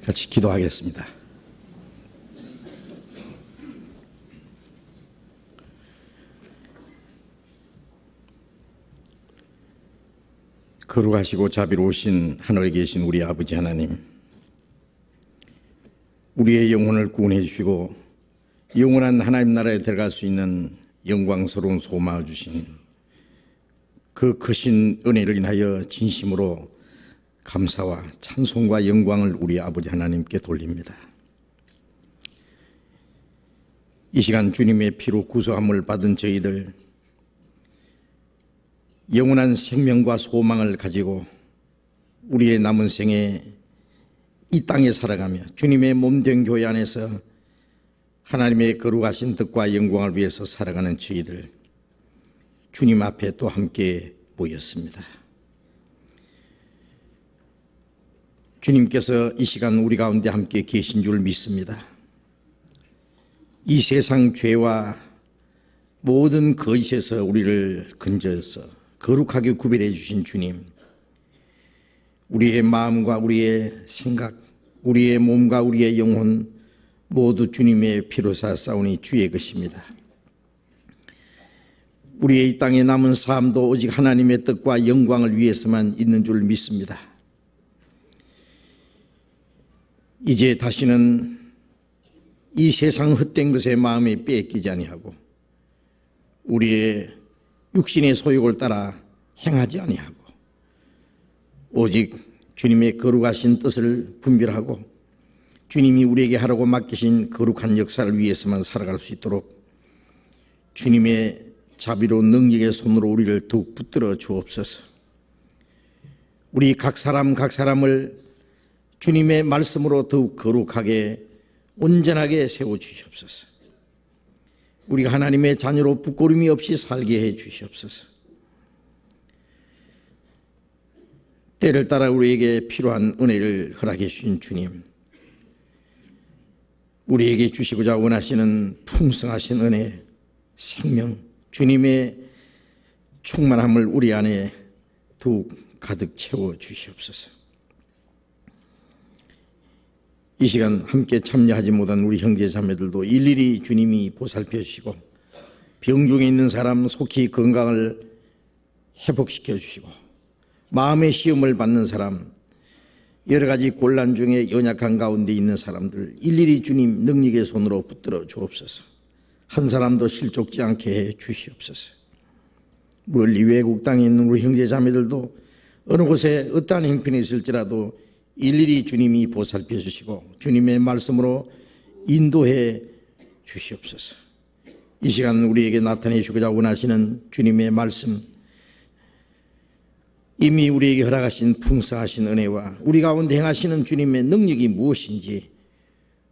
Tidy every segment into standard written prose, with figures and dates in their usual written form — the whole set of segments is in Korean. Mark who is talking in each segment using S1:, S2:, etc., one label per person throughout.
S1: 같이 기도하겠습니다. 거룩하시고 자비로우신 하늘에 계신 우리 아버지 하나님, 우리의 영혼을 구원해 주시고 영원한 하나님 나라에 들어갈 수 있는 영광스러운 소망을 주신 그 크신 은혜를 인하여 진심으로 감사와 찬송과 영광을 우리 아버지 하나님께 돌립니다. 이 시간 주님의 피로 구속함을 받은 저희들, 영원한 생명과 소망을 가지고 우리의 남은 생에 이 땅에 살아가며 주님의 몸된 교회 안에서 하나님의 거룩하신 뜻과 영광을 위해서 살아가는 저희들, 주님 앞에 또 함께 모였습니다. 주님께서 이 시간 우리 가운데 함께 계신 줄 믿습니다. 이 세상 죄와 모든 거짓에서 우리를 건져서 거룩하게 구별해 주신 주님, 우리의 마음과 우리의 생각, 우리의 몸과 우리의 영혼 모두 주님의 피로 싸우니 주의 것입니다. 우리의 이 땅에 남은 삶도 오직 하나님의 뜻과 영광을 위해서만 있는 줄 믿습니다. 이제 다시는 이 세상 헛된 것에 마음이 빼앗기지 아니하고 우리의 육신의 소욕을 따라 행하지 아니하고 오직 주님의 거룩하신 뜻을 분별하고 주님이 우리에게 하라고 맡기신 거룩한 역사를 위해서만 살아갈 수 있도록 주님의 자비로운 능력의 손으로 우리를 더욱 붙들어 주옵소서. 우리 각 사람을 주님의 말씀으로 더욱 거룩하게 온전하게 세워주시옵소서. 우리가 하나님의 자녀로 부끄러움이 없이 살게 해 주시옵소서. 때를 따라 우리에게 필요한 은혜를 허락해 주신 주님, 우리에게 주시고자 원하시는 풍성하신 은혜, 생명, 주님의 충만함을 우리 안에 더욱 가득 채워 주시옵소서. 이 시간 함께 참여하지 못한 우리 형제 자매들도 일일이 주님이 보살펴 주시고 병 중에 있는 사람 속히 건강을 회복시켜 주시고 마음의 시험을 받는 사람, 여러 가지 곤란 중에 연약한 가운데 있는 사람들 일일이 주님 능력의 손으로 붙들어 주옵소서. 한 사람도 실족지 않게 해 주시옵소서. 멀리 외국 땅에 있는 우리 형제 자매들도 어느 곳에 어떠한 형편이 있을지라도 일일이 주님이 보살펴 주시고 주님의 말씀으로 인도해 주시옵소서. 이 시간 우리에게 나타내 주고자 원하시는 주님의 말씀, 이미 우리에게 허락하신 풍성하신 은혜와 우리 가운데 행하시는 주님의 능력이 무엇인지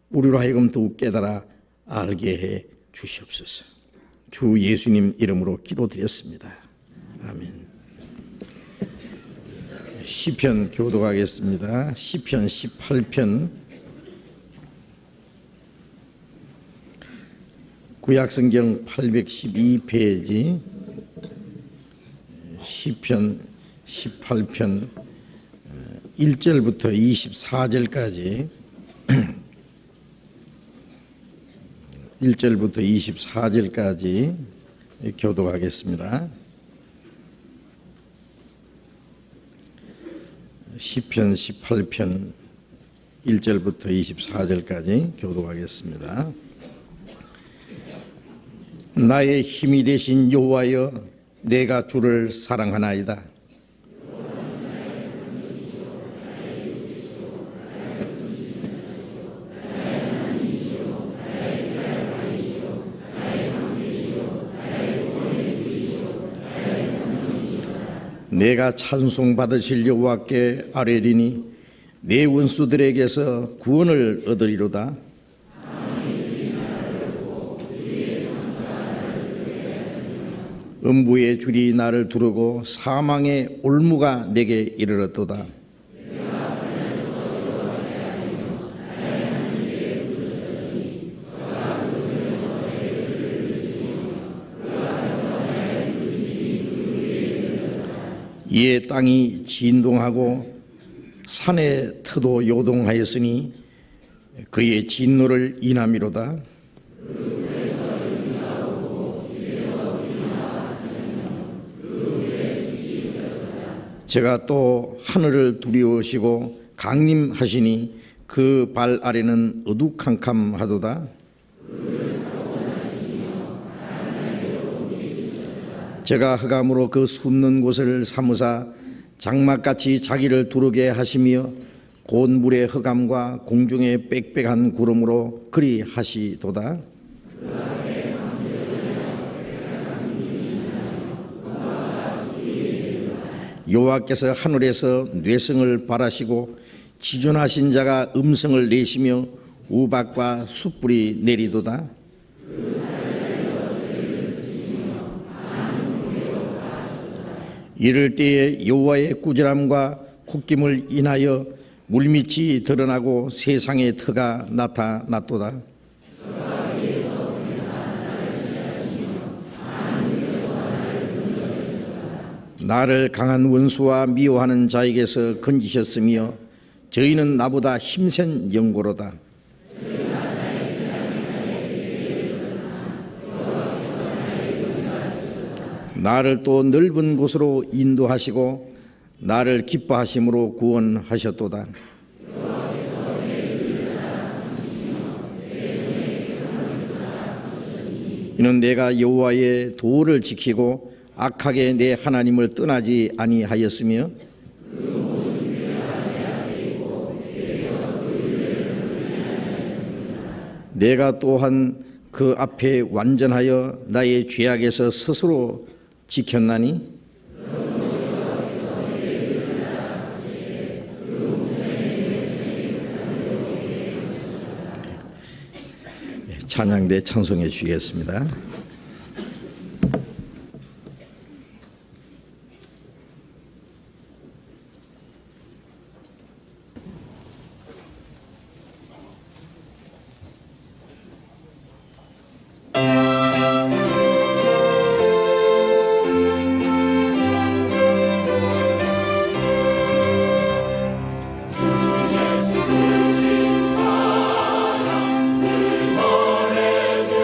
S1: 우리로 하여금 더욱 깨달아 알게 해 주시옵소서. 주 예수님 이름으로 기도드렸습니다. 아멘. 시편 교독하겠습니다. 시편 18편, 구약성경 812페이지, 시편 18편 1절부터 24절까지 1절부터 24절까지 교독하겠습니다. 시편 18편 1절부터 24절까지 교독하겠습니다. 나의 힘이 되신 여호와여, 내가 주를 사랑하나이다. 내가 찬송 받으실 여호와께 아뢰리니 내 원수들에게서 구원을 얻으리로다. 음부의 줄이 나를 두르고 사망의 올무가 내게 이르렀도다. 이에 땅이 진동하고 산의 터도 요동하였으니 그의 진노를 인함이로다. 제가 또 하늘을 두려우시고 강림하시니 그 발 아래는 어두캄캄하도다. 제가 흑암으로 그 숨는 곳을 삼으사 장막같이 자기를 두르게 하시며 곧 물의 흑암과 공중의 빽빽한 구름으로 그리 하시도다. 여호와께서 하늘에서 뇌성을 발하시고 지존하신 자가 음성을 내시며 우박과 숯불이 내리도다. 이럴 때에 여호와의 꾸지람과 굽김을 인하여 물밑이 드러나고 세상의 터가 나타났도다. 나를 강한 원수와 미워하는 자에게서 건지셨으며 저희는 나보다 힘센 영고로다. 나를 또 넓은 곳으로 인도하시고 나를 기뻐하심으로 구원하셨도다. 이는 내가 여호와의 도를 지키고 악하게 내 하나님을 떠나지 아니하였으며 내가 또한 그 앞에 완전하여 나의 죄악에서 스스로 지켰나니 찬양대 찬송해 주시겠습니다.
S2: 예수 그 사랑 늘 말해주시고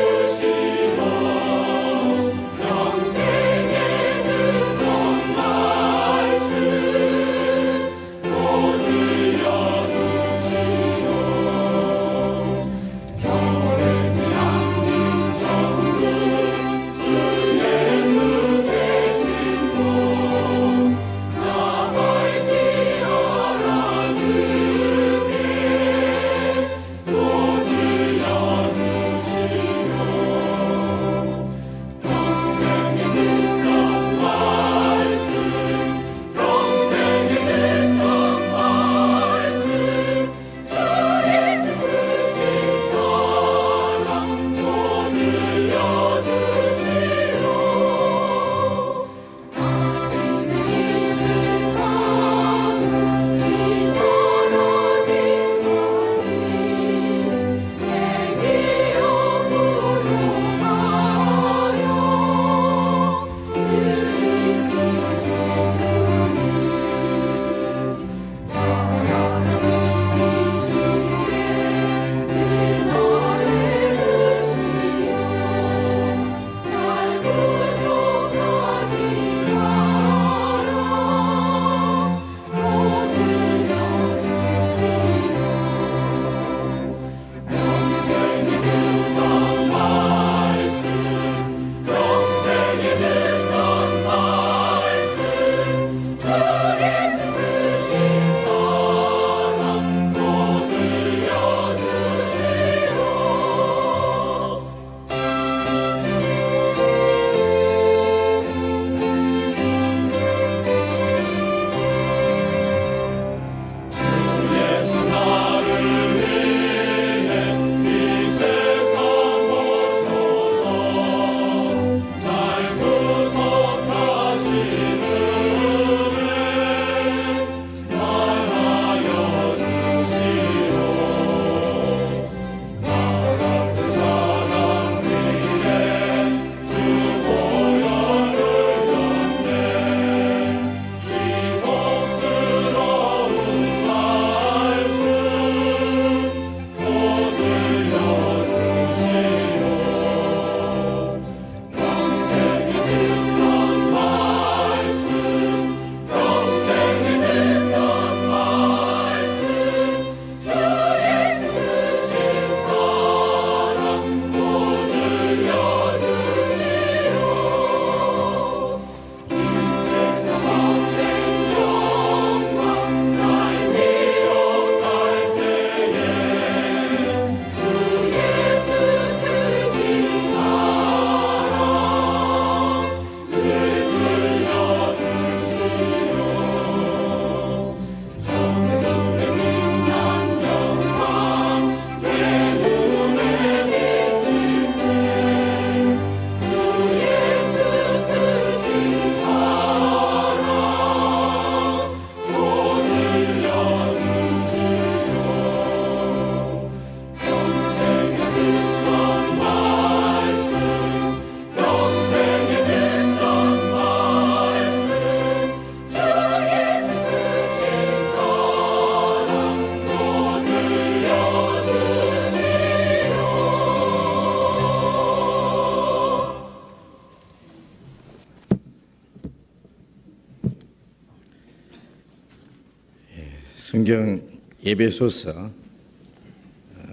S1: 성경 에베소서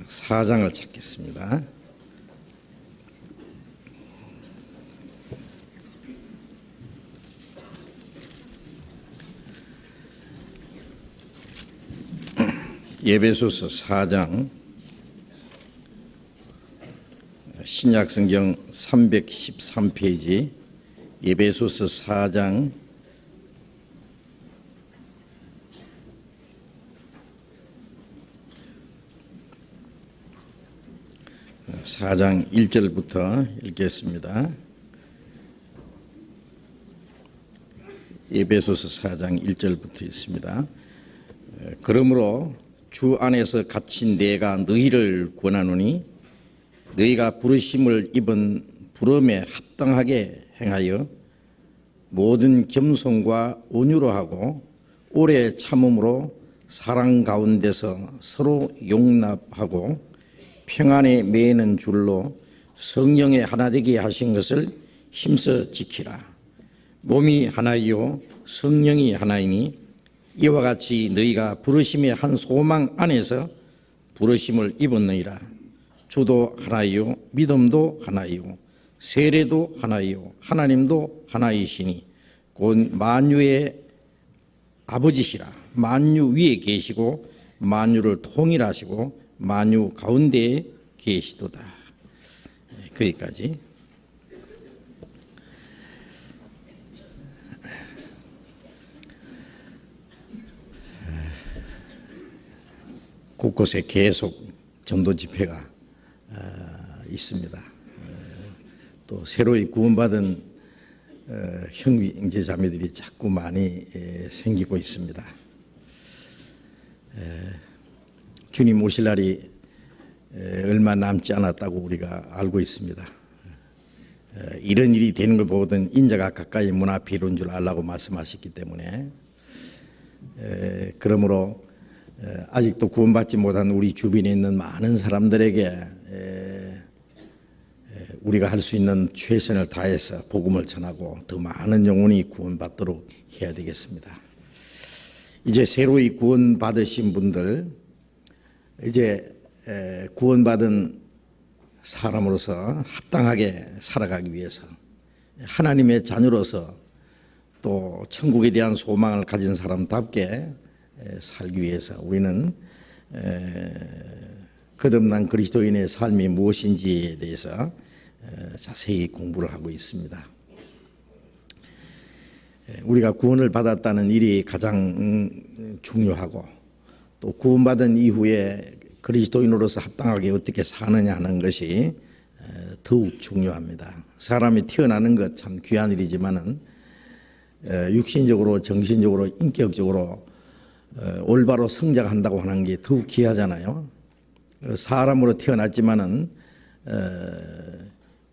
S1: 4장을 찾겠습니다. 에베소서 4장 신약성경 313페이지 에베소서 4장 4장 1절부터 읽겠습니다. 에베소서 4장 1절부터 있습니다. 그러므로 주 안에서 갇힌 내가 너희를 권하노니 너희가 부르심을 입은 부름에 합당하게 행하여 모든 겸손과 온유로 하고 오래 참음으로 사랑 가운데서 서로 용납하고 평안에 매이는 줄로 성령의 하나 되게 하신 것을 힘써 지키라. 몸이 하나이요 성령이 하나이니 이와 같이 너희가 부르심의 한 소망 안에서 부르심을 입었느니라. 주도 하나이요 믿음도 하나이요 세례도 하나이요 하나님도 하나이시니 곧 만유의 아버지시라. 만유 위에 계시고 만유를 통일하시고 만유 가운데에 계시도다. 거기까지. 곳곳에 계속 전도 집회가 있습니다. 또 새로이 구원받은 형제 자매들이 자꾸 많이 생기고 있습니다. 주님 오실 날이 얼마 남지 않았다고 우리가 알고 있습니다. 이런 일이 되는 걸 보거든 인자가 가까이 문 앞에 이룬 줄 알라고 말씀하셨기 때문에 그러므로 아직도 구원받지 못한 우리 주변에 있는 많은 사람들에게 우리가 할 수 있는 최선을 다해서 복음을 전하고 더 많은 영혼이 구원받도록 해야 되겠습니다. 이제 새로이 구원받으신 분들, 이제 구원받은 사람으로서 합당하게 살아가기 위해서 하나님의 자녀로서 또 천국에 대한 소망을 가진 사람답게 살기 위해서 우리는 거듭난 그리스도인의 삶이 무엇인지에 대해서 자세히 공부를 하고 있습니다. 우리가 구원을 받았다는 일이 가장 중요하고 또 구원받은 이후에 그리스도인으로서 합당하게 어떻게 사느냐 하는 것이 더욱 중요합니다. 사람이 태어나는 것 참 귀한 일이지만은 육신적으로, 정신적으로, 인격적으로 올바로 성장한다고 하는 게 더욱 귀하잖아요. 사람으로 태어났지만은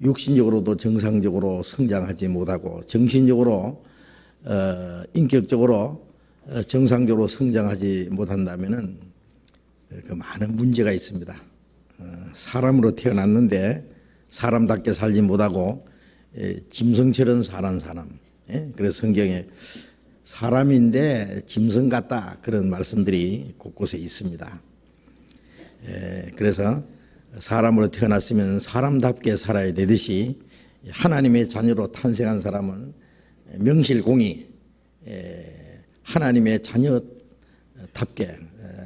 S1: 육신적으로도 정상적으로 성장하지 못하고 정신적으로 인격적으로 정상적으로 성장하지 못한다면은 그 많은 문제가 있습니다. 사람으로 태어났는데 사람답게 살지 못하고 짐승처럼 사는 사람. 그래서 성경에 사람인데 짐승 같다 그런 말씀들이 곳곳에 있습니다. 그래서 사람으로 태어났으면 사람답게 살아야 되듯이 하나님의 자녀로 탄생한 사람은 명실공히 하나님의 자녀답게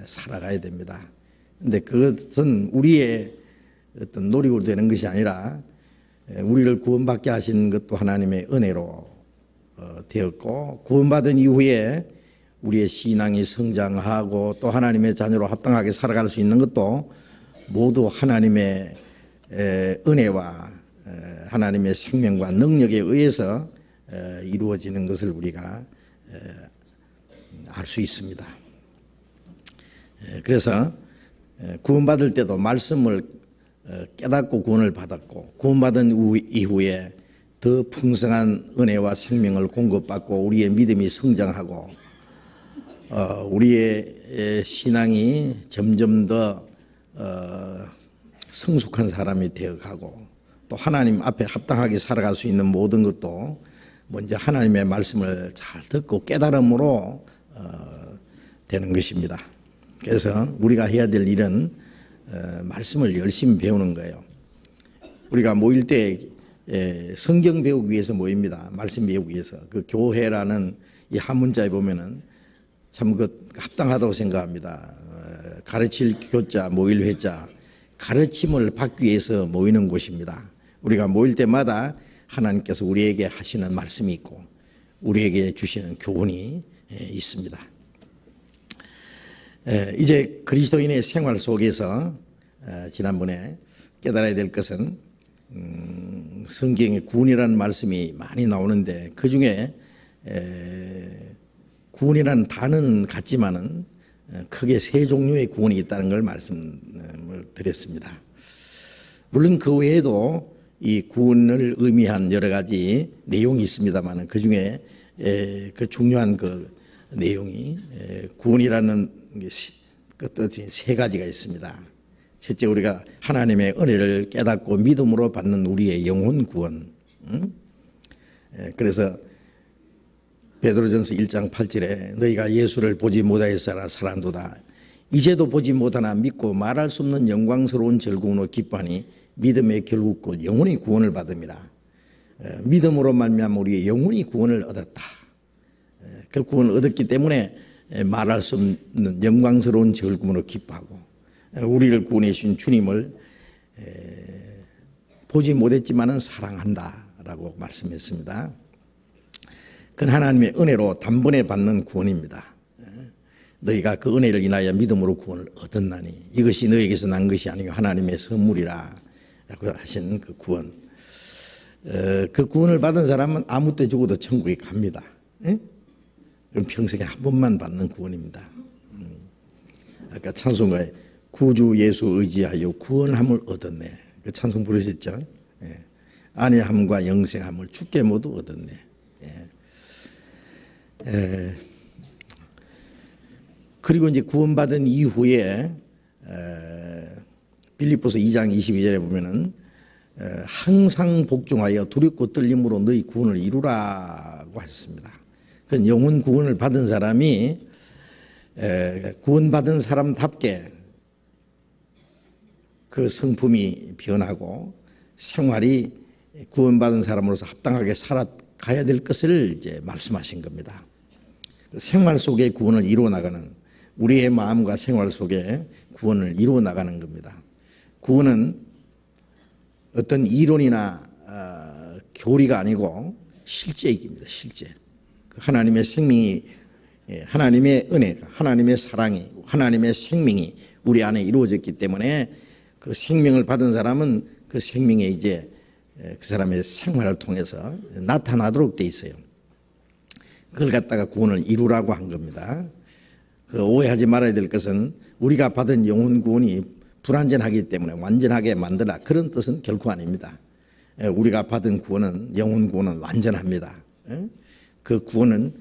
S1: 살아가야 됩니다. 그런데 그것은 우리의 어떤 노력으로 되는 것이 아니라 우리를 구원받게 하신 것도 하나님의 은혜로 되었고 구원받은 이후에 우리의 신앙이 성장하고 또 하나님의 자녀로 합당하게 살아갈 수 있는 것도 모두 하나님의 은혜와 하나님의 생명과 능력에 의해서 이루어지는 것을 우리가 알 수 있습니다. 그래서 구원받을 때도 말씀을 깨닫고 구원을 받았고 구원받은 이후에 더 풍성한 은혜와 생명을 공급받고 우리의 믿음이 성장하고 우리의 신앙이 점점 더 성숙한 사람이 되어가고 또 하나님 앞에 합당하게 살아갈 수 있는 모든 것도 먼저 하나님의 말씀을 잘 듣고 깨달음으로 되는 것입니다. 그래서 우리가 해야 될 일은 말씀을 열심히 배우는 거예요. 우리가 모일 때 성경 배우기 위해서 모입니다. 말씀 배우기 위해서. 그 교회라는 이 한문자에 보면은 참 그 합당하다고 생각합니다. 가르칠 교자, 모일 회자, 가르침을 받기 위해서 모이는 곳입니다. 우리가 모일 때마다 하나님께서 우리에게 하시는 말씀이 있고 우리에게 주시는 교훈이 있습니다. 이제 그리스도인의 생활 속에서 지난번에 깨달아야 될 것은 성경에 구원이라는 말씀이 많이 나오는데 그중에 구원이라는 단어는 같지만은 크게 세 종류의 구원이 있다는 걸 말씀을 드렸습니다. 물론 그 외에도 이 구원을 의미한 여러 가지 내용이 있습니다만 그 중에 그 중요한 그 내용이 구원이라는 것들이 세 가지가 있습니다. 첫째, 우리가 하나님의 은혜를 깨닫고 믿음으로 받는 우리의 영혼 구원. 그래서 베드로전서 1장 8절에 너희가 예수를 보지 못하였으나 살았도다. 이제도 보지 못하나 믿고 말할 수 없는 영광스러운 즐거움으로 기뻐하니 믿음의 결국 곧 영혼이 구원을 받음이라. 믿음으로 말미암아 우리의 영혼이 구원을 얻었다. 그 구원을 얻었기 때문에 말할 수 없는 영광스러운 즐거움으로 기뻐하고 우리를 구원해 주신 주님을 보지 못했지만은 사랑한다라고 말씀했습니다. 그건 하나님의 은혜로 단번에 받는 구원입니다. 너희가 그 은혜를 인하여 믿음으로 구원을 얻었나니 이것이 너희에게서 난 것이 아니요 하나님의 선물이라 라고 하신 그 구원. 그 구원을 받은 사람은 아무 때 죽어도 천국에 갑니다. 그럼 평생에 한 번만 받는 구원입니다. 아까 찬송가에 구주 예수 의지하여 구원함을 얻었네. 그 찬송 부르셨죠? 안위함과 영생함을 주께 모두 얻었네. 그리고 이제 구원받은 이후에 빌립보서 2장 22절에 보면은 항상 복종하여 두렵고 떨림으로 너희 구원을 이루라고 하셨습니다. 그 영혼 구원을 받은 사람이 구원받은 사람답게 그 성품이 변하고 생활이 구원받은 사람으로서 합당하게 살아가야 될 것을 이제 말씀하신 겁니다. 생활 속에 구원을 이루어 나가는 우리의 마음과 생활 속에 구원을 이루어 나가는 겁니다. 구원은 어떤 이론이나 교리가 아니고 실제이기입니다. 실제. 하나님의 생명이 하나님의 은혜가 하나님의 사랑이 하나님의 생명이 우리 안에 이루어졌기 때문에 그 생명을 받은 사람은 그 생명에 이제 그 사람의 생활을 통해서 나타나도록 돼 있어요. 그걸 갖다가 구원을 이루라고 한 겁니다. 그 오해하지 말아야 될 것은 우리가 받은 영혼 구원이 불완전하기 때문에 완전하게 만들라 그런 뜻은 결코 아닙니다. 우리가 받은 구원은 영혼 구원은 완전합니다. 그 구원은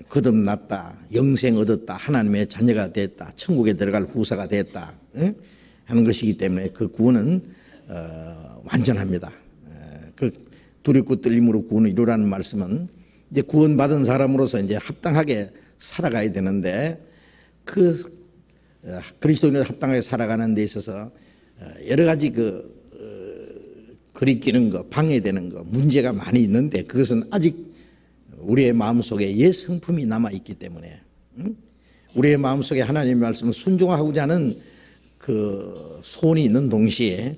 S1: 거듭났다, 영생 얻었다, 하나님의 자녀가 됐다, 천국에 들어갈 후사가 됐다 하는 것이기 때문에 그 구원은 완전합니다. 그 두렵고 떨림으로 구원을 이루라는 말씀은 이제 구원받은 사람으로서 이제 합당하게 살아가야 되는데 그 그리스도인으로 합당하게 살아가는 데 있어서 여러 가지 거리끼는 거, 방해되는 거, 문제가 많이 있는데 그것은 아직 우리의 마음속에 옛 성품이 남아있기 때문에 우리의 마음속에 하나님의 말씀을 순종하고자 하는 그 소원이 있는 동시에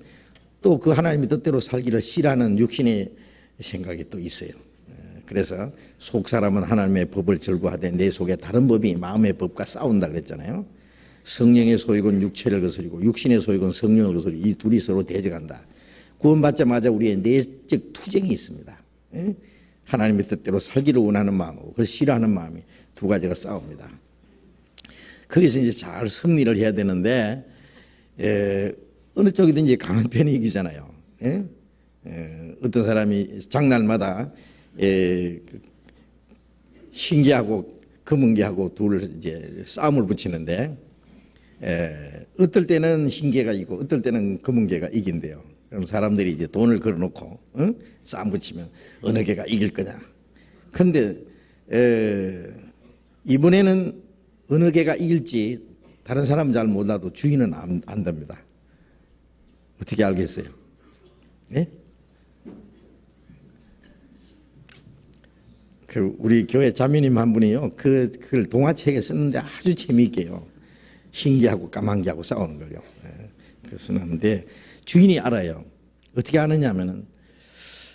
S1: 또 그 하나님의 뜻대로 살기를 싫어하는 육신의 생각이 또 있어요. 그래서 속 사람은 하나님의 법을 절구하되 내 속에 다른 법이 마음의 법과 싸운다 그랬잖아요. 성령의 소욕은 육체를 거스리고 육신의 소욕은 성령을 거스리고 이 둘이 서로 대적한다. 구원받자마자 우리의 내적 투쟁이 있습니다. 하나님의 뜻대로 살기를 원하는 마음하고 그걸 싫어하는 마음이 두 가지가 싸웁니다. 거기서 이제 잘 승리를 해야 되는데 어느 쪽이든지 강한 편이 이기잖아요. 어떤 사람이 장날마다 흰개하고 검은개하고 둘 이제 싸움을 붙이는데 어떨 때는 흰개가 이기고 어떨 때는 검은개가 이긴대요. 그럼 사람들이 이제 돈을 걸어놓고 싸움 붙이면 어느 개가 이길 거냐. 그런데 이번에는 어느 개가 이길지 다른 사람은 잘 몰라도 주인은 안답니다. 어떻게 알겠어요? 예? 우리 교회 자매님 한 분이요, 그걸 동화책에 썼는데 아주 재미있게요. 흰개하고 까만 개하고 싸우는 거요. 그래서 쓰는데 주인이 알아요. 어떻게 아느냐면은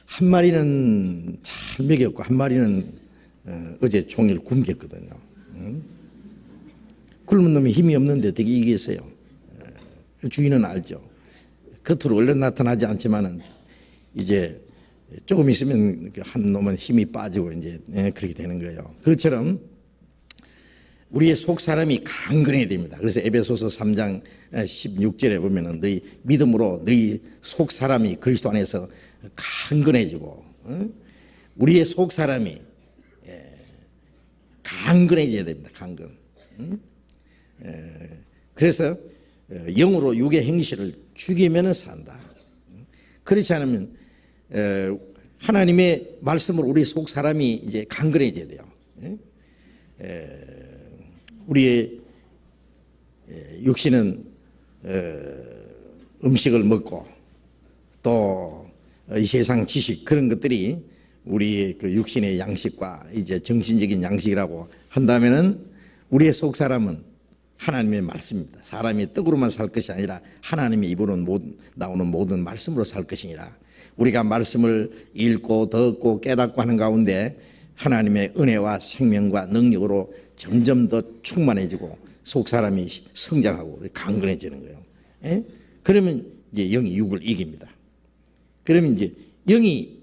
S1: 한 마리는 잘 먹였고 한 마리는 어제 종일 굶겼거든요. 굶은 놈이 힘이 없는데 어떻게 이기겠어요? 주인은 알죠. 겉으로 얼른 나타나지 않지만은 이제 조금 있으면 한 놈은 힘이 빠지고 이제 그렇게 되는 거예요. 그것처럼 우리의 속 사람이 강건해야 됩니다. 그래서 에베소서 3장 16절에 보면은 너희 믿음으로 너희 속 사람이 그리스도 안에서 강건해지고, 우리의 속 사람이 강건해져야 됩니다. 강건. 그래서 영으로 육의 행실을 죽이면 산다. 그렇지 않으면 하나님의 말씀으로 우리 속 사람이 이제 강건해져야 돼요. 우리의 육신은 음식을 먹고 또 이 세상 지식 그런 것들이 우리의 그 육신의 양식과 이제 정신적인 양식이라고 한다면은 우리의 속 사람은 하나님의 말씀입니다. 사람이 떡으로만 살 것이 아니라 하나님의 입으로 나오는 모든 말씀으로 살 것이니라. 우리가 말씀을 읽고 듣고 깨닫고 하는 가운데 하나님의 은혜와 생명과 능력으로 점점 더 충만해지고 속 사람이 성장하고 강건해지는 거예요. 그러면 이제 영이 육을 이깁니다. 그러면 이제 영이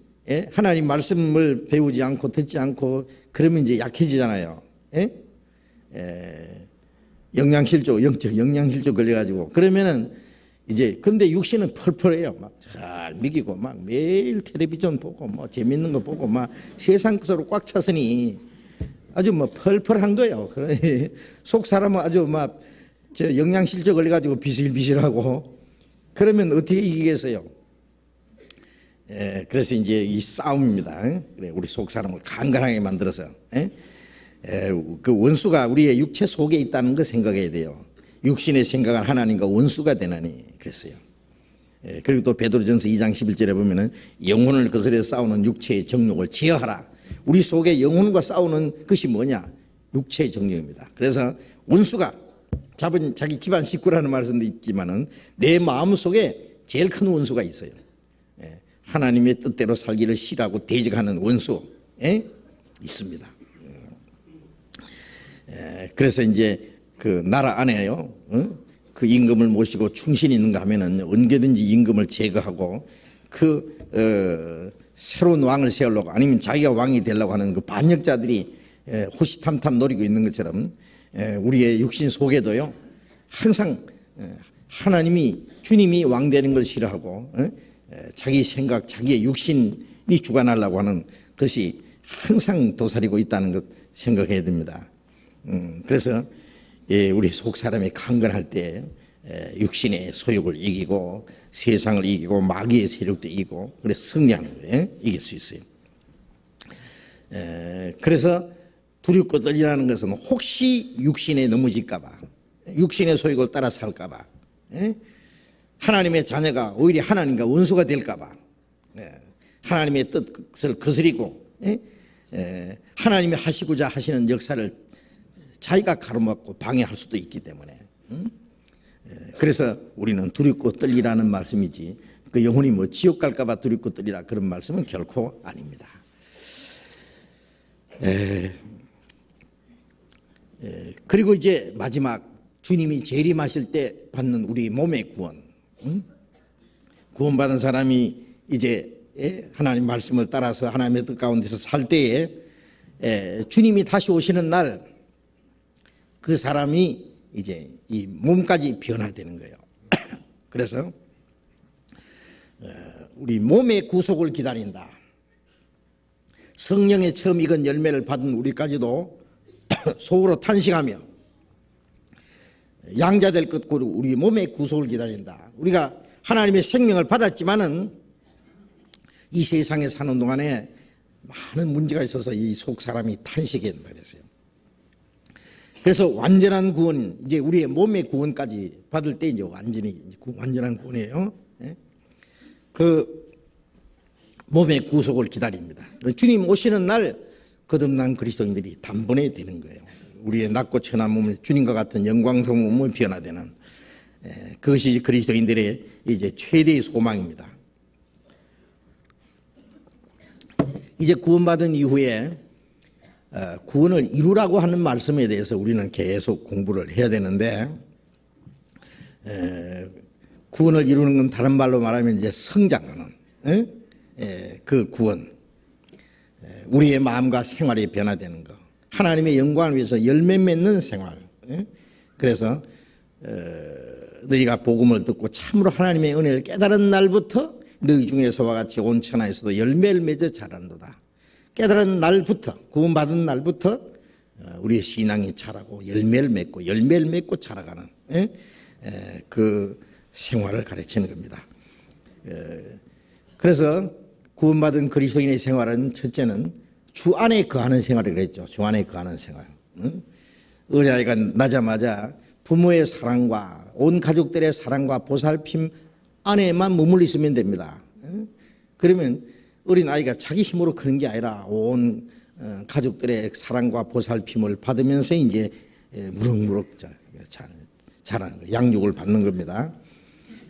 S1: 하나님 말씀을 배우지 않고 듣지 않고 그러면 이제 약해지잖아요. 영양실조, 영적 영양실조 걸려가지고 그러면은 이제 근데 육신은 펄펄해요. 막 잘 먹이고 막 매일 텔레비전 보고 뭐 재밌는 거 보고 막 세상 것으로 꽉 찼으니 아주 뭐 펄펄한 거예요. 속 사람은 아주 막 저 영양실조 걸려가지고 비실비실하고 그러면 어떻게 이기겠어요? 그래서 이제 이 싸움입니다. 그래, 우리 속 사람을 강건하게 만들어서 그 원수가 우리의 육체 속에 있다는 거 생각해야 돼요. 육신의 생각은 하나님과 원수가 되나니 그랬어요. 그리고 또 베드로전서 2장 11절에 보면은 영혼을 거스려 싸우는 육체의 정욕을 제어하라. 우리 속에 영혼과 싸우는 것이 뭐냐? 육체의 정욕입니다. 그래서 원수가 잡은 자기 집안 식구라는 말씀도 있지만은 내 마음 속에 제일 큰 원수가 있어요. 하나님의 뜻대로 살기를 싫어하고 대적하는 원수 있습니다. 그래서 이제 그 나라 안에요, 그 임금을 모시고 충신이 있는가 하면은 언제든지 임금을 제거하고 그 새로운 왕을 세우려고 아니면 자기가 왕이 되려고 하는 그 반역자들이 호시탐탐 노리고 있는 것처럼 우리의 육신 속에도요 항상 하나님이 주님이 왕 되는 걸 싫어하고 자기 생각, 자기의 육신이 주관하려고 하는 것이 항상 도사리고 있다는 것 생각해야 됩니다. 그래서 우리 속 사람이 강건할 때 육신의 소욕을 이기고 세상을 이기고 마귀의 세력도 이기고 그래서 승리하는 거예요. 이길 수 있어요. 그래서 두렵고 떨리라는 것은 혹시 육신에 넘어질까 봐, 육신의 소욕을 따라 살까 봐, 하나님의 자녀가 오히려 하나님과 원수가 될까 봐, 하나님의 뜻을 거스리고 하나님이 하시고자 하시는 역사를 자기가 가로막고 방해할 수도 있기 때문에 그래서 우리는 두렵고 떨리라는 말씀이지 그 영혼이 뭐 지옥 갈까 봐 두렵고 떨리라 그런 말씀은 결코 아닙니다. 그리고 이제 마지막 주님이 재림하실 때 받는 우리 몸의 구원, 구원받은 사람이 이제 하나님 말씀을 따라서 하나님의 뜻 가운데서 살 때에 주님이 다시 오시는 날 그 사람이 이제 이 몸까지 변화되는 거예요. 그래서 우리 몸의 구속을 기다린다. 성령의 처음 익은 열매를 받은 우리까지도 속으로 탄식하며 양자될 것으로 우리 몸의 구속을 기다린다. 우리가 하나님의 생명을 받았지만은 이 세상에 사는 동안에 많은 문제가 있어서 이 속 사람이 탄식한다 그랬어요. 그래서 완전한 구원, 이제 우리의 몸의 구원까지 받을 때 이제 완전히 완전한 구원이에요. 예? 그 몸의 구속을 기다립니다. 주님 오시는 날 거듭난 그리스도인들이 단번에 되는 거예요. 우리의 낮고 천한 몸을 주님과 같은 영광스러운 몸을 변화되는, 그것이 그리스도인들의 이제 최대의 소망입니다. 이제 구원받은 이후에 구원을 이루라고 하는 말씀에 대해서 우리는 계속 공부를 해야 되는데, 구원을 이루는 건 다른 말로 말하면 이제 성장하는 그 구원, 우리의 마음과 생활이 변화되는 것, 하나님의 영광을 위해서 열매 맺는 생활. 그래서 너희가 복음을 듣고 참으로 하나님의 은혜를 깨달은 날부터 너희 중에서와 같이 온 천하에서도 열매를 맺어 자란도다. 깨달은 날부터, 구원받은 날부터 우리의 신앙이 자라고 열매를 맺고 자라가는 그 생활을 가르치는 겁니다. 그래서 구원받은 그리스도인의 생활은 첫째는 주 안에 거하는 생활을 그랬죠. 주 안에 거하는 생활. 어린아이가 나자마자 부모의 사랑과 온 가족들의 사랑과 보살핌 안에만 머물러 있으면 됩니다. 그러면 어린아이가 자기 힘으로 크는 게 아니라 온 가족들의 사랑과 보살핌을 받으면서 이제 무럭무럭 자라는 거예요. 양육을 받는 겁니다.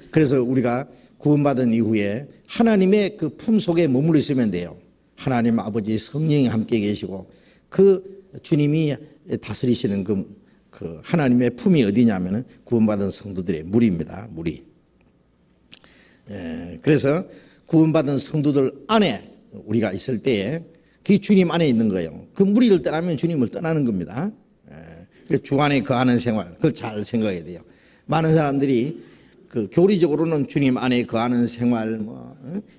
S1: 그래서 우리가 구원받은 이후에 하나님의 그 품 속에 머물러 있으면 돼요. 하나님 아버지 성령이 함께 계시고 그 주님이 다스리시는 그 하나님의 품이 어디냐면은 구원받은 성도들의 무리입니다. 무리. 그래서 구원받은 성도들 안에 우리가 있을 때에 그 주님 안에 있는 거예요. 그 무리를 떠나면 주님을 떠나는 겁니다. 주 안에 거하는 생활, 그걸 잘 생각해야 돼요. 많은 사람들이 그 교리적으로는 주님 안에 거하는 생활,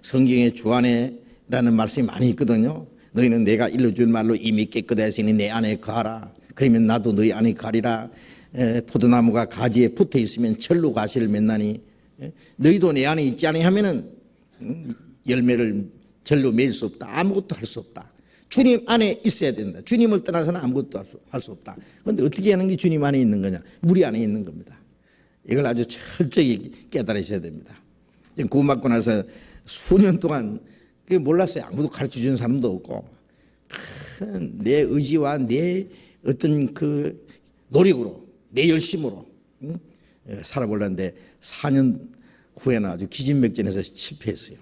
S1: 성경에 주 안에라는 말씀이 많이 있거든요. 너희는 내가 일러줄 말로 이미 깨끗해지니 내 안에 거하라. 그러면 나도 너희 안에 가리라. 포도나무가 가지에 붙어 있으면 철로 가시를 맺나니 너희도 내 안에 있지 아니하면은 열매를 절로 맺을 수 없다. 아무것도 할 수 없다. 주님 안에 있어야 된다. 주님을 떠나서는 아무것도 할 수 없다. 그런데 어떻게 하는 게 주님 안에 있는 거냐? 무리 안에 있는 겁니다. 이걸 아주 철저히 깨달으셔야 됩니다. 구원받고 나서 수년 동안 그게 몰랐어요. 아무도 가르쳐 주는 사람도 없고 내 의지와 내 어떤 그 노력으로 내 열심으로 살아보려는데 4년 후에는 아주 기진맥진해서 실패했어요.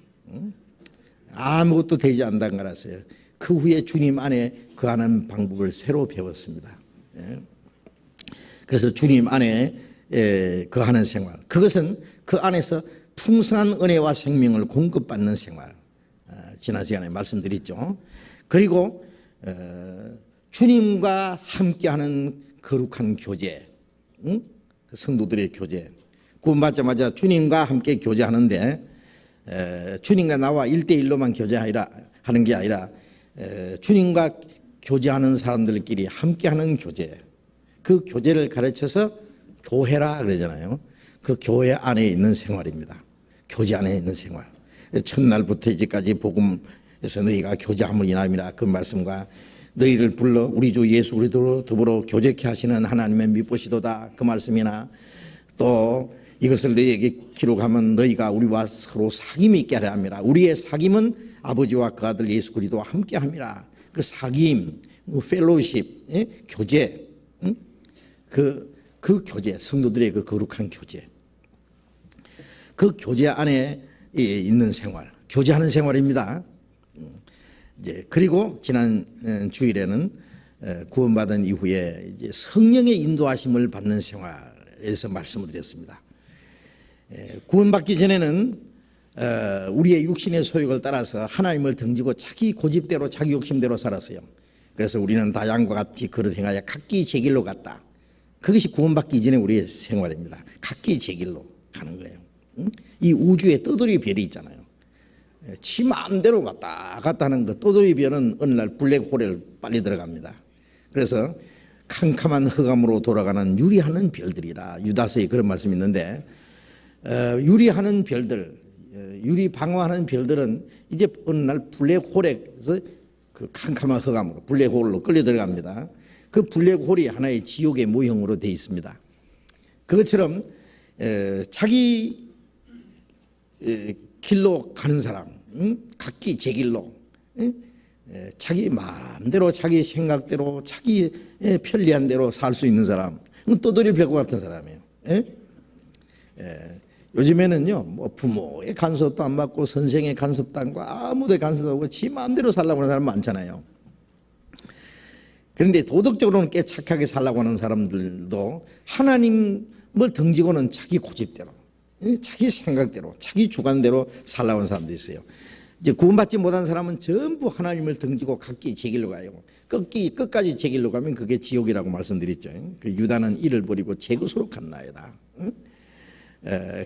S1: 아무것도 되지 않는 걸 알았어요. 그 후에 주님 안에 거하는 방법을 새로 배웠습니다. 그래서 주님 안에 거하는 생활, 그것은 그 안에서 풍성한 은혜와 생명을 공급받는 생활, 지난 시간에 말씀드렸죠. 그리고 주님과 함께하는 거룩한 교제, 성도들의 교제. 구원받자마자 주님과 함께 교제하는데 주님과 나와 1대1로만 교제하는 게 아니라 주님과 교제하는 사람들끼리 함께하는 교제, 그 교제를 가르쳐서 교회라 그러잖아요. 그 교회 안에 있는 생활입니다. 교제 안에 있는 생활. 첫날부터 이제까지 복음에서 너희가 교제함을 인함이라 그 말씀과 너희를 불러 우리 주 예수 그리스도로 더불어 교제케 하시는 하나님의 미보시도다 그 말씀이나 또 이것을 너희에게 기록하면 너희가 우리와 서로 사귐이 있게 하려 함이라. 우리의 사귐은 아버지와 그 아들 예수 그리스도와 함께 함이라. 그 사귐, 펠로우십, 교제, 그 교제, 성도들의 그 거룩한 교제, 그 교제 안에 있는 생활, 교제하는 생활입니다. 이제 그리고 지난 주일에는 구원받은 이후에 이제 성령의 인도하심을 받는 생활에서 말씀을 드렸습니다. 구원받기 전에는 우리의 육신의 소욕을 따라서 하나님을 등지고 자기 고집대로 자기 욕심대로 살았어요. 그래서 우리는 다 양과 같이 그릇 행하여 각기 제 길로 갔다. 그것이 구원받기 전에 우리의 생활입니다. 각기 제 길로 가는 거예요. 이 우주에 떠돌이 별이 있잖아요. 지 마음대로 갔다 갔다 하는 그 떠돌이 별은 어느 날 블랙홀에 빨리 들어갑니다. 그래서 캄캄한 흑암으로 돌아가는 유리하는 별들이라, 유다서에 그런 말씀이 있는데 유리하는 별들, 유리 방어하는 별들은 이제 어느 날 블랙홀에서 그 캄캄한 흑암으로 블랙홀로 끌려 들어갑니다. 그 블랙홀이 하나의 지옥의 모형으로 되어 있습니다. 그것처럼 자기 길로 가는 사람, 각기 제 길로, 자기 마음대로 자기 생각대로 자기 편리한 대로 살 수 있는 사람, 떠돌이 별것 같은 사람이에요. 요즘에는요, 뭐 부모의 간섭도 안 받고 선생의 간섭도 안 받고 아무도의 간섭도 없고 지 마음대로 살라고 하는 사람 많잖아요. 그런데 도덕적으로는 꽤 착하게 살라고 하는 사람들도 하나님을 등지고는 자기 고집대로, 자기 생각대로, 자기 주관대로 살라고 하는 사람도 있어요. 이제 구원받지 못한 사람은 전부 하나님을 등지고 각기 제 길로 가요. 끝까지 제 길로 가면 그게 지옥이라고 말씀드렸죠. 그 유다는 이를 버리고 제 것으로 갔나이다.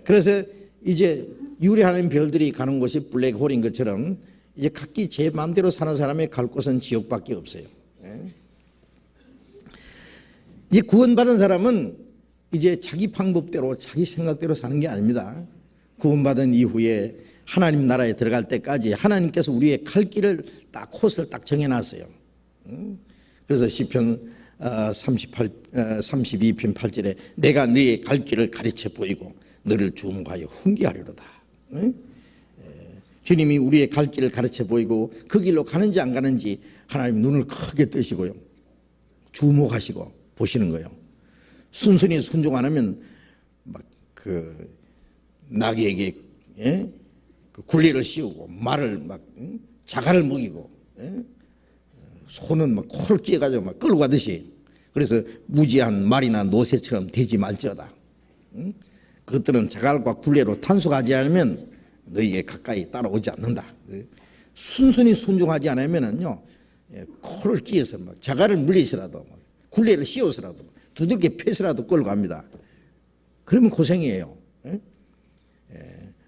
S1: 그래서 이제 유리하는 별들이 가는 곳이 블랙홀인 것처럼 이제 각기 제 마음대로 사는 사람의 갈 곳은 지옥밖에 없어요. 이제 구원받은 사람은 이제 자기 방법대로 자기 생각대로 사는 게 아닙니다. 구원받은 이후에 하나님 나라에 들어갈 때까지 하나님께서 우리의 갈 길을 딱 코스를 딱 정해놨어요. 그래서 시편 32편 8절에 내가 너의 갈 길을 가르쳐 보이고 너를 주목하여 훈계하리로다. 주님이 우리의 갈 길을 가르쳐 보이고 그 길로 가는지 안 가는지 하나님 눈을 크게 뜨시고요, 주목하시고 보시는 거예요. 순순히 순종 안 하면 막 그 나귀에게 그 굴레를 씌우고 말을 막 자갈을 먹이고 소는 막 코를 끼어가지고 막 끌고 가듯이, 그래서 무지한 말이나 노새처럼 되지 말지어다. 그것들은 자갈과 굴레로 단속하지 않으면 너희에게 가까이 따라오지 않는다. 순순히 순종하지 않으면은요, 코를 끼어서 막 자갈을 물리서라도 굴레를 씌워서라도 두들겨 패서라도 끌고 갑니다. 그러면 고생이에요.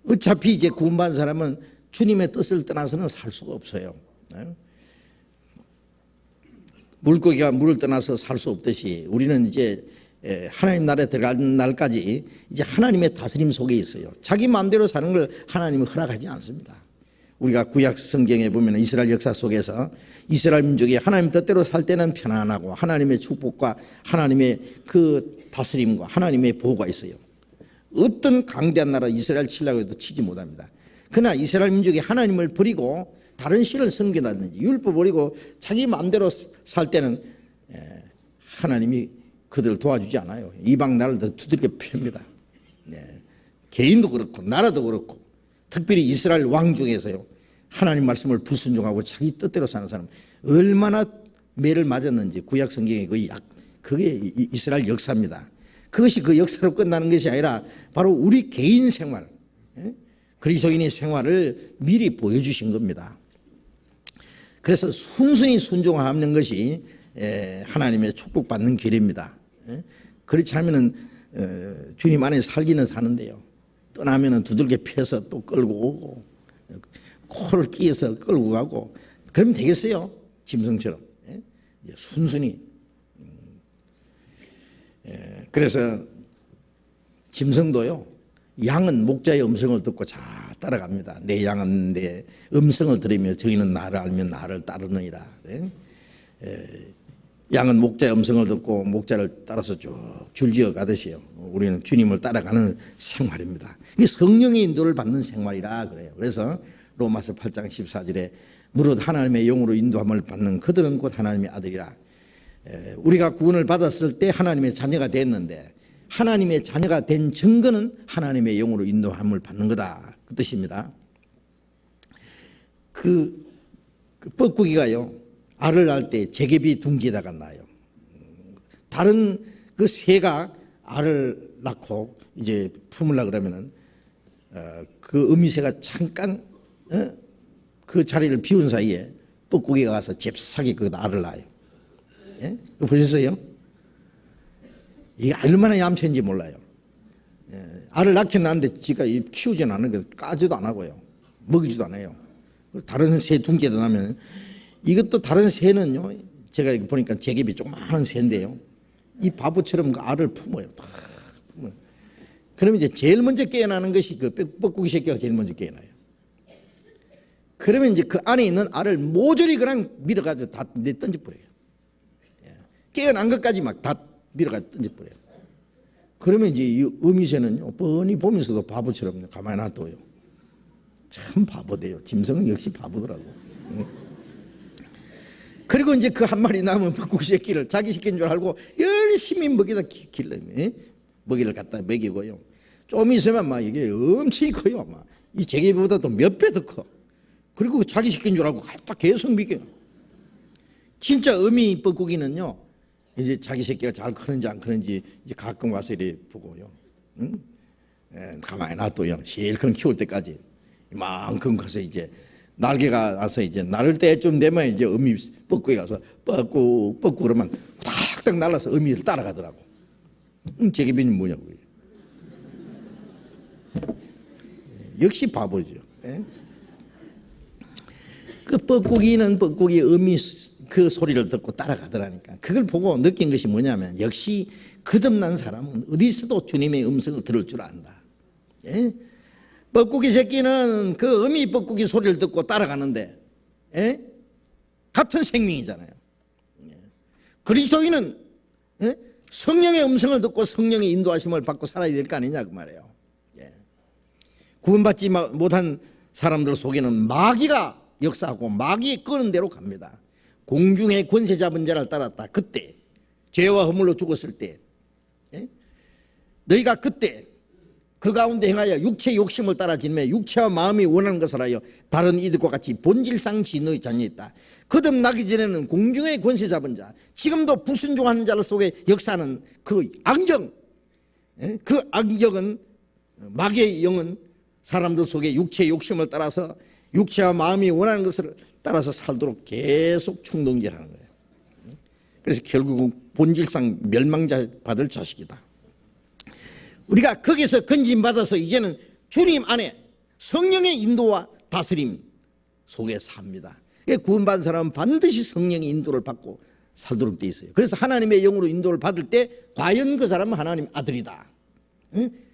S1: 어차피 이제 구원받은 사람은 주님의 뜻을 떠나서는 살 수가 없어요. 물고기가 물을 떠나서 살 수 없듯이 우리는 이제 하나님 나라에 들어가는 날까지 이제 하나님의 다스림 속에 있어요. 자기 마음대로 사는 걸 하나님은 허락하지 않습니다. 우리가 구약 성경에 보면 이스라엘 역사 속에서 이스라엘 민족이 하나님 뜻대로 살 때는 편안하고 하나님의 축복과 하나님의 그 다스림과 하나님의 보호가 있어요. 어떤 강대한 나라 이스라엘 치려고 해도 치지 못합니다. 그러나 이스라엘 민족이 하나님을 버리고 다른 신을 섬긴다든지 율법 버리고 자기 마음대로 살 때는 하나님이 그들을 도와주지 않아요. 이방 나라를 두들겨 팹니다. 개인도 그렇고 나라도 그렇고, 특별히 이스라엘 왕 중에서요, 하나님 말씀을 불순종하고 자기 뜻대로 사는 사람 얼마나 매를 맞았는지 구약 성경의 그게 이스라엘 역사입니다. 그것이 그 역사로 끝나는 것이 아니라 바로 우리 개인 생활, 그리스도인의 생활을 미리 보여주신 겁니다. 그래서 순순히 순종하는 것이 하나님의 축복받는 길입니다. 그렇지 않으면 주님 안에 살기는 사는데요, 떠나면 두들겨 패서 또 끌고 오고 코를 끼어서 끌고 가고 그러면 되겠어요? 짐승처럼. 순순히. 그래서 짐승도요, 양은 목자의 음성을 듣고 잘 따라갑니다. 내 양은 내 음성을 들으며 저희는 나를 알면 나를 따르느니라. 양은 목자의 음성을 듣고 목자를 따라서 쭉 줄지어 가듯이요, 우리는 주님을 따라가는 생활입니다. 이게 성령의 인도를 받는 생활이라 그래요. 그래서 로마서 8장 14절에 무릇 하나님의 영으로 인도함을 받는 그들은 곧 하나님의 아들이라. 우리가 구원을 받았을 때 하나님의 자녀가 됐는데 하나님의 자녀가 된 증거는 하나님의 영으로 인도함을 받는 거다, 그 뜻입니다. 그 뻐꾸기가요, 알을 낳을 때 재개비 둥지에다가 낳아요. 다른 그 새가 알을 낳고 이제 품으려고 그러면은 그 어미새가 잠깐 그 자리를 비운 사이에 뻐꾸기가 가서 잽싸게 그 알을 낳아요. 예? 보셨어요? 이게 얼마나 얌체인지 몰라요. 알을 낳긴 낳는데 지가 키우지는 않는 거, 까지도 안 하고요, 먹이지도 않아요. 다른 새 둥지에다 나면, 이것도 다른 새는요, 제가 보니까 재개비 조그마한 새인데요, 이 바보처럼 그 알을 품어요. 다 품어요. 그러면 이제 제일 먼저 깨어나는 것이 그 뻐꾸기 새끼가 제일 먼저 깨어나요. 그러면 이제 그 안에 있는 알을 모조리 그냥 밀어가지고 다 던져버려요. 깨어난 것까지 막 다 밀어가 던져버려요. 그러면 이제 이 어미새는요, 뻔히 보면서도 바보처럼 가만히 놔둬요. 참 바보돼요. 짐승은 역시 바보더라고. 그리고 이제 그 한 마리 남은 뻐꾸기 새끼를 자기 새끼인 줄 알고 열심히 먹이다 길러요. 먹이를 갖다 먹이고요. 좀 있으면 막 이게 엄청 커요. 막 이 제개보다도 몇 배 더 커. 그리고 자기 새끼인 줄 알고 갖다 계속 먹여요. 진짜 어미 뻐꾸기는요, 이제 자기 새끼가 잘 크는지 안 크는지 이제 가끔 와서 이렇게 보고요. 가만히 놔둬요. 실컷 키울 때까지. 이만큼 커서 이제 날개가 와서 이제 나를 때쯤 되면 이제 어미 뻐꾸기 가서 뻐꾸 그러면 탁탁 날라서 어미를 따라가더라고. 제개비는 뭐냐고요. 역시 바보죠. 그 뻐꾸기는 뻐꾸기 어미 그 소리를 듣고 따라가더라니까. 그걸 보고 느낀 것이 뭐냐면 역시 거듭난 사람은 어디서도 주님의 음성을 들을 줄 안다. 뻐꾸기 새끼는 그 어미 뻐꾸기 소리를 듣고 따라가는데 같은 생명이잖아요. 그리스도인은 성령의 음성을 듣고 성령의 인도하심을 받고 살아야 될 거 아니냐 그 말이에요. 구원받지 못한 사람들 속에는 마귀가 역사하고 마귀의 끄는 대로 갑니다. 공중의 권세 잡은 자를 따랐다. 그때 죄와 허물로 죽었을 때 너희가 그때 그 가운데 행하여 육체의 욕심을 따라 지내며 육체와 마음이 원하는 것을 하여 다른 이들과 같이 본질상 진노의 자녀였다. 거듭나기 전에는 공중의 권세 잡은 자, 지금도 불순종하는 자들 속에 역사하는 그 악령, 그 악령은 마귀의 영은 사람들 속에 육체의 욕심을 따라서 육체와 마음이 원하는 것을 따라서 살도록 계속 충동질하는 거예요. 그래서 결국은 본질상 멸망자 받을 자식이다. 우리가 거기서 건진받아서 이제는 주님 안에 성령의 인도와 다스림 속에 삽니다. 구원받은 사람은 반드시 성령의 인도를 받고 살도록 돼 있어요. 그래서 하나님의 영으로 인도를 받을 때 과연 그 사람은 하나님 아들이다.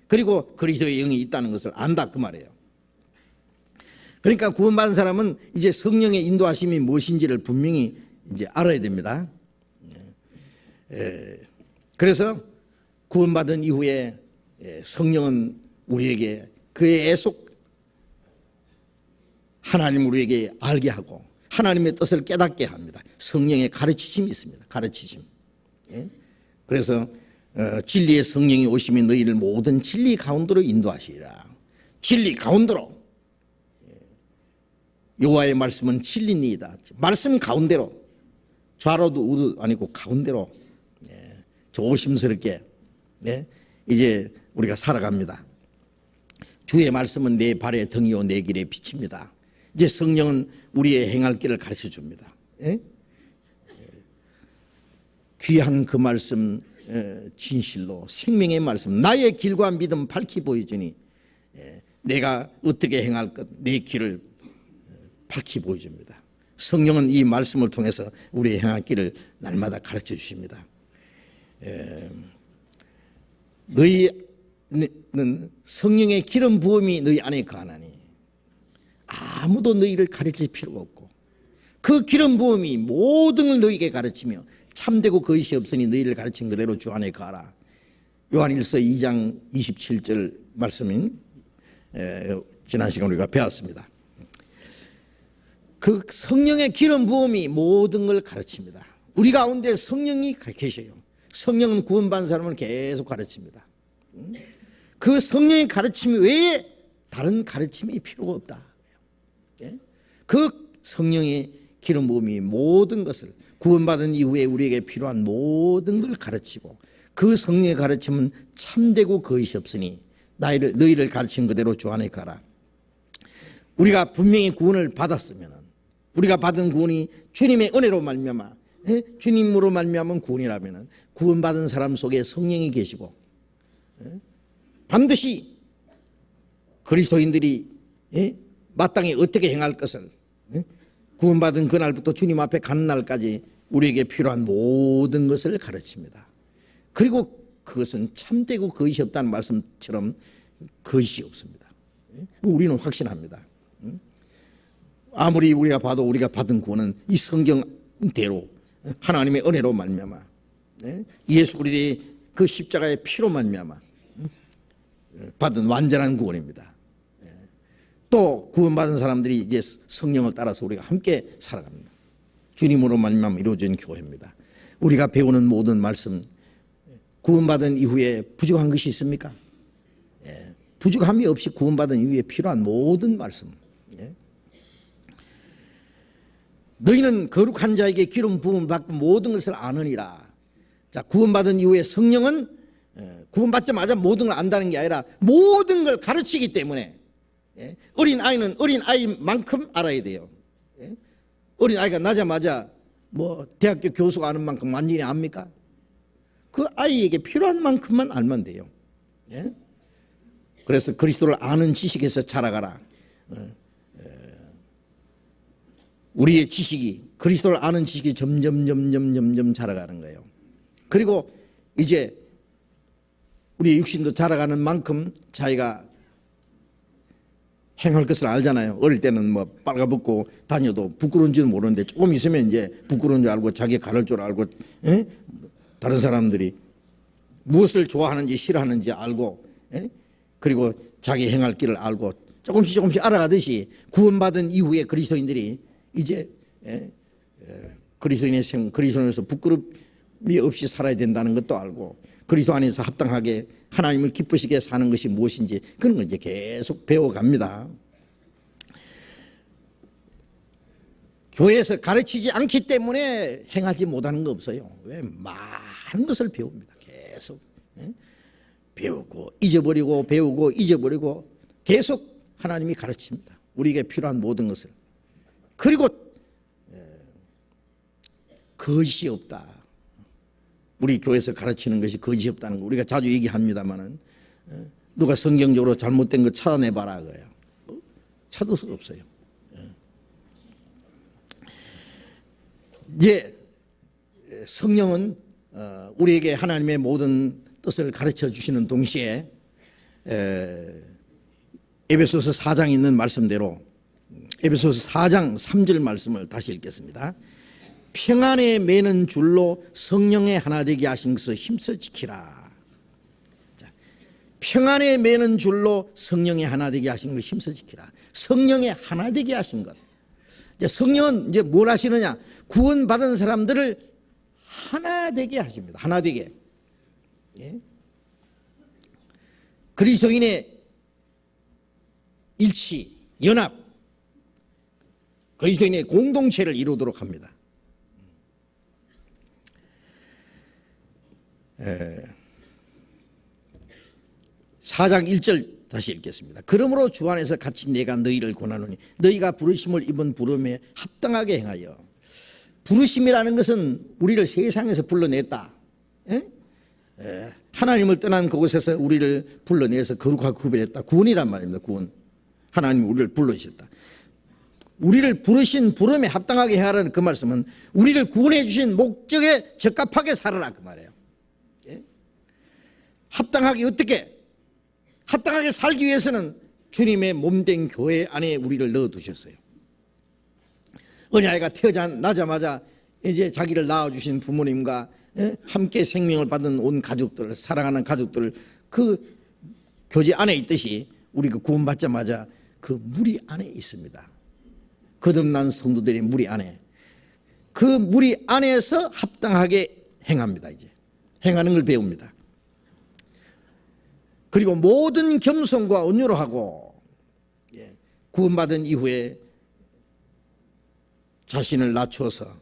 S1: 그리고 그리스도의 영이 있다는 것을 안다 그 말이에요. 그러니까 구원받은 사람은 이제 성령의 인도하심이 무엇인지를 분명히 이제 알아야 됩니다. 그래서 구원받은 이후에 성령은 우리에게 계속 하나님을 우리에게 알게 하고 하나님의 뜻을 깨닫게 합니다. 성령의 가르치심이 있습니다. 가르치심. 그래서 진리의 성령이 오시면 너희를 모든 진리 가운데로 인도하시리라. 진리 가운데로. 여호와의 말씀은 진리니이다. 말씀 가운데로. 좌로도 우도 아니고 가운데로 조심스럽게 이제 우리가 살아갑니다. 주의 말씀은 내 발의 등이요 내 길의 빛입니다. 이제 성령은 우리의 행할 길을 가르쳐 줍니다. 귀한 그 말씀 진실로 생명의 말씀 나의 길과 믿음 밝히 보여주니 내가 어떻게 행할 것 내 길을 밝히 보여줍니다. 성령은 이 말씀을 통해서 우리의 행할 길을 날마다 가르쳐 주십니다. 너희는 성령의 기름 부음이 너희 안에 거하나니 아무도 너희를 가르칠 필요가 없고 그 기름 부음이 모든 걸 너희에게 가르치며 참되고 거짓이 없으니 너희를 가르친 그대로 주 안에 거하라. 요한일서 2장 27절 말씀인 지난 시간 우리가 배웠습니다. 그 성령의 기름 부음이 모든 걸 가르칩니다. 우리 가운데 성령이 계셔요. 성령은 구원받은 사람을 계속 가르칩니다. 그 성령의 가르침 외에 다른 가르침이 필요가 없다. 그 성령의 기름 부음이 모든 것을 구원받은 이후에 우리에게 필요한 모든 걸 가르치고 그 성령의 가르침은 참되고 거짓이 없으니 너희를 가르친 그대로 주 안에 가라. 우리가 분명히 구원을 받았으면 우리가 받은 구원이 주님의 은혜로 말미암아 주님으로 말미암은 구원이라면 구원받은 사람 속에 성령이 계시고 반드시 그리스도인들이 마땅히 어떻게 행할 것을 구원받은 그날부터 주님 앞에 가는 날까지 우리에게 필요한 모든 것을 가르칩니다. 그리고 그것은 참되고 거짓이 없다는 말씀처럼 거짓이 없습니다. 우리는 확신합니다. 아무리 우리가 봐도 우리가 받은 구원은 이 성경대로 하나님의 은혜로 말미암아 예수 그리스도의 그 십자가의 피로 말미암아 받은 완전한 구원입니다. 또 구원받은 사람들이 이제 성령을 따라서 우리가 함께 살아갑니다. 주님으로 말미암아 이루어진 교회입니다. 우리가 배우는 모든 말씀, 구원받은 이후에 부족한 것이 있습니까? 부족함이 없이 구원받은 이후에 필요한 모든 말씀. 너희는 거룩한 자에게 기름 부음을 받고 모든 것을 아느니라. 자, 구원받은 이후에 성령은 구원받자마자 모든 걸 안다는 게 아니라 모든 걸 가르치기 때문에 어린 아이는 어린 아이만큼 알아야 돼요. 어린 아이가 나자마자 뭐 대학교 교수가 아는 만큼 완전히 압니까? 그 아이에게 필요한 만큼만 알면 돼요. 그래서 그리스도를 아는 지식에서 자라가라. 우리의 지식이, 그리스도를 아는 지식이 점점 자라가는 거예요. 그리고 이제 우리의 육신도 자라가는 만큼 자기가 행할 것을 알잖아요. 어릴 때는 뭐 빨가벗고 다녀도 부끄러운지는 모르는데 조금 있으면 이제 부끄러운 줄 알고 자기 가를 줄 알고 다른 사람들이 무엇을 좋아하는지 싫어하는지 알고 그리고 자기 행할 길을 알고 조금씩 알아가듯이 구원받은 이후에 그리스도인들이 이제 그리스도인에서 부끄러움이 없이 살아야 된다는 것도 알고 그리스도 안에서 합당하게 하나님을 기쁘시게 사는 것이 무엇인지 그런 걸 이제 계속 배워갑니다. 교회에서 가르치지 않기 때문에 행하지 못하는 거 없어요. 왜? 많은 것을 배웁니다. 계속 배우고 잊어버리고 배우고 잊어버리고 계속 하나님이 가르칩니다. 우리에게 필요한 모든 것을. 그리고 거짓이 없다. 우리 교회에서 가르치는 것이 거짓이 없다는 거 우리가 자주 얘기합니다만은 누가 성경적으로 잘못된 거 찾아내봐라 그래요. 찾을 수가 없어요. 이제 성령은 우리에게 하나님의 모든 뜻을 가르쳐 주시는 동시에 에베소서 4장에 있는 말씀대로 에베소서 4장 3절 말씀을 다시 읽겠습니다. 평안에 매는 줄로 성령의 하나 되게 하신 것을 힘써 지키라. 자, 평안에 매는 줄로 성령의 하나 되게 하신 것을 힘써 지키라. 성령의 하나 되게 하신 것. 이제 성령은 이제 뭘 하시느냐? 구원받은 사람들을 하나 되게 하십니다. 하나 되게. 그리스도인의 일치, 연합, 그리스도인의 공동체를 이루도록 합니다. 4장 1절 다시 읽겠습니다. 그러므로 주 안에서 같이 내가 너희를 권하노니 너희가 부르심을 입은 부름에 합당하게 행하여. 부르심이라는 것은 우리를 세상에서 불러냈다. 하나님을 떠난 그곳에서 우리를 불러내서 거룩하게 구별했다. 구원이란 말입니다. 구원. 하나님이 우리를 불러주셨다. 우리를 부르신 부름에 합당하게 행하라는 그 말씀은 우리를 구원해 주신 목적에 적합하게 살아라 그 말이에요. 합당하게 어떻게? 합당하게 살기 위해서는 주님의 몸된 교회 안에 우리를 넣어두셨어요. 어린아이가 태어나자마자 이제 자기를 낳아주신 부모님과 함께 생명을 받은 온 가족들, 사랑하는 가족들 그 교제 안에 있듯이 우리가 구원받자마자 그 무리 안에 있습니다. 거듭난 성도들의 무리 안에. 그 무리 안에서 합당하게 행합니다. 이제 행하는 걸 배웁니다. 그리고 모든 겸손과 온유로 하고 구원받은 이후에 자신을 낮추어서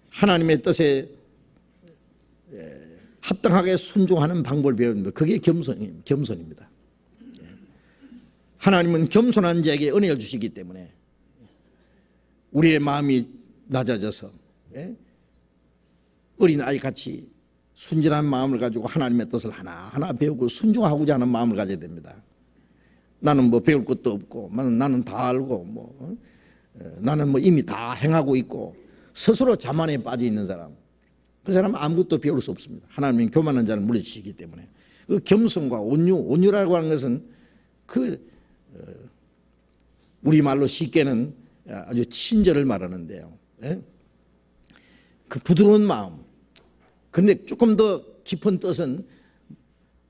S1: 하나님의 뜻에 합당하게 순종하는 방법을 배웁니다. 그게 겸손입니다. 하나님은 겸손한 자에게 은혜를 주시기 때문에 우리의 마음이 낮아져서 어린아이 같이 순진한 마음을 가지고 하나님의 뜻을 하나하나 배우고 순종하고자 하는 마음을 가져야 됩니다. 나는 뭐 배울 것도 없고 나는 다 알고 나는 뭐 이미 다 행하고 있고 스스로 자만에 빠져 있는 사람, 그 사람은 아무것도 배울 수 없습니다. 하나님은 교만한 자를 물리치시기 때문에. 그 겸손과 온유라고 하는 것은 우리말로 쉽게는 아주 친절을 말하는데요. 그 부드러운 마음, 그런데 조금 더 깊은 뜻은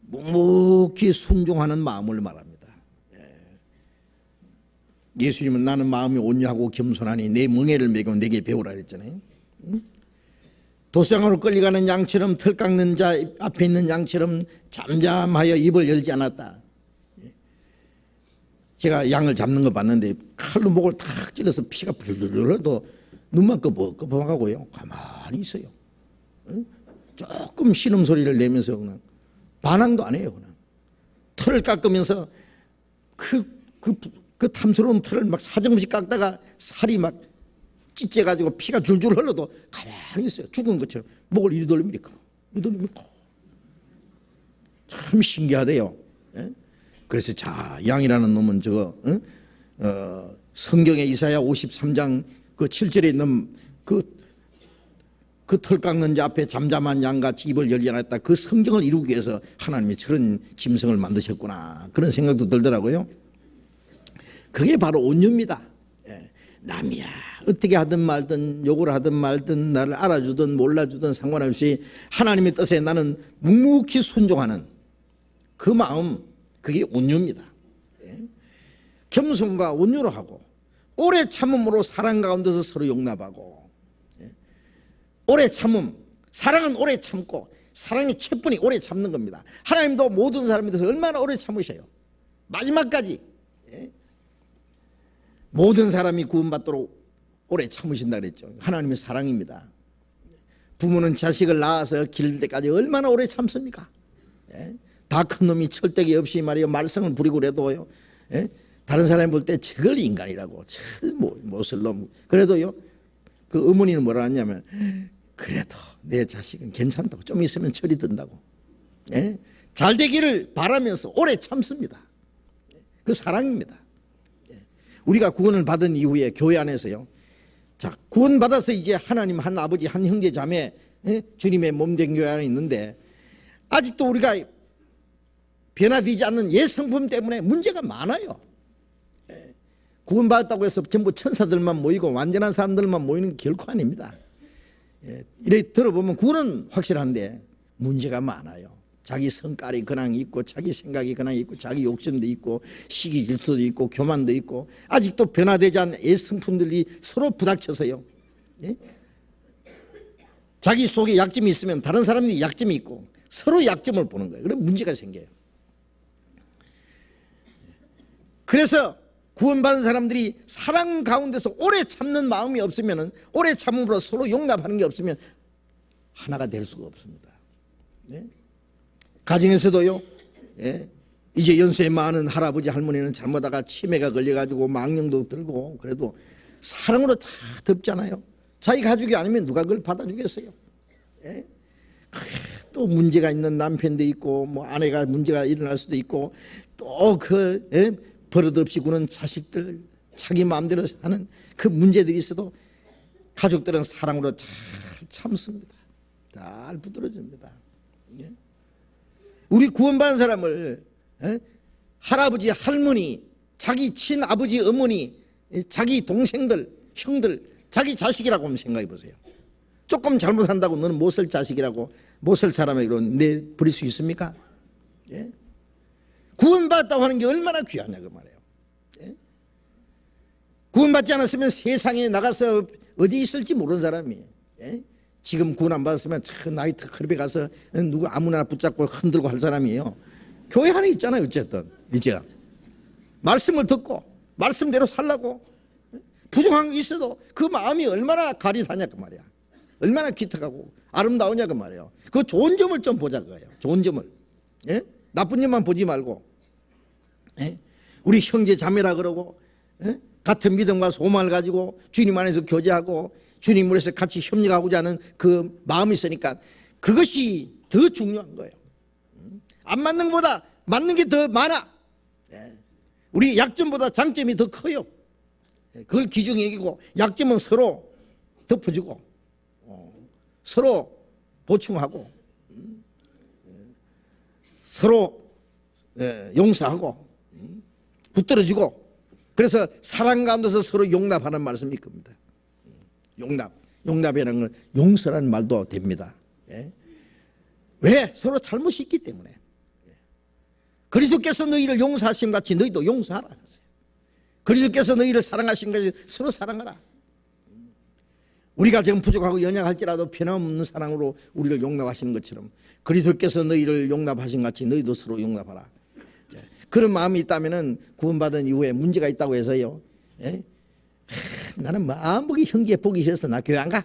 S1: 묵묵히 순종하는 마음을 말합니다. 예수님은 나는 마음이 온유하고 겸손하니 내 멍에를 메고 내게 배우라 그랬잖아요. 도상으로 끌려가는 양처럼 털 깎는 자 앞에 있는 양처럼 잠잠하여 입을 열지 않았다. 제가 양을 잡는 거 봤는데 칼로 목을 탁 찔러서 피가 불들들 흘러도 눈만 끄벅끄벅하고요 가만히 있어요. 조금 신음소리를 내면서 그냥 반항도 안 해요. 그냥 털을 깎으면서 그 탐스러운 털을 막 사정없이 깎다가 살이 막 찢어가지고 피가 줄줄 흘러도 가만히 있어요. 죽은 것처럼 목을 이리 돌리면 이렇게 이리 돌리면 참 신기하대요. 그래서 자, 양이라는 놈은 저거 성경의 이사야 53장 그 7절에 있는 그 털 깎는 자 앞에 잠잠한 양같이 입을 열지 않았다. 그 성경을 이루기 위해서 하나님이 저런 짐승을 만드셨구나. 그런 생각도 들더라고요. 그게 바로 온유입니다. 남이야 어떻게 하든 말든 욕을 하든 말든 나를 알아주든 몰라주든 상관없이 하나님의 뜻에 나는 묵묵히 순종하는 그 마음, 그게 온유입니다. 겸손과 온유로 하고 오래 참음으로 사랑 가운데서 서로 용납하고, 오래 참음, 사랑은 오래 참고 사랑의 최분이 오래 참는 겁니다. 하나님도 모든 사람에 대해서 얼마나 오래 참으셔요. 마지막까지 모든 사람이 구원받도록 오래 참으신다 그랬죠. 하나님의 사랑입니다. 부모는 자식을 낳아서 기를 때까지 얼마나 오래 참습니까? 다 큰 놈이 철대기 없이 말이요 말썽을 부리고 그래도요, 다른 사람이 볼 때 저걸 인간이라고 못쓸 놈. 그래도요 그 어머니는 뭐라 하냐면 그래도 내 자식은 괜찮다고, 좀 있으면 철이 든다고, 잘 되기를 바라면서 오래 참습니다. 그 사랑입니다. 우리가 구원을 받은 이후에 교회 안에서요, 자, 구원받아서 이제 하나님 한 아버지 한 형제 자매 주님의 몸된 교회 안에 있는데 아직도 우리가 변화되지 않는 옛 성품 때문에 문제가 많아요. 구원받았다고 해서 전부 천사들만 모이고 완전한 사람들만 모이는 게 결코 아닙니다. 이렇게 들어보면 구원은 확실한데 문제가 많아요. 자기 성깔이 그냥 있고 자기 생각이 그냥 있고 자기 욕심도 있고 시기 질투도 있고 교만도 있고 아직도 변화되지 않는 옛 성품들이 서로 부닥쳐서요, 자기 속에 약점이 있으면 다른 사람이 약점이 있고 서로 약점을 보는 거예요. 그럼 문제가 생겨요. 그래서 구원받은 사람들이 사랑 가운데서 오래 참는 마음이 없으면, 오래 참음으로 서로 용납하는 게 없으면 하나가 될 수가 없습니다. 가정에서도요, 이제 연세 많은 할아버지 할머니는 잘못하다가 치매가 걸려가지고 망령도 들고 그래도 사랑으로 다 덮잖아요. 자기 가족이 아니면 누가 그걸 받아주겠어요? 또 문제가 있는 남편도 있고 뭐 아내가 문제가 일어날 수도 있고 또 버릇없이 구는 자식들, 자기 마음대로 하는 그 문제들이 있어도 가족들은 사랑으로 잘 참습니다. 잘 붙들어줍니다. 우리 구원받은 사람을 할아버지, 할머니, 자기 친아버지, 어머니, 자기 동생들, 형들, 자기 자식이라고 한번 생각해 보세요. 조금 잘못한다고 너는 못 살 자식이라고, 못 살 사람에게로 내버릴 수 있습니까? 구원받았다고 하는 게 얼마나 귀하냐 그 말이에요. 구원받지 않았으면 세상에 나가서 어디 있을지 모르는 사람이에요. 지금 구원 안 받았으면 저 나이트 클럽에 가서 누구 아무나 붙잡고 흔들고 할 사람이에요. 교회 안에 있잖아요. 어쨌든 이제 말씀을 듣고 말씀대로 살라고 부정한 게 있어도 그 마음이 얼마나 가릿하냐 그 말이야. 얼마나 기특하고 아름다우냐 그 말이에요. 그 좋은 점을 좀 보자 그거예요. 좋은 점을. 나쁜 점만 보지 말고, 우리 형제 자매라 그러고, 같은 믿음과 소망을 가지고 주님 안에서 교제하고 주님 안에서 같이 협력하고자 하는 그 마음이 있으니까 그것이 더 중요한 거예요. 안 맞는 것보다 맞는 게 더 많아. 우리 약점보다 장점이 더 커요. 그걸 기중에 여기고 약점은 서로 덮어주고 서로 보충하고 서로 용서하고 붙들어주고, 그래서 사랑 가운데서 서로 용납하는 말씀이 겁니다. 용납이라는 건 용서라는 말도 됩니다. 왜? 서로 잘못이 있기 때문에. 그리스도께서 너희를 용서하신 같이 너희도 용서하라. 그리스도께서 너희를 사랑하신 것이 서로 사랑하라. 우리가 지금 부족하고 연약할지라도 변함없는 사랑으로 우리를 용납하시는 것처럼 그리스도께서 너희를 용납하신 같이 너희도 서로 용납하라. 그런 마음이 있다면 구원받은 이후에 문제가 있다고 해서요, 나는 뭐 아무개 형제 보기 싫어서 나 교회 안 가.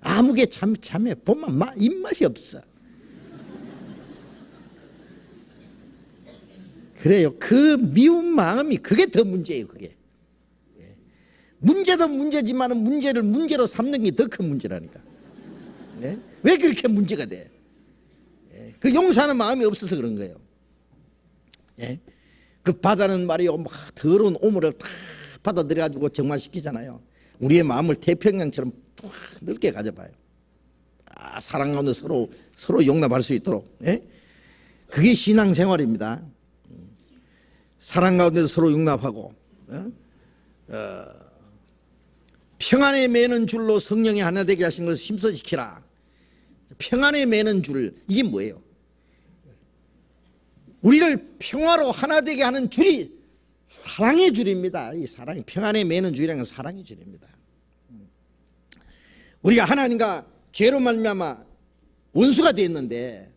S1: 아무개 참해 보면 입맛이 없어. 그래요. 그 미운 마음이 그게 더 문제예요. 그게 문제도 문제지만 문제를 문제로 삼는 게 더 큰 문제라니까. 왜 그렇게 문제가 돼? 그 용서하는 마음이 없어서 그런 거예요. 그 바다는 말이요, 막 더러운 오물을 다 받아들여가지고 정화시키잖아요. 우리의 마음을 태평양처럼 쫙 넓게 가져봐요. 사랑 가운데 서로 용납할 수 있도록. 그게 신앙생활입니다. 사랑 가운데 서로 용납하고, 평안에 매는 줄로 성령이 하나 되게 하신 것을 힘써 지키라. 평안에 매는 줄, 이게 뭐예요? 우리를 평화로 하나 되게 하는 줄이 사랑의 줄입니다. 이 사랑이, 평안에 매는 줄이라는 건 사랑의 줄입니다. 우리가 하나님과 죄로 말미암아 원수가 됐는데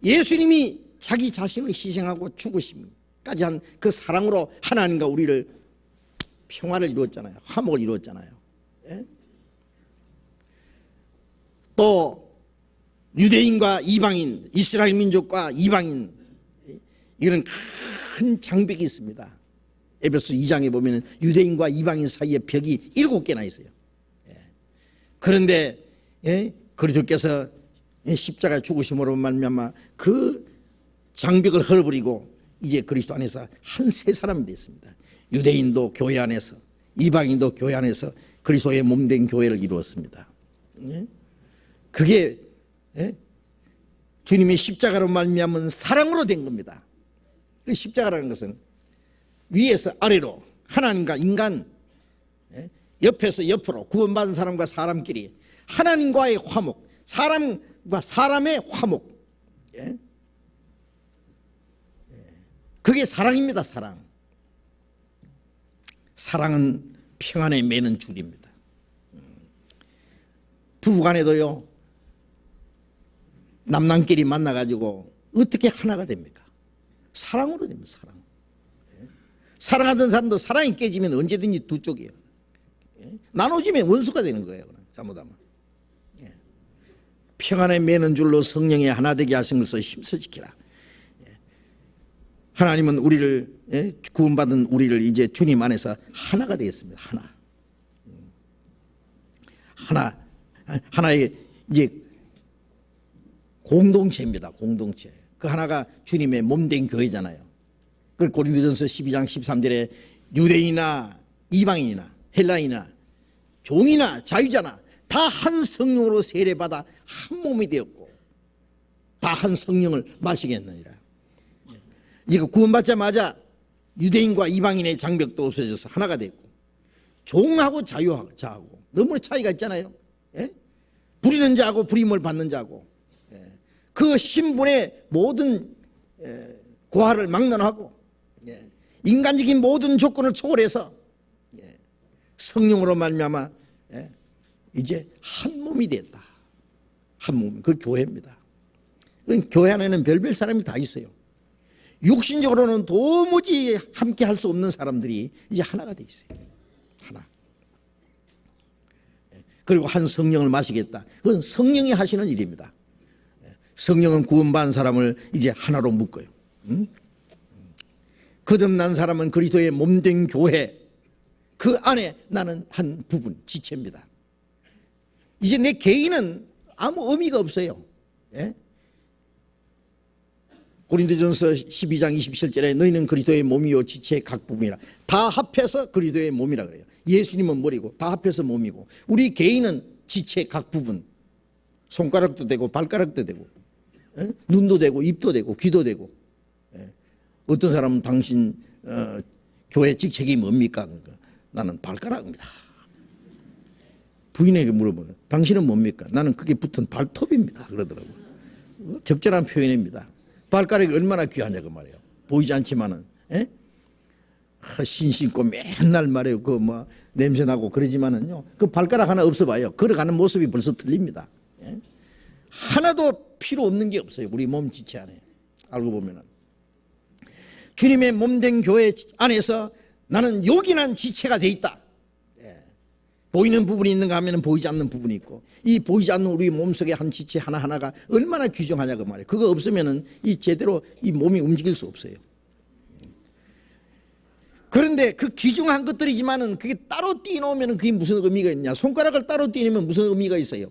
S1: 예수님이 자기 자신을 희생하고 죽으심까지 한 그 사랑으로 하나님과 우리를 평화를 이루었잖아요. 화목을 이루었잖아요. 또 유대인과 이방인, 이스라엘 민족과 이방인, 이런 큰 장벽이 있습니다. 에베소 2장에 보면 유대인과 이방인 사이에 벽이 7개나 있어요. 그런데 그리스도께서 십자가 죽으심으로 말미암아 그 장벽을 헐어버리고 이제 그리스도 안에서 한 세 사람이 됐습니다. 유대인도 교회 안에서, 이방인도 교회 안에서 그리스도의 몸된 교회를 이루었습니다. 그게 주님의 십자가로 말미암은 사랑으로 된 겁니다. 그 십자가라는 것은 위에서 아래로 하나님과 인간, 옆에서 옆으로 구원받은 사람과 사람끼리 하나님과의 화목, 사람과 사람의 화목, 그게 사랑입니다. 사랑은 평안에 매는 줄입니다. 부부간에도요, 남남끼리 만나가지고 어떻게 하나가 됩니까? 사랑으로 됩니다. 사랑하던 사람도 사랑이 깨지면 언제든지 두 쪽이에요. 나눠지면 원수가 되는 거예요. 잘못하면. 평안에 매는 줄로 성령이 하나 되게 하신 것을 힘써 지키라. 하나님은 우리를, 구원받은 우리를 이제 주님 안에서 하나가 되겠습니다. 하나의 이제 공동체입니다. 공동체. 그 하나가 주님의 몸된 교회잖아요. 그걸 고린도전서 12장 13절에 유대인이나 이방인이나 헬라인이나 종이나 자유자나 다 한 성령으로 세례받아 한 몸이 되었고 다 한 성령을 마시겠느니라. 이거 구원받자마자 유대인과 이방인의 장벽도 없어져서 하나가 됐고 종하고 자하고 너무나 차이가 있잖아요. 부리는 자하고 부림을 받는 자하고 그 신분의 모든 고하를 막론하고 인간적인 모든 조건을 초월해서 성령으로 말미암아 이제 한 몸이 됐다. 한 몸, 그 교회입니다. 교회 안에는 별별 사람이 다 있어요. 육신적으로는 도무지 함께 할 수 없는 사람들이 이제 하나가 돼 있어요. 하나. 그리고 한 성령을 마시겠다. 그건 성령이 하시는 일입니다. 성령은 구원받은 사람을 이제 하나로 묶어요. 거듭난 사람은 그리스도의 몸된 교회, 그 안에 나는 한 부분, 지체입니다. 이제 내 개인은 아무 의미가 없어요. 고린도전서 12장 27절에 너희는 그리스도의 몸이요 지체의 각 부분이라. 다 합해서 그리스도의 몸이라 그래요. 예수님은 머리고 다 합해서 몸이고 우리 개인은 지체 각 부분, 손가락도 되고 발가락도 되고 눈도 되고 입도 되고 귀도 되고. 어떤 사람은 당신 교회 직책이 뭡니까? 나는 발가락입니다. 부인에게 물어보는, 당신은 뭡니까? 나는 그게 붙은 발톱입니다. 그러더라고요. 적절한 표현입니다. 발가락이 얼마나 귀하냐고 말이에요. 보이지 않지만은, 예? 신신고 맨날 말해요. 그 뭐 냄새 나고 그러지만은요, 그 발가락 하나 없어봐요. 걸어가는 모습이 벌써 틀립니다. 예? 하나도 필요 없는 게 없어요. 우리 몸 지체 안에. 알고 보면은 주님의 몸된 교회 안에서 나는 요긴한 지체가 돼 있다. 예. 보이는 부분이 있는가 하면 보이지 않는 부분이 있고, 이 보이지 않는 우리 몸속의 한 지체 하나하나가 얼마나 귀중하냐고 말이에요. 그거 없으면은 이 제대로 이 몸이 움직일 수 없어요. 그런데 그 귀중한 것들이지만은 그게 따로 띄놓으면 그게 무슨 의미가 있냐? 손가락을 따로 띄우면 무슨 의미가 있어요?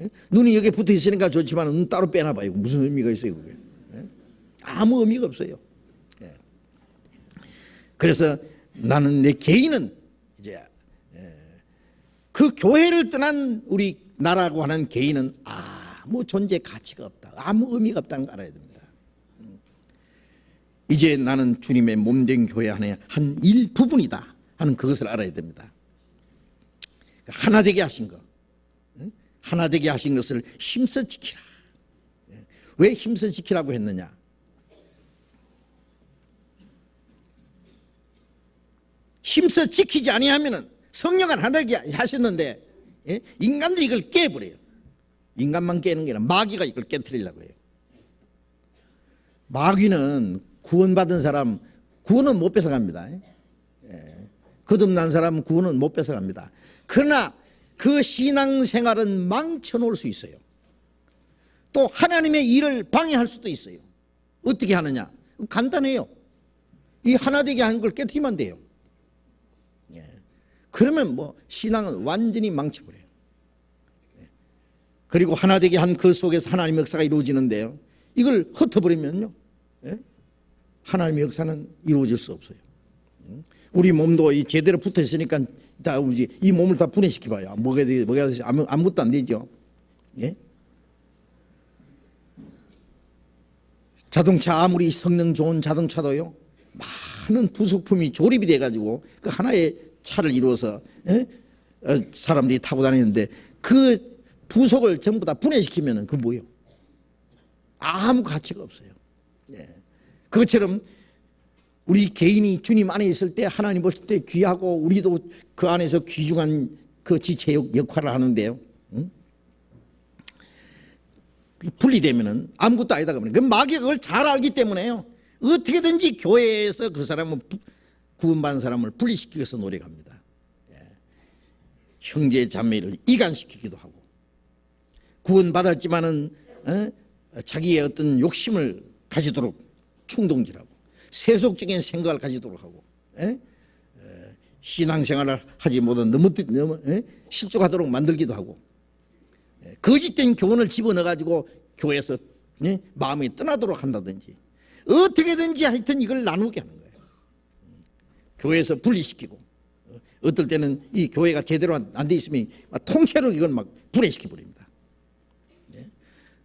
S1: 예? 눈이 여기에 붙어 있으니까 좋지만 눈 따로 빼놔봐요. 무슨 의미가 있어요, 그게? 예? 아무 의미가 없어요. 예. 그래서 나는 내 개인은 이제 그 교회를 떠난 우리 나라고 하는 개인은 아무 존재 가치가 없다. 아무 의미가 없다는 걸 알아야 됩니다. 이제 나는 주님의 몸된 교회 안에 한 일부분이다 하는 그것을 알아야 됩니다. 하나 되게 하신 것, 하나 되게 하신 것을 힘써 지키라. 왜 힘써 지키라고 했느냐? 힘써 지키지 아니하면은 성령은 하나 되게 하셨는데 인간들이 이걸 깨버려요. 인간만 깨는 게 아니라 마귀가 이걸 깨트리려고 해요. 마귀는 구원받은 사람 구원은 못 뺏어갑니다. 거듭난 사람은 구원은 못 뺏어갑니다. 그러나 그 신앙생활은 망쳐놓을 수 있어요. 또 하나님의 일을 방해할 수도 있어요. 어떻게 하느냐? 간단해요. 이 하나 되게 하는 걸 깨트리면 돼요. 그러면 뭐 신앙은 완전히 망쳐버려요. 그리고 하나 되게 한 그 속에서 하나님의 역사가 이루어지는데요, 이걸 흩어버리면요, 하나님의 역사는 이루어질 수 없어요. 우리 몸도 이 제대로 붙어 있으니까 다 이 몸을 다 분해시켜봐요. 뭐가 되지? 아무것도 안 되죠. 예? 자동차 아무리 성능 좋은 자동차도요, 많은 부속품이 조립이 돼가지고 그 하나의 차를 이루어서 사람들이 타고 다니는데 그 부속을 전부 다 분해시키면은 그 뭐예요? 아무 가치가 없어요. 예. 그것처럼 우리 개인이 주님 안에 있을 때 하나님 보실 때 귀하고 우리도 그 안에서 귀중한 그 지체 역할을 하는데요. 분리되면은 아무것도 아니다 그러면 그 마귀가 그걸 잘 알기 때문에요. 어떻게든지 교회에서 그 사람은 구원받은 사람을 분리시키기 위해서 노력합니다. 예. 형제 자매를 이간시키기도 하고, 구원받았지만은 자기의 어떤 욕심을 가지도록 충동질하고, 세속적인 생각을 가지도록 하고, 신앙생활을 하지 못한 너무 실족하도록 만들기도 하고, 거짓된 교훈을 집어넣어가지고 교회에서 마음이 떠나도록 한다든지, 어떻게든지 하여튼 이걸 나누게 하는 거예요. 교회에서 분리시키고, 어떨 때는 이 교회가 제대로 안 돼 있으면 통째로 이걸 막 분해시켜 버립니다.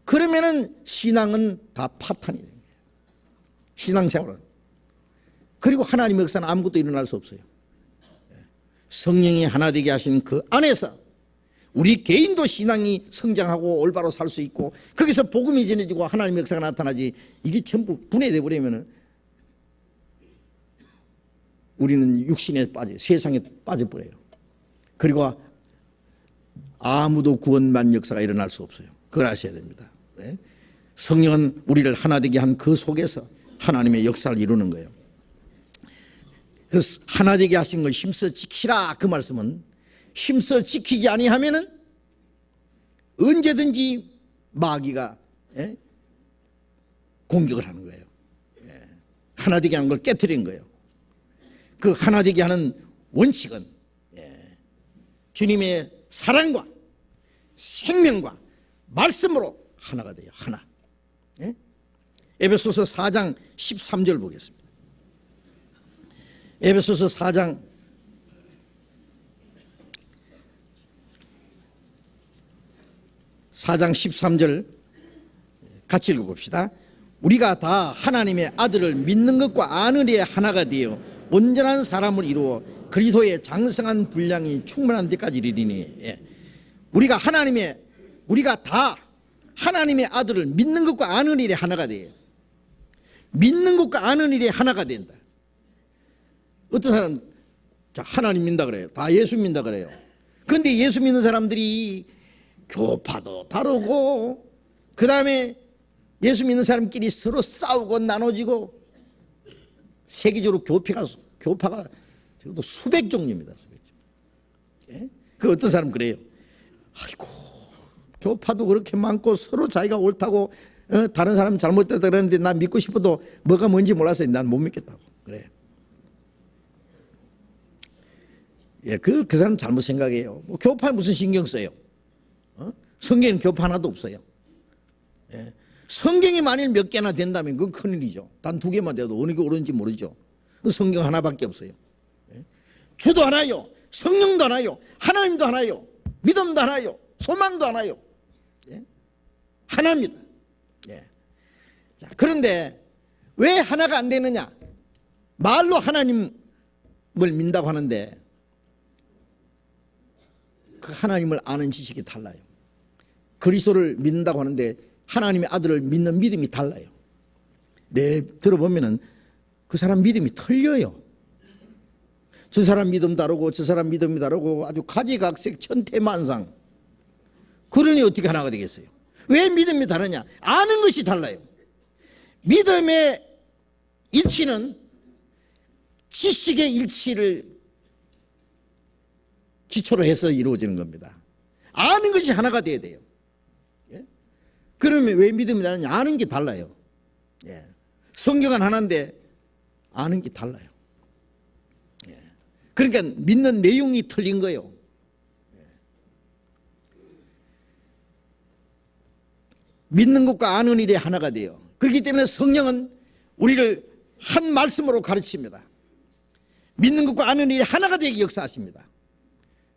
S1: 그러면은 신앙은 다 파탄이 됩니다. 신앙생활은. 그리고 하나님의 역사는 아무것도 일어날 수 없어요. 성령이 하나 되게 하신 그 안에서 우리 개인도 신앙이 성장하고 올바로 살 수 있고, 거기서 복음이 전해지고 하나님의 역사가 나타나지, 이게 전부 분해돼 버리면은 우리는 육신에 빠져, 세상에 빠져버려요. 그리고 아무도 구원받는 역사가 일어날 수 없어요. 그걸 아셔야 됩니다. 성령은 우리를 하나 되게 한 그 속에서 하나님의 역사를 이루는 거예요. 그래서 하나 되게 하신 걸 힘써 지키라, 그 말씀은 힘써 지키지 아니하면은 언제든지 마귀가 공격을 하는 거예요. 하나 되게 하는 걸 깨트린 거예요. 그 하나 되게 하는 원칙은 주님의 사랑과 생명과 말씀으로 하나가 돼요. 하나. 에베소서 4장 13절 보겠습니다. 에베소서 4장 13절 같이 읽어봅시다. 우리가 다 하나님의 아들을 믿는 것과 아는 일에 하나가 되어 온전한 사람을 이루어 그리스도의 장성한 분량이 충만한 데까지 이르리니. 우리가 다 하나님의 아들을 믿는 것과 아는 일에 하나가 돼요. 믿는 것과 아는 일에 하나가 된다. 어떤 사람 자, 하나님 믿는다 그래요. 다 예수 믿는다 그래요. 그런데 예수 믿는 사람들이 교파도 다르고 그 다음에 예수 믿는 사람끼리 서로 싸우고 나눠지고 세계적으로 교파가 적어도 수백 종류입니다. 수백 종류. 예? 그 어떤 사람 그래요. 아이고 교파도 그렇게 많고 서로 자기가 옳다고 다른 사람 잘못됐다 그러는데 난 믿고 싶어도 뭐가 뭔지 몰라서 난 못 믿겠다고 그래요. 예, 그 사람 잘못 생각해요. 뭐 교파에 무슨 신경 써요? 성경에는 교파 하나도 없어요. 예. 성경이 만일 몇 개나 된다면 그건 큰일이죠. 단 2개만 돼도 어느 게 옳은지 모르죠. 성경 하나밖에 없어요. 예. 주도 하나요. 성령도 하나요. 하나님도 하나요. 믿음도 하나요. 소망도 하나요. 예. 하나입니다. 예. 자, 그런데 왜 하나가 안 되느냐? 말로 하나님을 믿는다고 하는데 그 하나님을 아는 지식이 달라요. 그리스도를 믿는다고 하는데 하나님의 아들을 믿는 믿음이 달라요. 네, 들어보면은 그 사람 믿음이 틀려요. 저 사람 믿음 다르고 저 사람 믿음이 다르고 아주 가지각색 천태만상. 그러니 어떻게 하나가 되겠어요? 왜 믿음이 다르냐? 아는 것이 달라요. 믿음의 일치는 지식의 일치를 기초로 해서 이루어지는 겁니다. 아는 것이 하나가 돼야 돼요. 예? 그러면 왜 믿음이 다르냐? 아는 게 달라요. 예. 성경은 하나인데 아는 게 달라요. 예. 그러니까 믿는 내용이 틀린 거예요. 예. 믿는 것과 아는 일이 하나가 돼요. 그렇기 때문에 성령은 우리를 한 말씀으로 가르칩니다. 믿는 것과 아는 일이 하나가 되게 역사하십니다.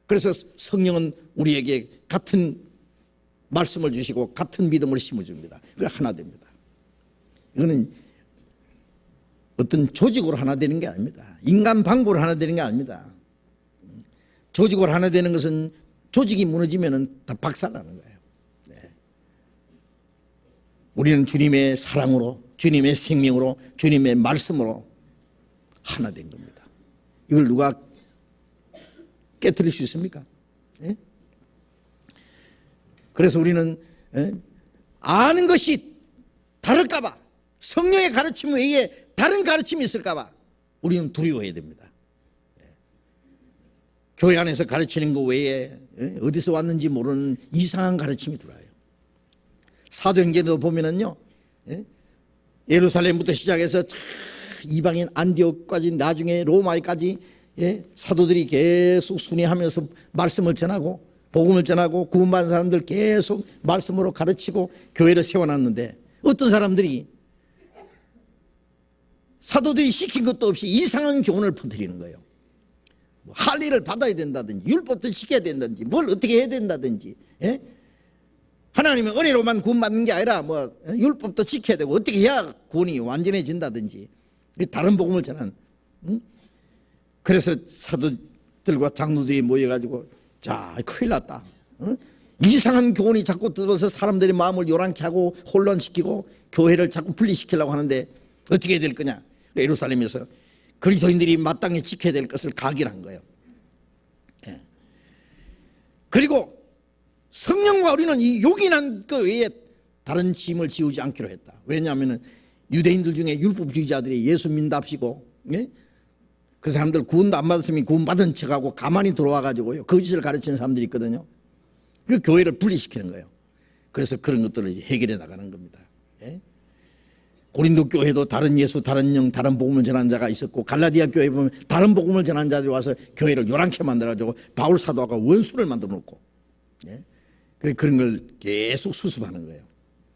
S1: 그래서 성령은 우리에게 같은 말씀을 주시고 같은 믿음을 심어줍니다. 그래 하나 됩니다. 이거는 어떤 조직으로 하나 되는 게 아닙니다. 인간 방법으로 하나 되는 게 아닙니다. 조직으로 하나 되는 것은 조직이 무너지면 다 박살나는 거예요. 네. 우리는 주님의 사랑으로, 주님의 생명으로, 주님의 말씀으로 하나 된 겁니다. 이걸 누가 깨트릴 수 있습니까? 예? 그래서 우리는 아는 것이 다를까 봐, 성령의 가르침 외에 다른 가르침이 있을까 봐 우리는 두려워해야 됩니다. 예. 교회 안에서 가르치는 것 외에 어디서 왔는지 모르는 이상한 가르침이 들어와요. 사도행전에도 보면은요, 예루살렘부터 시작해서 이방인 안디옥까지 나중에 로마에까지 사도들이 계속 순회하면서 말씀을 전하고 복음을 전하고 구원받은 사람들 계속 말씀으로 가르치고 교회를 세워놨는데 어떤 사람들이 사도들이 시킨 것도 없이 이상한 교훈을 퍼뜨리는 거예요. 할 일을 받아야 된다든지 율법도 지켜야 된다든지 뭘 어떻게 해야 된다든지 하나님은 은혜로만 구원받는 게 아니라 율법도 지켜야 되고 어떻게 해야 구원이 완전해진다든지 다른 복음을 전하는 그래서 사도들과 장로들이 모여가지고 자 큰일 났다. 이상한 교훈이 자꾸 들어서 사람들의 마음을 요란케 하고 혼란시키고 교회를 자꾸 분리시키려고 하는데 어떻게 해야 될 거냐. 예루살렘에서 그리스도인들이 마땅히 지켜야 될 것을 각일한 거예요. 예. 그리고 성령과 우리는 이 요긴한 것 외에 다른 짐을 지우지 않기로 했다. 왜냐하면 유대인들 중에 율법주의자들이 예수 믿답시고 그 사람들 구원도 안 받았으면 구원받은 척하고 가만히 들어와가지고요 거짓을 가르치는 사람들이 있거든요. 그 교회를 분리시키는 거예요. 그래서 그런 것들을 해결해 나가는 겁니다. 예? 고린도 교회도 다른 예수, 다른 영, 다른 복음을 전하는 자가 있었고 갈라디아 교회 보면 다른 복음을 전하는 자들이 와서 교회를 요란케 만들어가지고 바울 사도가 원수를 만들어 놓고 예? 그런 걸 계속 수습하는 거예요.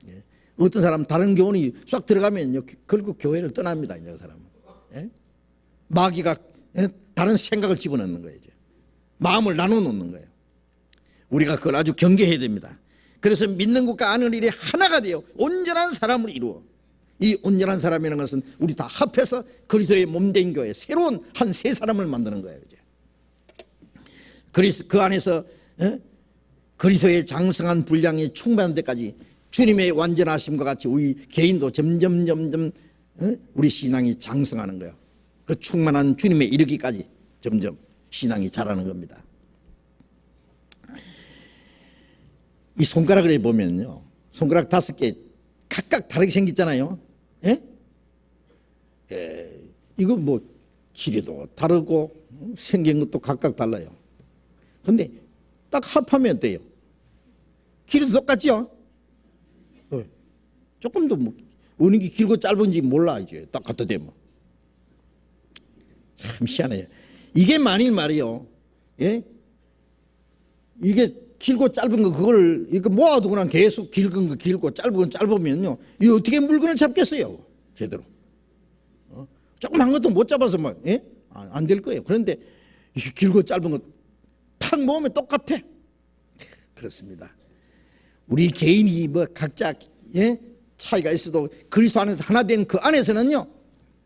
S1: 예? 어떤 사람 다른 교훈이 싹 들어가면요 결국 교회를 떠납니다. 이제 그 사람은. 예? 마귀가 다른 생각을 집어넣는 거예요. 이제. 마음을 나눠놓는 거예요. 우리가 그걸 아주 경계해야 됩니다. 그래서 믿는 것과 아는 일이 하나가 되어 온전한 사람을 이루어 이 온전한 사람이라는 것은 우리 다 합해서 그리스도의 몸된 교회 새로운 한 세 사람을 만드는 거예요. 이제. 그래서 그 안에서 그리스도의 장성한 분량이 충만한 데까지 주님의 완전하심과 같이 우리 개인도 점점 우리 신앙이 장성하는 거예요. 그 충만한 주님에 이르기까지 점점 신앙이 자라는 겁니다. 이 손가락을 보면요, 손가락 5개 각각 다르게 생겼잖아요. 예? 이거 뭐 길이도 다르고 생긴 것도 각각 달라요. 근데 딱 합하면 돼요. 길이도 똑같죠? 조금 더 뭐 어느 게 길고 짧은지 몰라. 이제 딱 갖다 대면 참 희한해요. 이게 만일 말이요, 예? 이게 길고 짧은 거 그걸 이거 모아두고 난 계속 길은 거 길고 짧은 건 짧으면요, 이 어떻게 물건을 잡겠어요? 제대로 조그만 것도 못 잡아서 막, 예? 안 될 거예요. 그런데 이 길고 짧은 거 탁 모으면 똑같아. 그렇습니다. 우리 개인이 뭐 각자, 예? 차이가 있어도 그리스도 안에서 하나 된 그 안에서는요,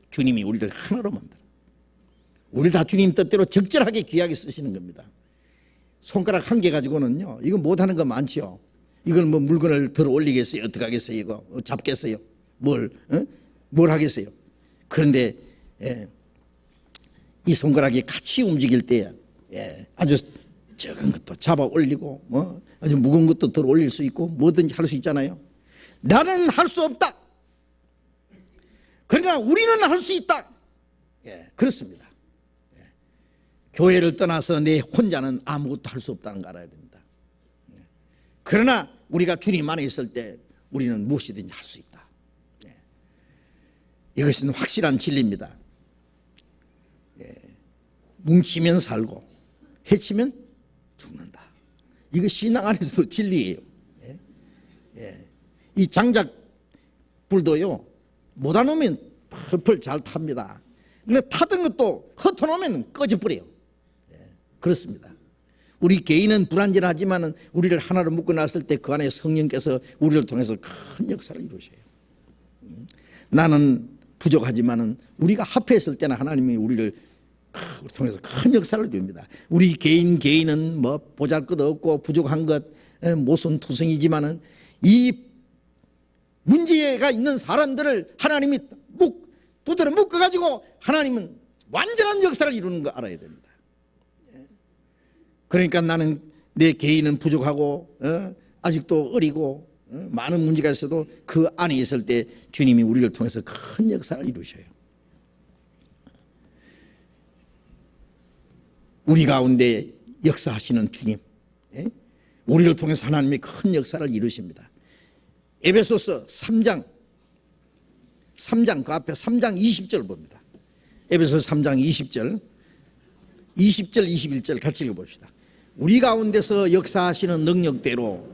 S1: 주님이 우리를 하나로 만들어. 우리를 다 주님 뜻대로 적절하게 귀하게 쓰시는 겁니다. 손가락 1개 가지고는요, 이거 못하는 거 많지요. 이걸 뭐 물건을 들어 올리겠어요? 어떻게 하겠어요? 이거 잡겠어요? 뭘 하겠어요? 그런데 이 손가락이 같이 움직일 때 아주 적은 것도 잡아 올리고 뭐 아주 무거운 것도 들어 올릴 수 있고 뭐든지 할 수 있잖아요. 나는 할 수 없다. 그러나 우리는 할 수 있다. 그렇습니다. 교회를 떠나서 내 혼자는 아무것도 할 수 없다는 거 알아야 됩니다. 그러나 우리가 주님 안에 있을 때 우리는 무엇이든지 할 수 있다. 이것은 확실한 진리입니다. 뭉치면 살고 해치면 죽는다. 이거 신앙 안에서도 진리예요. 이 장작불도요, 못 안으면 펄펄 잘 탑니다. 그런데 타던 것도 흩어놓으면 꺼져버려요. 그렇습니다. 우리 개인은 불완전하지만 우리를 하나로 묶어놨을 때 그 안에 성령께서 우리를 통해서 큰 역사를 이루셔요. 나는 부족하지만 우리가 합했을 때는 하나님이 우리를 통해서 큰 역사를 이룹니다. 우리 개인은 뭐 보잘것없고 부족한 것 모순투성이지만 이 문제가 있는 사람들을 하나님이 두드려 묶어가지고 하나님은 완전한 역사를 이루는 거 알아야 됩니다. 그러니까 나는 내 개인은 부족하고 아직도 어리고 많은 문제가 있어도 그 안에 있을 때 주님이 우리를 통해서 큰 역사를 이루셔요. 우리 가운데 역사하시는 주님, 우리를 통해서 하나님이 큰 역사를 이루십니다. 에베소서 3장 그 앞에 3장 20절 봅니다. 에베소서 3장 20절 21절 같이 읽어봅시다. 우리 가운데서 역사하시는 능력대로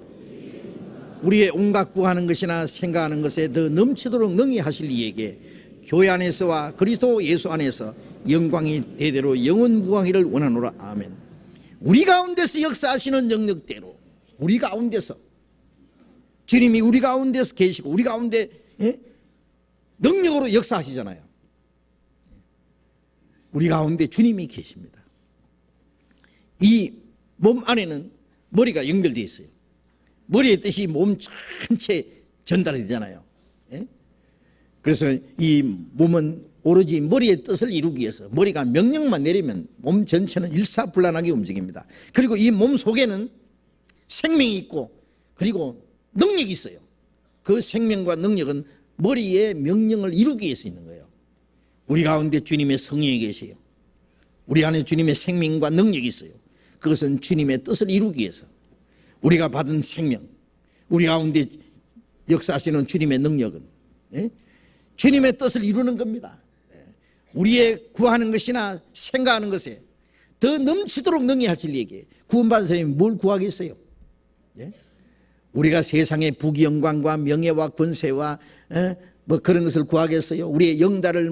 S1: 우리의 온갖 구하는 것이나 생각하는 것에 더 넘치도록 능히 하실 이에게 교회 안에서와 그리스도 예수 안에서 영광이 대대로 영원무한히를 원하노라. 아멘. 우리 가운데서 역사하시는 능력대로 우리 가운데서 주님이 우리 가운데서 계시고 우리 가운데 능력으로 역사하시잖아요. 우리 가운데 주님이 계십니다. 이 몸 안에는 머리가 연결되어 있어요. 머리의 뜻이 몸 전체에 전달이 되잖아요. 그래서 이 몸은 오로지 머리의 뜻을 이루기 위해서 머리가 명령만 내리면 몸 전체는 일사불란하게 움직입니다. 그리고 이 몸 속에는 생명이 있고 그리고 능력이 있어요. 그 생명과 능력은 머리의 명령을 이루기 위해서 있는 거예요. 우리 가운데 주님의 성령이 계세요. 우리 안에 주님의 생명과 능력이 있어요. 그것은 주님의 뜻을 이루기 위해서 우리가 받은 생명, 우리 가운데 역사하시는 주님의 능력은 주님의 뜻을 이루는 겁니다. 우리의 구하는 것이나 생각하는 것에 더 넘치도록 능히 하실 얘기에 구원받은 사람이 뭘 구하겠어요? 우리가 세상의 부귀영광과 명예와 권세와 뭐 그런 것을 구하겠어요? 우리의 영달을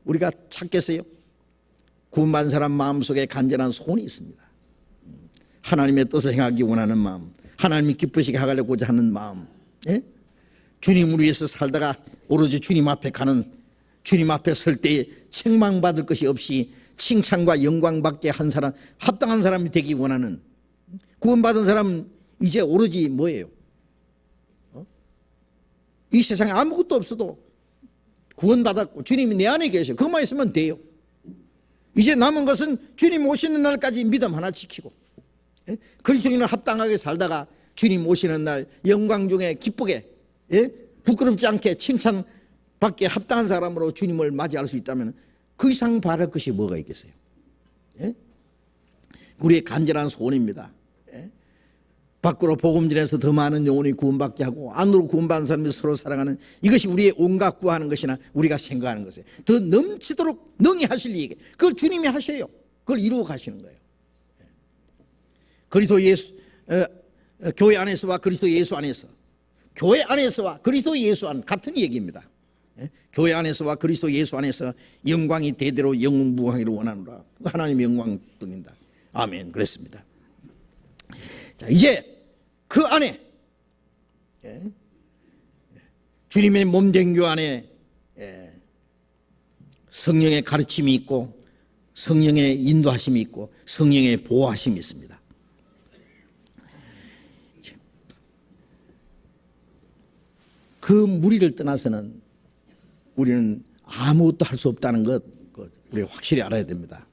S1: 우리가 찾겠어요? 구원받은 사람 마음속에 간절한 소원이 있습니다. 하나님의 뜻을 행하기 원하는 마음, 하나님이 기쁘시게 하려고자 하는 마음, 주님을 위해서 살다가 오로지 주님 앞에 가는, 주님 앞에 설 때에 책망받을 것이 없이 칭찬과 영광받게 한 사람, 합당한 사람이 되기 원하는, 구원받은 사람 이제 오로지 뭐예요? 이 세상에 아무것도 없어도 구원받았고 주님이 내 안에 계셔. 그것만 있으면 돼요. 이제 남은 것은 주님 오시는 날까지 믿음 하나 지키고, 그리스도인을 합당하게 살다가 주님 오시는 날 영광 중에 기쁘게, 부끄럽지 않게 칭찬받게 합당한 사람으로 주님을 맞이할 수 있다면 그 이상 바랄 것이 뭐가 있겠어요? 우리의 간절한 소원입니다. 밖으로 복음 전해서 더 많은 영혼이 구원받게 하고 안으로 구원받은 사람이 서로 사랑하는, 이것이 우리의 온갖 구하는 것이나 우리가 생각하는 것이에요. 더 넘치도록 능히 하실 일, 그걸 주님이 하셔요. 그걸 이루어 가시는 거예요. 그리스도 예수, 교회 안에서와 그리스도 예수 안에서, 교회 안에서와 그리스도 예수 안 같은 얘기입니다. 교회 안에서와 그리스도 예수 안에서 영광이 대대로 영원무궁하기를 원하노라. 하나님의 영광 듭니다. 아멘. 그랬습니다. 자, 이제 그 안에 주님의 몸된 교 안에 성령의 가르침이 있고 성령의 인도하심이 있고 성령의 보호하심이 있습니다. 그 무리를 떠나서는 우리는 아무것도 할 수 없다는 것, 우리가 확실히 알아야 됩니다.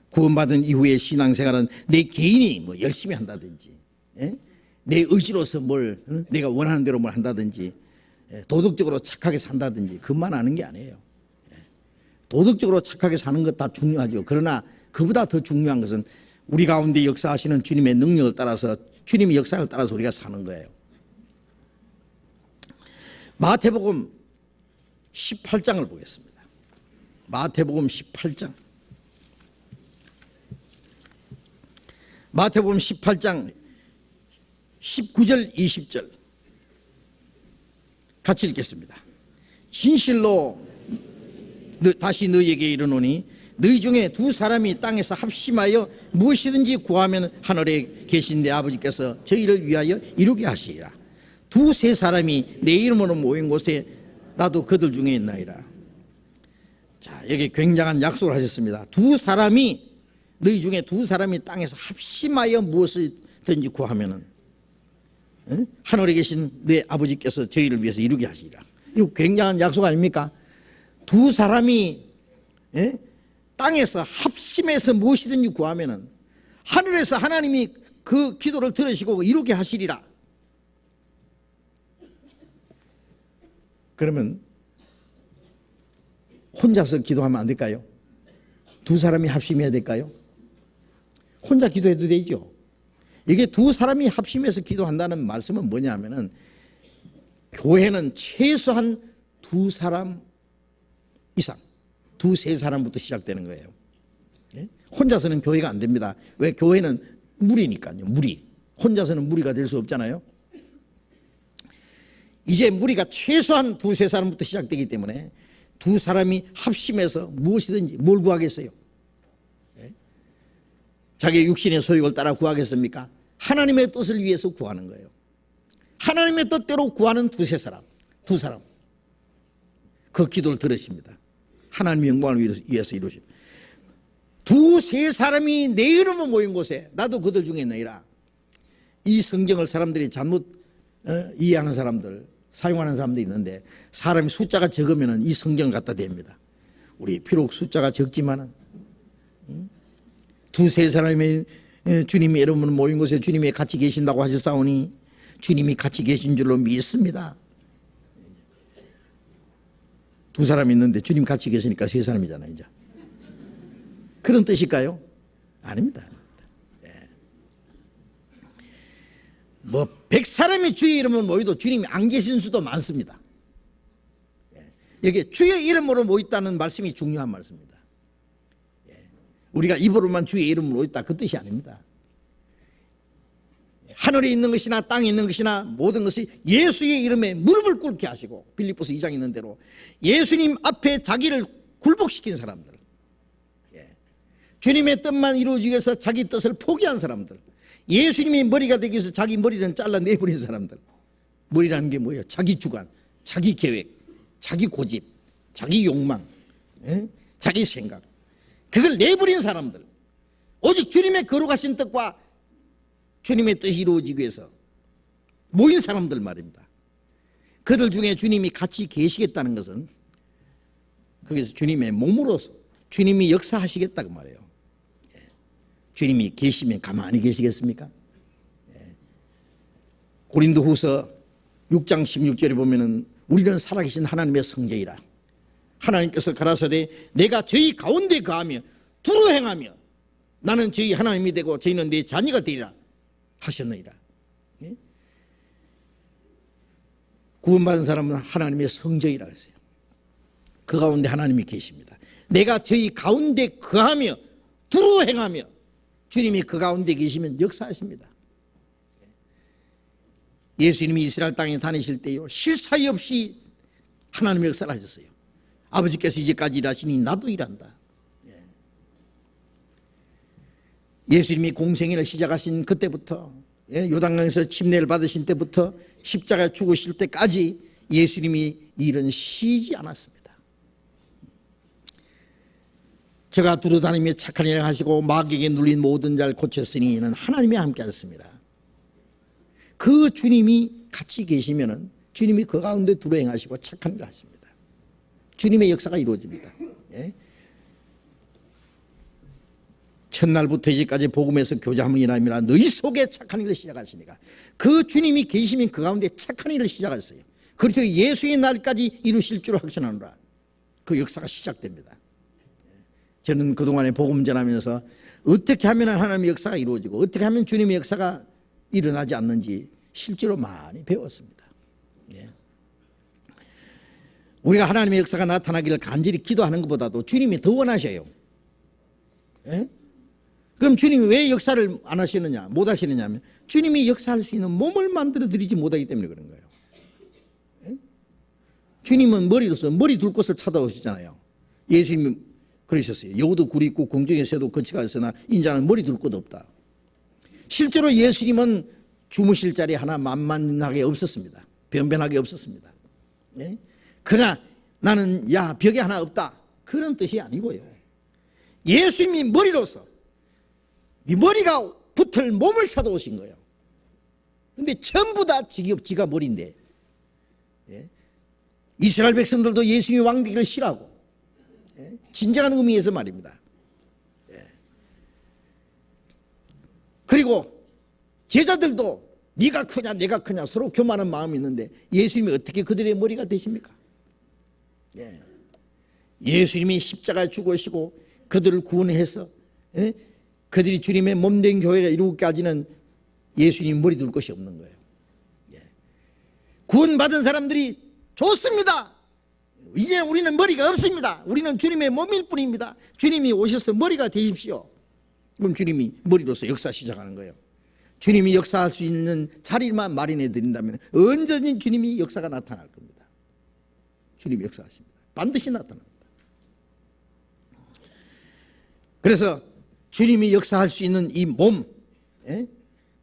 S1: 구원받은 이후의 신앙생활은 내 개인이 뭐 열심히 한다든지, 내 의지로서 뭘, 내가 원하는 대로 뭘 한다든지, 도덕적으로 착하게 산다든지, 그것만 아는 게 아니에요. 도덕적으로 착하게 사는 것 다 중요하죠. 그러나 그보다 더 중요한 것은 우리 가운데 역사하시는 주님의 능력을 따라서, 주님의 역사를 따라서 우리가 사는 거예요. 마태복음 18장을 보겠습니다. 마태복음 18장. 마태복음 18장 19절 20절 같이 읽겠습니다. 진실로 다시 너희에게 이르노니 너희 중에 두 사람이 땅에서 합심하여 무엇이든지 구하면 하늘에 계신 내 아버지께서 저희를 위하여 이루게 하시리라. 두세 사람이 내 이름으로 모인 곳에 나도 그들 중에 있나이다. 자, 여기 굉장한 약속을 하셨습니다. 두 사람이, 너희 중에 두 사람이 땅에서 합심하여 무엇이든지 구하면은 하늘에 계신 내 아버지께서 저희를 위해서 이루게 하시리라. 이거 굉장한 약속 아닙니까? 두 사람이 땅에서 합심해서 무엇이든지 구하면은 하늘에서 하나님이 그 기도를 들으시고 이루게 하시리라. 그러면 혼자서 기도하면 안 될까요? 두 사람이 합심해야 될까요? 혼자 기도해도 되죠. 이게 두 사람이 합심해서 기도한다는 말씀은 뭐냐 하면은 교회는 최소한 두 사람 이상, 두세 사람부터 시작되는 거예요. 혼자서는 교회가 안 됩니다. 왜? 교회는 무리니까요. 무리. 혼자서는 무리가 될 수 없잖아요. 이제 무리가 최소한 두세 사람부터 시작되기 때문에 두 사람이 합심해서 무엇이든지 뭘 구하겠어요? 자기의 육신의 소욕을 따라 구하겠습니까? 하나님의 뜻을 위해서 구하는 거예요. 하나님의 뜻대로 구하는 두세 사람, 두 사람. 그 기도를 들으십니다. 하나님의 영광을 위해서 이루십니다. 두세 사람이 내 이름으로 모인 곳에 나도 그들 중에 있느니라. 이 성경을 사람들이 잘못 이해하는 사람들, 사용하는 사람들이 있는데 사람이 숫자가 적으면 이 성경을 갖다 댑니다. 우리 비록 숫자가 적지만은 두세 사람이 주님의 이름으로 모인 곳에 주님이 같이 계신다고 하셨사오니 주님이 같이 계신 줄로 믿습니다. 두 사람이 있는데 주님 같이 계시니까 세 사람이잖아요. 이제. 그런 뜻일까요? 아닙니다. 뭐 100사람이 주의 이름으로 모여도 주님이 안 계신 수도 많습니다. 여기 주의 이름으로 모였다는 말씀이 중요한 말씀입니다. 우리가 입으로만 주의 이름으로 모였다 그 뜻이 아닙니다. 하늘에 있는 것이나 땅에 있는 것이나 모든 것이 예수의 이름에 무릎을 꿇게 하시고, 빌립보서 2장에 있는 대로 예수님 앞에 자기를 굴복시킨 사람들, 주님의 뜻만 이루어지기 위해서 자기 뜻을 포기한 사람들, 예수님이 머리가 되기 위해서 자기 머리는 잘라내버린 사람들. 머리라는 게 뭐예요? 자기 주관, 자기 계획, 자기 고집, 자기 욕망, 자기 생각, 그걸 내버린 사람들. 오직 주님의 거룩하신 뜻과 주님의 뜻이 이루어지기 위해서 모인 사람들 말입니다. 그들 중에 주님이 같이 계시겠다는 것은 거기서 주님의 몸으로서 주님이 역사하시겠다고 말해요. 주님이 계시면 가만히 계시겠습니까? 고린도후서 6장 16절에 보면은 우리는 살아계신 하나님의 성전이라. 하나님께서 가라사대 내가 저희 가운데 거하며 두루 행하며 나는 저희 하나님이 되고 저희는 내 자녀가 되리라 하셨느니라. 구원받은 사람은 하나님의 성전이라 했어요. 그 가운데 하나님이 계십니다. 내가 저희 가운데 거하며 두루 행하며 주님이 그 가운데 계시면 역사하십니다. 예수님이 이스라엘 땅에 다니실 때요 쉴 사이 없이 하나님의 역사를 하셨어요. 아버지께서 이제까지 일하시니 나도 일한다. 예수님이 공생애를 시작하신 그때부터 요단강에서 침례를 받으신 때부터 십자가에 죽으실 때까지 예수님이 일은 쉬지 않았습니다. 제가 두루다니며 착한 일을 하시고 마귀에게 눌린 모든 자를 고쳤으니 이는 하나님이 함께 하셨습니다. 그 주님이 같이 계시면은 주님이 그 가운데 두루 행하시고 착한 일을 하십니다. 주님의 역사가 이루어집니다. 첫날부터 이제까지 복음에서 교제함을 일함이라 너희 속에 착한 일을 시작하시니까 그 주님이 계시면 그 가운데 착한 일을 시작하셨어요. 그리고 예수의 날까지 이루실 줄 확신하노라. 그 역사가 시작됩니다. 저는 그동안에 복음 전하면서 어떻게 하면 하나님의 역사가 이루어지고 어떻게 하면 주님의 역사가 일어나지 않는지 실제로 많이 배웠습니다. 우리가 하나님의 역사가 나타나기를 간절히 기도하는 것보다도 주님이 더 원하셔요. 그럼 주님이 왜 역사를 안 하시느냐, 못 하시느냐 하면 주님이 역사할 수 있는 몸을 만들어 드리지 못하기 때문에 그런 거예요. 주님은 머리로서 머리 둘 곳을 찾아오시잖아요. 예수님이 그러셨어요. 여우도 굴이 있고 궁중에 새도 거치가 있으나 인자는 머리 둘 곳 없다. 실제로 예수님은 주무실 자리 하나 만만하게 없었습니다. 변변하게 없었습니다. 그러나 나는 야 벽에 하나 없다 그런 뜻이 아니고요. 예수님이 머리로서 이 머리가 붙을 몸을 찾아오신 거예요. 근데 전부 다 지가 머리인데 이스라엘 백성들도 예수님이 왕 되기를 싫어하고 진정한 의미에서 말입니다. 그리고 제자들도 네가 크냐 내가 크냐 서로 교만한 마음이 있는데 예수님이 어떻게 그들의 머리가 되십니까? 예수님이 십자가에 죽으시고 그들을 구원해서 그들이 주님의 몸된 교회가 이루기까지는 예수님 머리 둘 것이 없는 거예요. 구원받은 사람들이 좋습니다. 이제 우리는 머리가 없습니다. 우리는 주님의 몸일 뿐입니다. 주님이 오셔서 머리가 되십시오. 그럼 주님이 머리로서 역사 시작하는 거예요. 주님이 역사할 수 있는 자리만 마련해 드린다면 언제든지 주님이 역사가 나타날 겁니다. 주님이 역사하십니다. 반드시 나타납니다. 그래서 주님이 역사할 수 있는 이 몸,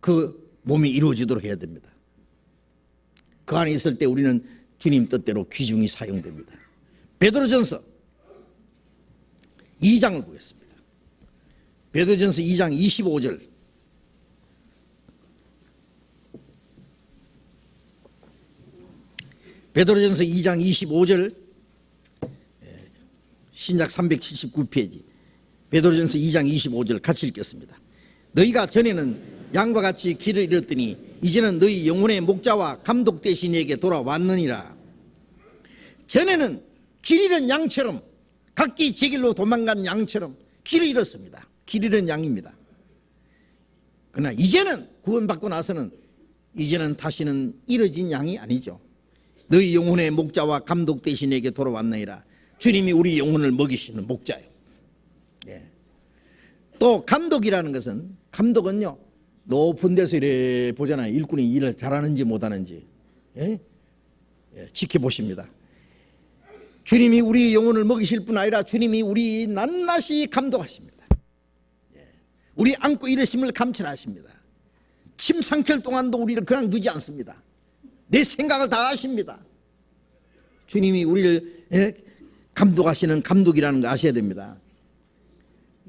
S1: 그 몸이 이루어지도록 해야 됩니다. 그 안에 있을 때 우리는 주님 뜻대로 귀중히 사용됩니다. 베드로전서 2장을 보겠습니다. 베드로전서 2장 25절. 베드로전서 2장 25절 신약 379페이지 베드로전서 2장 25절 같이 읽겠습니다. 너희가 전에는 양과 같이 길을 잃었더니 이제는 너희 영혼의 목자와 감독 되신 이에게 돌아왔느니라. 전에는 길 잃은 양처럼 각기 제 길로 도망간 양처럼 길을 잃었습니다. 길 잃은 양입니다. 그러나 이제는 구원받고 나서는 이제는 다시는 잃어진 양이 아니죠. 너희 영혼의 목자와 감독 되신 이에게 돌아왔느니라. 주님이 우리 영혼을 먹이시는 목자예요. 또 감독이라는 것은 감독은요 높은 데서 이래 보잖아요. 일꾼이 일을 잘하는지 못하는지 지켜보십니다. 주님이 우리 영혼을 먹이실 뿐 아니라 주님이 우리 낱낱이 감독하십니다. 우리 안고 일으심을 감찰하십니다. 침 삼킬 동안도 우리를 그냥 두지 않습니다. 내 생각을 다 아십니다. 주님이 우리를 감독하시는 감독이라는 거 아셔야 됩니다.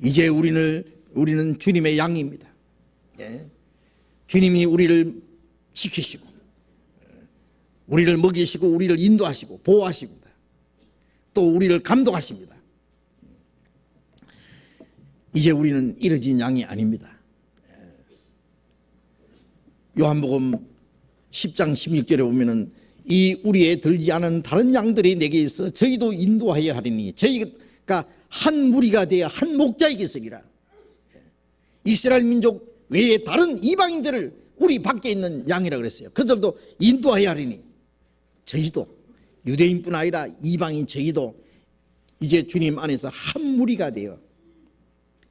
S1: 이제 우리는 주님의 양입니다. 주님이 우리를 지키시고 우리를 먹이시고 우리를 인도하시고 보호하십니다. 또 우리를 감동하십니다. 이제 우리는 잃어진 양이 아닙니다. 요한복음 10장 16절에 보면은 이 우리에 들지 않은 다른 양들이 내게 있어 저희도 인도하여 하리니 저희가 한 무리가 되어 한 목자에게 있으리라. 이스라엘 민족 외에 다른 이방인들을 우리 밖에 있는 양이라 그랬어요. 그들도 인도하여 하리니 저희도 유대인뿐 아니라 이방인 저희도 이제 주님 안에서 한 무리가 되어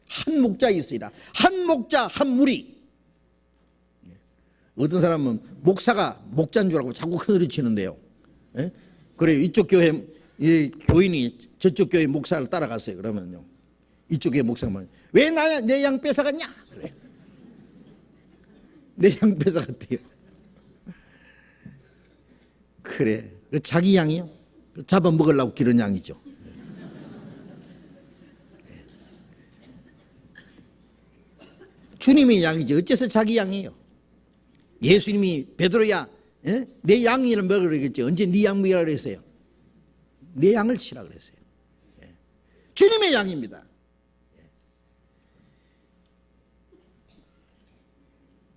S1: 한 목자에 있으리라. 한 목자 한 무리. 어떤 사람은 목사가 목자인 줄 알고 자꾸 큰소리 치는데요. 예? 그래요. 이쪽 교회 교인이 저쪽 교회 목사를 따라갔어요. 그러면요, 이쪽 교회 목사가 왜 내 양 뺏어갔냐? 그래. 내 양 뺏어갔대요. 그래. 자기 양이요. 잡아먹으려고 기른 양이죠. 주님의 양이죠. 어째서 자기 양이에요? 예수님이 베드로야, 내 양이를 먹으라 그랬지. 언제 네 양 먹으라 그랬어요? 내 양을 치라 그랬어요. 주님의 양입니다.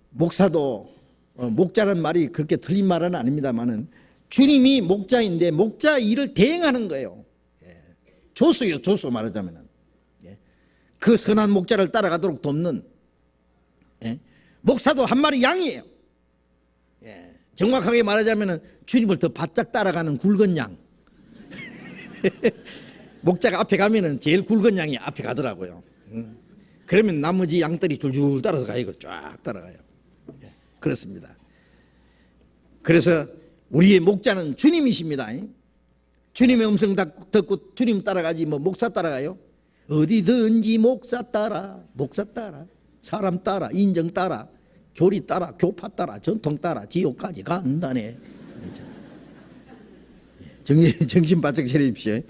S1: 목사도 목자란 말이 그렇게 틀린 말은 아닙니다만은 주님이 목자인데 목자 일을 대행하는 거예요. 조수요, 조수 말하자면은 그 선한 목자를 따라가도록 돕는 목사도 한 마리 양이에요. 정확하게 말하자면 주님을 더 바짝 따라가는 굵은 양. 목자가 앞에 가면은 제일 굵은 양이 앞에 가더라고요. 그러면 나머지 양들이 줄줄 따라서 가요. 쫙 따라가요. 그렇습니다. 그래서 우리의 목자는 주님이십니다. 주님의 음성 듣고 주님 따라가지 뭐 목사 따라가요? 어디든지 목사 따라, 목사 따라, 사람 따라, 인정 따라, 교리 따라, 교파 따라, 전통 따라, 지옥까지 간다네. 정신 바짝 차리십시오.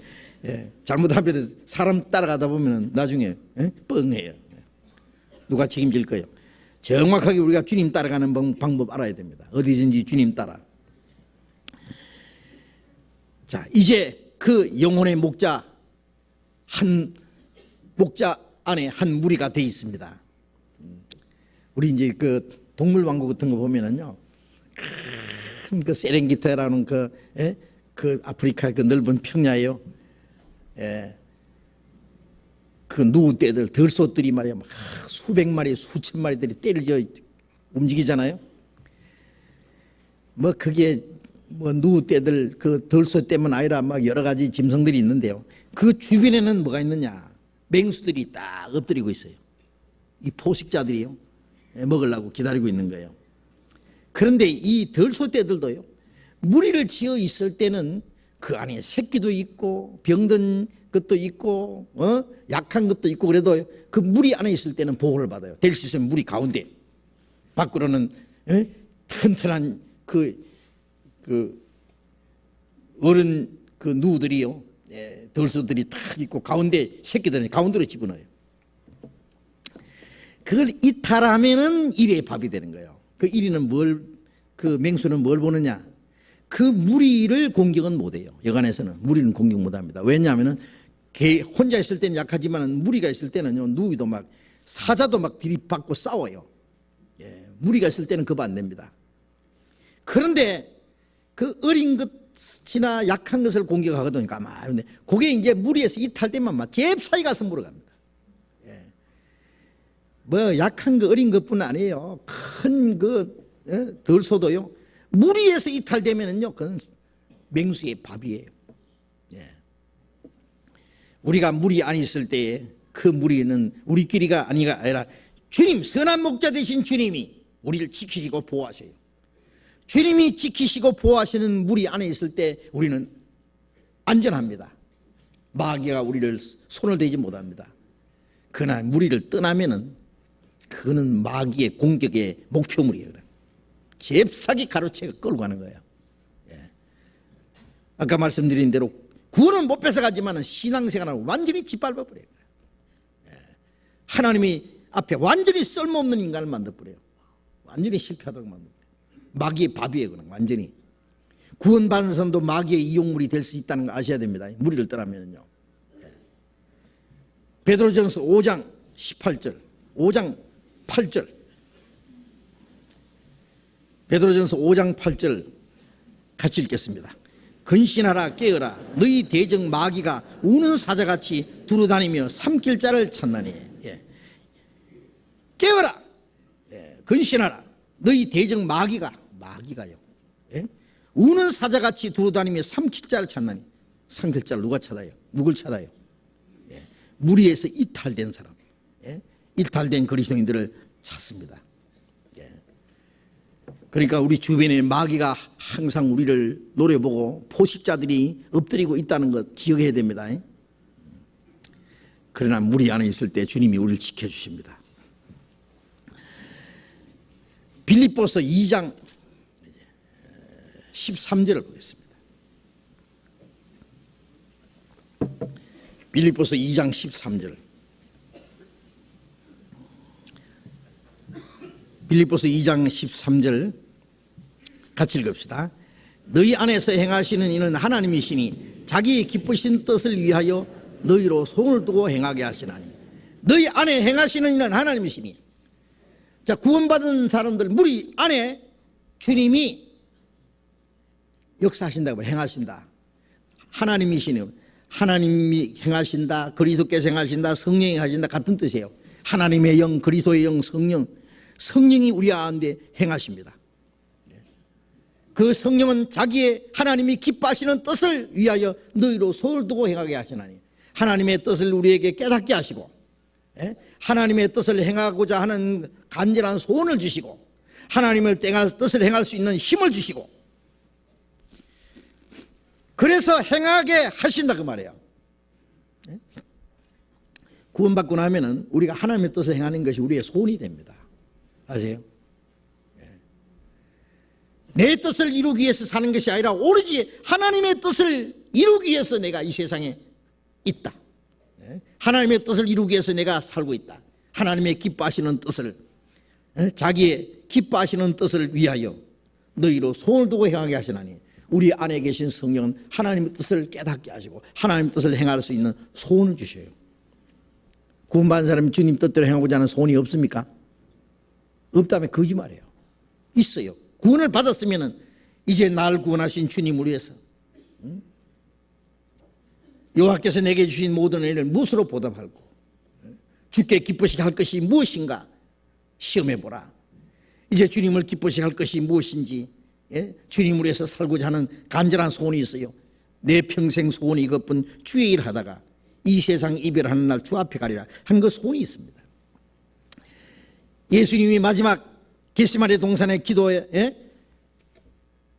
S1: 잘못하면 사람 따라가다 보면 나중에 뻥해요. 누가 책임질 거예요? 정확하게 우리가 주님 따라가는 방법 알아야 됩니다. 어디든지 주님 따라. 자, 이제 그 영혼의 목자, 한 목자 안에 한 무리가 돼 있습니다. 우리 이제 그 동물왕국 같은 거 보면은요, 큰 그 세렝게티라는 그 아프리카 그 넓은 평야에요. 그 누구떼들 들소들이 말이야 막 수백 마리 수천 마리들이 때려져 움직이잖아요. 뭐 그게 뭐 누구떼들 그 들소떼만 아니라 막 여러 가지 짐승들이 있는데요. 그 주변에는 뭐가 있느냐? 맹수들이 딱 엎드리고 있어요. 이 포식자들이요, 먹으려고 기다리고 있는 거예요. 그런데 이 들소떼들도요, 무리를 지어 있을 때는 그 안에 새끼도 있고 병든 것도 있고 약한 것도 있고 그래도 그 무리 안에 있을 때는 보호를 받아요. 될 수 있으면 무리 가운데, 밖으로는 튼튼한 그 어른 그 누들이요, 들소들이 딱 있고 가운데 새끼들은 가운데로 집어넣어요. 그걸 이탈하면은 일의 밥이 되는 거예요. 그 일이는 그 맹수는 뭘 보느냐? 그 무리를 공격은 못해요. 여간에서는 무리는 공격 못합니다. 왜냐하면은 혼자 있을 때는 약하지만 무리가 있을 때는요, 누구도 막 사자도 막 들이받고 싸워요. 무리가 있을 때는 그거 안 됩니다. 그런데 그 어린 것이나 약한 것을 공격하거든요. 가만히. 그게 이제 무리에서 이탈되면 막 잽싸이 가서 물어갑니다. 뭐 약한 거 어린 것뿐 아니에요. 큰 그 들소도요, 무리에서 이탈되면은요, 그건 맹수의 밥이에요. 우리가 무리 안에 있을 때에 그 무리는 우리끼리가 아니라 주님, 선한 목자 되신 주님이 우리를 지키시고 보호하셔요. 주님이 지키시고 보호하시는 무리 안에 있을 때 우리는 안전합니다. 마귀가 우리를 손을 대지 못합니다. 그러나 무리를 떠나면은 그거는 마귀의 공격의 목표물이에요. 잽싸게 가로채가 끌고 가는 거예요. 아까 말씀드린 대로 구원은 못 뺏어가지만 신앙생활은 완전히 짓밟아버려요. 하나님이 앞에 완전히 쓸모없는 인간을 만들어버려요. 완전히 실패하도록 만들어버려요. 마귀의 밥이에요. 그냥 완전히. 구원받은 사람도 마귀의 이용물이 될 수 있다는 거 아셔야 됩니다. 무리를 떠나면요. 베드로전서 5장 18절, 5장 8절. 베드로전서 5장 8절 같이 읽겠습니다. 근신하라, 깨어라. 너희 대적 마귀가 우는 사자같이 두루다니며 삼킬 자를 찾나니. 깨어라. 근신하라. 너희 대적 마귀가요. 우는 사자같이 두루다니며 삼킬 자를 찾나니. 삼킬 자를 누가 찾아요? 누굴 찾아요? 무리에서 이탈된 사람, 이탈된 그리스도인들을 찾습니다. 그러니까 우리 주변에 마귀가 항상 우리를 노려보고 포식자들이 엎드리고 있다는 것 기억해야 됩니다. 그러나 무리 안에 있을 때 주님이 우리를 지켜주십니다. 빌립보서 2장 13절을 보겠습니다. 빌립보서 2장 13절. 빌립보서 2장 13절 같이 읽읍시다. 너희 안에서 행하시는 이는 하나님이시니 자기 기쁘신 뜻을 위하여 너희로 손을 두고 행하게 하시나니. 너희 안에 행하시는 이는 하나님이시니. 자, 구원받은 사람들 무리 안에 주님이 역사하신다고 행하신다. 하나님이시니. 하나님이 행하신다, 그리스도께서 행하신다, 성령이 하신다 같은 뜻이에요. 하나님의 영, 그리스도의 영, 성령이 우리 안에 행하십니다. 그 성령은 자기의 하나님이 기뻐하시는 뜻을 위하여 너희로 손을 두고 행하게 하시나니. 하나님의 뜻을 우리에게 깨닫게 하시고 하나님의 뜻을 행하고자 하는 간절한 소원을 주시고 하나님의 뜻을 행할 수 있는 힘을 주시고 그래서 행하게 하신다 그 말이에요. 구원받고 나면은 우리가 하나님의 뜻을 행하는 것이 우리의 소원이 됩니다. 아세요? 내 뜻을 이루기 위해서 사는 것이 아니라 오로지 하나님의 뜻을 이루기 위해서 내가 이 세상에 있다. 하나님의 뜻을 이루기 위해서 내가 살고 있다. 하나님의 기뻐하시는 뜻을, 자기의 기뻐하시는 뜻을 위하여 너희로 손을 두고 행하게 하시나니. 우리 안에 계신 성령은 하나님의 뜻을 깨닫게 하시고 하나님의 뜻을 행할 수 있는 소원을 주셔요. 구원받은 사람이 주님 뜻대로 행하고자 하는 소원이 없습니까? 없다면 거짓말이에요. 있어요. 구원을 받았으면 이제 날 구원하신 주님을 위해서 여호와께서 내게 주신 모든 일을 무엇으로 보답할고 주께 기쁘시게 할 것이 무엇인가 시험해보라. 이제 주님을 기쁘시게 할 것이 무엇인지 주님을 위해서 살고자 하는 간절한 소원이 있어요. 내 평생 소원이 이것뿐 주의 일 하다가 이 세상 이별하는 날 주 앞에 가리라 한 그 소원이 있습니다. 예수님이 마지막 겟세마네 동산의 기도에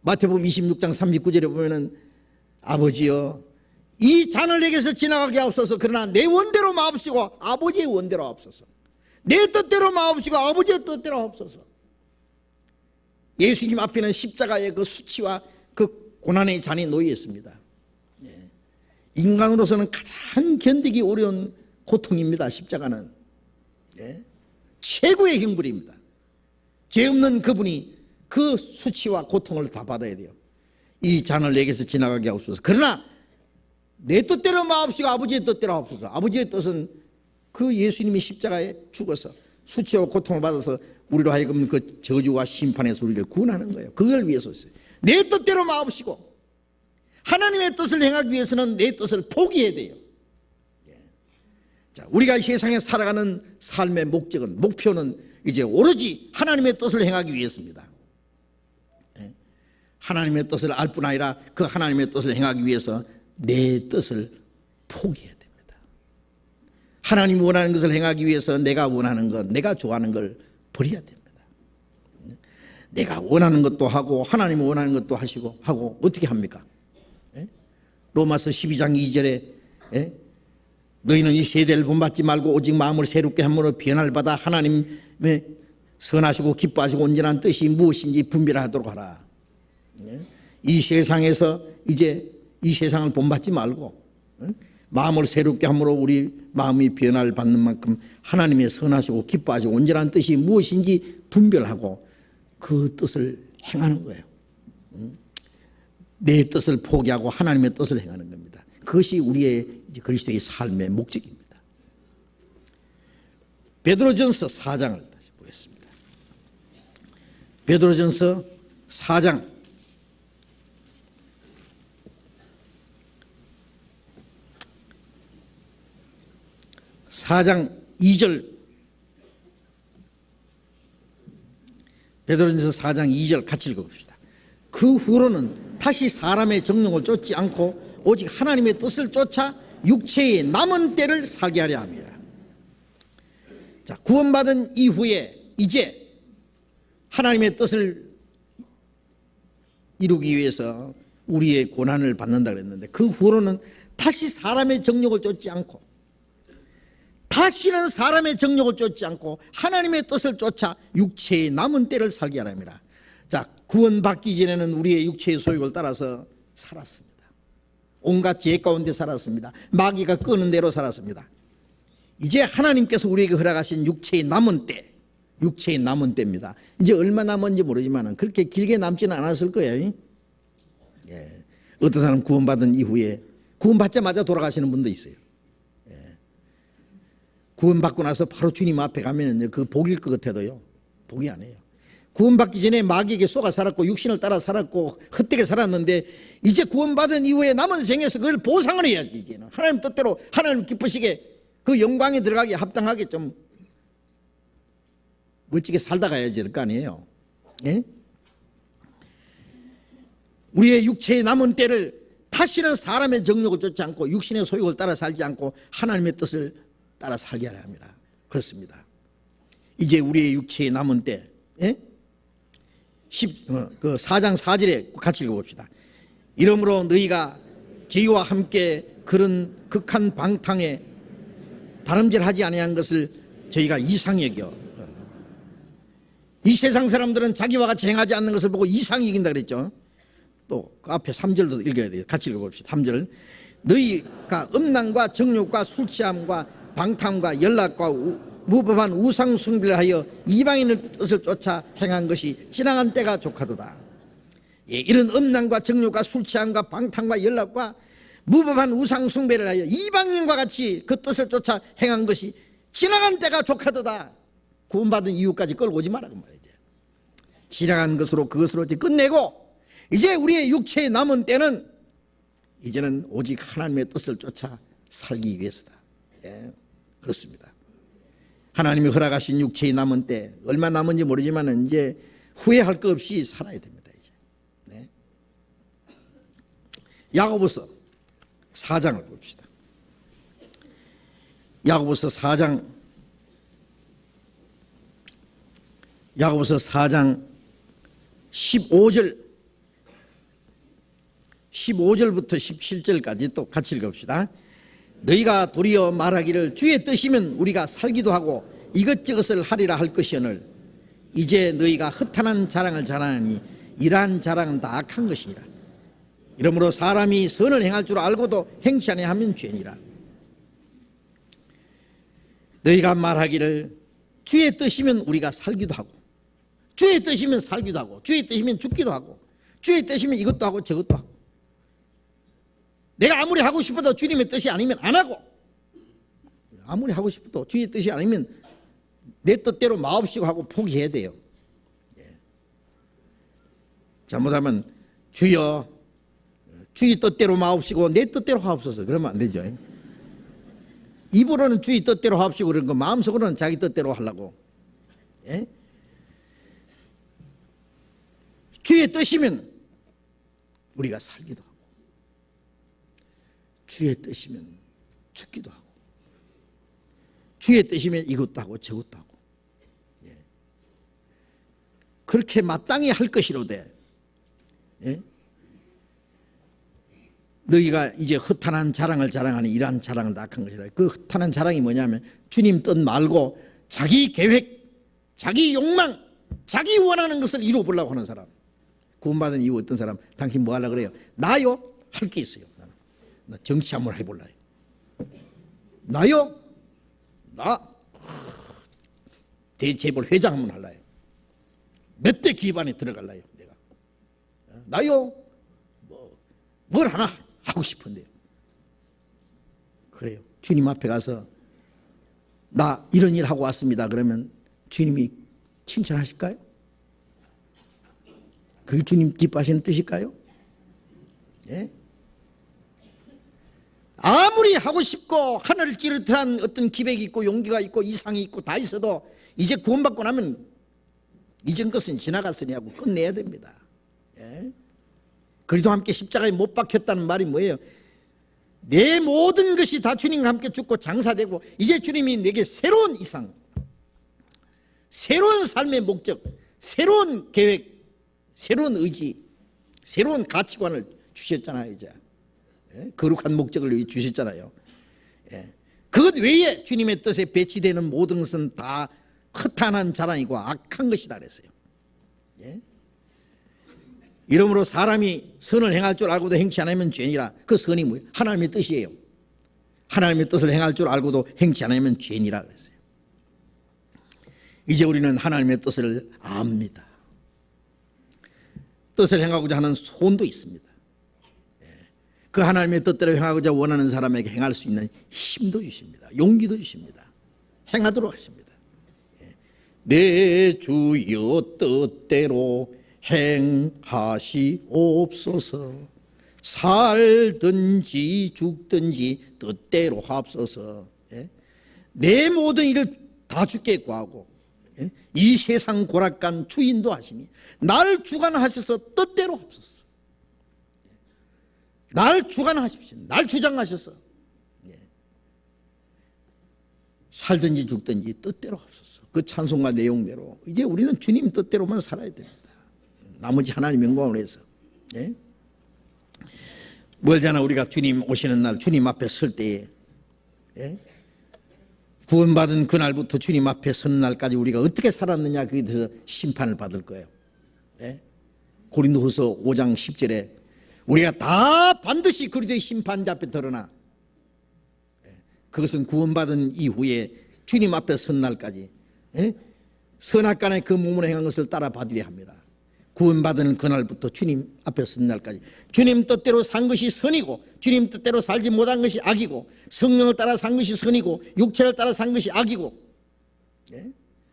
S1: 마태복음 26장 39절에 보면은 아버지여 이 잔을 내게서 지나가게 하옵소서. 그러나 내 원대로 마옵시고 아버지의 원대로 하옵소서. 내 뜻대로 마옵시고 아버지의 뜻대로 하옵소서. 예수님 앞에는 십자가의 그 수치와 그 고난의 잔이 놓여 있습니다. 인간으로서는 가장 견디기 어려운 고통입니다. 십자가는 최고의 형벌입니다. 죄 없는 그분이 그 수치와 고통을 다 받아야 돼요. 이 잔을 내게서 지나가게 하옵소서. 그러나 내 뜻대로 마옵시고 아버지의 뜻대로 하옵소서. 아버지의 뜻은 그 예수님이 십자가에 죽어서 수치와 고통을 받아서 우리로 하여금 그 저주와 심판에서 우리를 구원하는 거예요. 그걸 위해서였어요. 내 뜻대로 마옵시고 하나님의 뜻을 행하기 위해서는 내 뜻을 포기해야 돼요. 자, 우리가 이 세상에 살아가는 삶의 목적은, 목표는 이제 오로지 하나님의 뜻을 행하기 위해서입니다. 하나님의 뜻을 알 뿐 아니라 그 하나님의 뜻을 행하기 위해서 내 뜻을 포기해야 됩니다. 하나님이 원하는 것을 행하기 위해서 내가 원하는 것, 내가 좋아하는 걸 버려야 됩니다. 내가 원하는 것도 하고 하나님이 원하는 것도 하고 어떻게 합니까? 로마서 12장 2절에 너희는 이 세대를 본받지 말고 오직 마음을 새롭게 함으로 변화를 받아 하나님의 선하시고 기뻐하시고 온전한 뜻이 무엇인지 분별하도록 하라. 이 세상에서 이제 이 세상을 본받지 말고 마음을 새롭게 함으로 우리 마음이 변화를 받는 만큼 하나님의 선하시고 기뻐하시고 온전한 뜻이 무엇인지 분별하고 그 뜻을 행하는 거예요. 내 뜻을 포기하고 하나님의 뜻을 행하는 겁니다. 그것이 우리의 그리스도의 삶의 목적입니다. 베드로전서 4장을 다시 보겠습니다. 베드로전서 4장 2절, 베드로전서 4장 2절 같이 읽어봅시다. 그 후로는 다시 사람의 정욕을 쫓지 않고 오직 하나님의 뜻을 쫓아 육체의 남은 때를 살게 하려 합니다. 자, 구원받은 이후에 이제 하나님의 뜻을 이루기 위해서 우리의 고난을 받는다 그랬는데, 그 후로는 다시 사람의 정욕을 쫓지 않고, 다시는 사람의 정욕을 쫓지 않고 하나님의 뜻을 쫓아 육체의 남은 때를 살게 하랍니다. 자, 구원받기 전에는 우리의 육체의 소욕을 따라서 살았습니다. 온갖 죄 가운데 살았습니다. 마귀가 끄는 대로 살았습니다. 이제 하나님께서 우리에게 허락하신 육체의 남은 때, 육체의 남은 때입니다. 이제 얼마 남은지 모르지만 그렇게 길게 남지는 않았을 거예요. 예. 어떤 사람 구원받은 이후에 구원받자마자 돌아가시는 분도 있어요. 구원받고 나서 바로 주님 앞에 가면 그 복일 것 같아도요, 복이 아니에요. 구원받기 전에 마귀에게 쏘가 살았고 육신을 따라 살았고 헛되게 살았는데, 이제 구원받은 이후에 남은 생에서 그걸 보상을 해야지. 이제는 하나님 뜻대로 하나님 기쁘시게 그 영광에 들어가기 합당하게 좀 멋지게 살다 가야지 될 거 아니에요. 예? 우리의 육체의 남은 때를 다시는 사람의 정욕을 쫓지 않고 육신의 소욕을 따라 살지 않고 하나님의 뜻을 따라 살게 하려 합니다. 그렇습니다. 이제 우리의 육체의 남은 때, 예? 4장 4절에 같이 읽어봅시다. 이러므로 너희가 저희와 함께 그런 극한 방탕에 다름질하지 아니한 것을 저희가 이상히 여겨. 이 세상 사람들은 자기와 같이 행하지 않는 것을 보고 이상히 여긴다 그랬죠. 또 그 앞에 3절도 읽어야 돼요. 같이 읽어봅시다. 3절. 너희가 음란과 정욕과 술 취함과 방탕과 연락과 무법한 우상 숭배를 하여 이방인의 뜻을 쫓아 행한 것이 지나간 때가 족하도다. 예, 이런 음란과 정욕과 술 취함과 방탕과 연락과 무법한 우상 숭배를 하여 이방인과 같이 그 뜻을 쫓아 행한 것이 지나간 때가 족하도다. 구원받은 이후까지 끌고 오지 마라 그 말이죠. 지나간 것으로 그것으로 이제 끝내고, 이제 우리의 육체에 남은 때는 이제는 오직 하나님의 뜻을 쫓아 살기 위해서다. 예, 그렇습니다. 하나님이 허락하신 육체의 남은 때, 얼마 남은지 모르지만 이제 후회할 것 없이 살아야 됩니다. 이제. 네. 야고보서 4장을 봅시다. 야고보서 4장 15절부터 17절까지 또 같이 읽읍시다. 너희가 도리어 말하기를 주의 뜻이면 우리가 살기도 하고 이것저것을 하리라 할 것이오늘 이제 너희가 허탄한 자랑을 자랑하니 이러한 자랑은 다 악한 것이니라. 이러므로 사람이 선을 행할 줄 알고도 행치 아니하면 죄니라. 너희가 말하기를 주의 뜻이면 우리가 살기도 하고, 주의 뜻이면 살기도 하고, 주의 뜻이면 죽기도 하고, 주의 뜻이면 이것도 하고 저것도 하고, 내가 아무리 하고 싶어도 주님의 뜻이 아니면 안 하고, 아무리 하고 싶어도 주의 뜻이 아니면 내 뜻대로 마옵시고 하고 포기해야 돼요. 잘못하면 주여 주의 뜻대로 마옵시고 내 뜻대로 하옵소서 그러면 안 되죠. 입으로는 주의 뜻대로 하옵시고 그런 거 마음속으로는 자기 뜻대로 하려고. 예? 주의 뜻이면 우리가 살기도 하고, 주의 뜻이면 죽기도 하고, 주의 뜻이면 이것도 하고 저것도 하고. 예. 그렇게 마땅히 할 것이로되, 예? 너희가 이제 허탄한 자랑을 자랑하니 이러한 자랑을 다 악한 것이라. 그 허탄한 자랑이 뭐냐면 주님 뜻 말고 자기 계획, 자기 욕망, 자기 원하는 것을 이루어보려고 하는 사람. 구원받은 이후 어떤 사람, 당신 뭐 하려고 그래요? 나요? 할 게 있어요. 나 정치 한번 해볼라요. 나요? 나 대재벌 회장 한번 할라요. 몇 대 기반에 들어갈라요. 내가 나요? 뭐 뭘 하나 하고 싶은데요. 그래요. 주님 앞에 가서 나 이런 일 하고 왔습니다. 그러면 주님이 칭찬하실까요? 그게 주님 기뻐하시는 뜻일까요? 예? 아무리 하고 싶고 하늘을 찌르듯한 어떤 기백이 있고 용기가 있고 이상이 있고 다 있어도 이제 구원받고 나면 이전 것은 지나갔으니 하고 끝내야 됩니다. 예? 그리도 함께 십자가에 못 박혔다는 말이 뭐예요? 내 모든 것이 다 주님과 함께 죽고 장사되고 이제 주님이 내게 새로운 이상, 새로운 삶의 목적, 새로운 계획, 새로운 의지, 새로운 가치관을 주셨잖아요. 이제 거룩한 목적을 위해 주셨잖아요. 그것 외에 주님의 뜻에 배치되는 모든 것은 다 허탄한 자랑이고 악한 것이다 그랬어요. 이러므로 사람이 선을 행할 줄 알고도 행치 않으면 죄니라. 그 선이 뭐예요? 하나님의 뜻이에요. 하나님의 뜻을 행할 줄 알고도 행치 않으면 죄니라 그랬어요. 이제 우리는 하나님의 뜻을 압니다. 뜻을 행하고자 하는 소원도 있습니다. 그 하나님의 뜻대로 행하고자 원하는 사람에게 행할 수 있는 힘도 주십니다. 용기도 주십니다. 행하도록 하십니다. 내 주여 뜻대로 행하시옵소서. 살든지 죽든지 뜻대로 하옵소서. 내 모든 일을 다 주께 구하고 이 세상 고락간 주인도 하시니 날 주관하셔서 뜻대로 하옵소서. 날 주관하십시오. 날 주장하셔서 살든지 죽든지 뜻대로 하옵소서. 그 찬송가 내용대로 이제 우리는 주님 뜻대로만 살아야 됩니다. 나머지 하나님 영광을 위해서. 멀잖아. 우리가 주님 오시는 날 주님 앞에 설 때에 구원받은 그날부터 주님 앞에 서는 날까지 우리가 어떻게 살았느냐 그에 대해서 심판을 받을 거예요. 고린도후서 5장 10절에 우리가 다 반드시 그리스도의 심판대 앞에 드러나 그것은 구원받은 이후에 주님 앞에 선 날까지 선악간에 그 몸으로 행한 것을 따라 받으려 합니다. 구원받은 그날부터 주님 앞에 선 날까지 주님 뜻대로 산 것이 선이고 주님 뜻대로 살지 못한 것이 악이고 성령을 따라 산 것이 선이고 육체를 따라 산 것이 악이고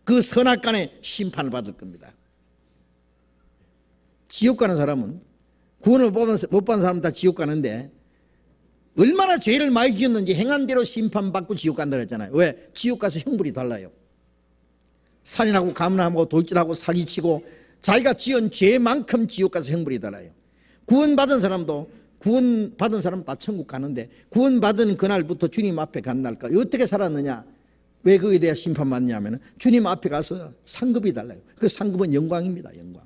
S1: 그 선악간에 심판을 받을 겁니다. 지옥 가는 사람은 구원을 못 받은 사람은 다 지옥 가는데 얼마나 죄를 많이 지었는지 행한 대로 심판받고 지옥 간다고 했잖아요. 왜? 지옥 가서 형벌이 달라요. 살인하고 가문하고 돌질하고 사기치고 자기가 지은 죄만큼 지옥 가서 형벌이 달라요. 구원받은 사람도 구원받은 사람 다 천국 가는데 구원받은 그날부터 주님 앞에 간 날까지 어떻게 살았느냐? 왜 그에 대해 심판받느냐면 주님 앞에 가서 상급이 달라요. 그 상급은 영광입니다. 영광.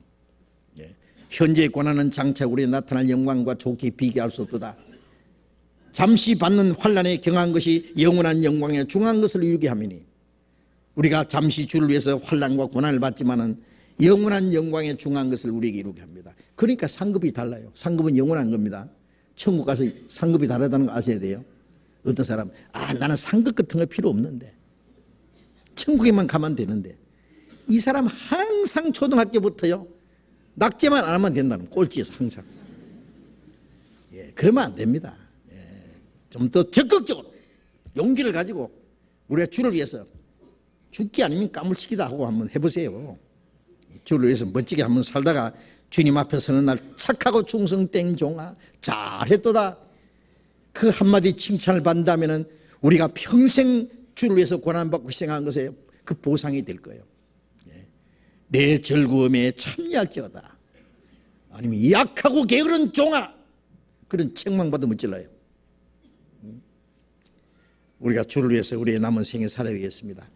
S1: 현재의 고난은 장차 우리에 나타날 영광과 좋게 비교할 수 없도다. 잠시 받는 환난에 경한 것이 영원한 영광에 중한 것을 이루게 하미니 우리가 잠시 주를 위해서 환난과 고난을 받지만은 영원한 영광에 중한 것을 우리에게 이루게 합니다. 그러니까 상급이 달라요. 상급은 영원한 겁니다. 천국 가서 상급이 다르다는 거 아셔야 돼요. 어떤 사람 나는 상급 같은 거 필요 없는데 천국에만 가면 되는데 이 사람 항상 초등학교부터요 낙제만 안 하면 된다는 꼴찌에서 항상. 그러면 안 됩니다. 좀 더 적극적으로 용기를 가지고 우리가 주를 위해서 죽기 아니면 까물치기다 하고 한번 해보세요. 주를 위해서 멋지게 한번 살다가 주님 앞에 서는 날 착하고 충성된 종아 잘했도다 그 한마디 칭찬을 받는다면 우리가 평생 주를 위해서 고난받고 희생한 것에 그 보상이 될 거예요. 내 즐거움에 참여할지어다. 아니면 약하고 게으른 종아 그런 책망받으면 어쩔래요. 우리가 주를 위해서 우리의 남은 생에 살아야 되겠습니다.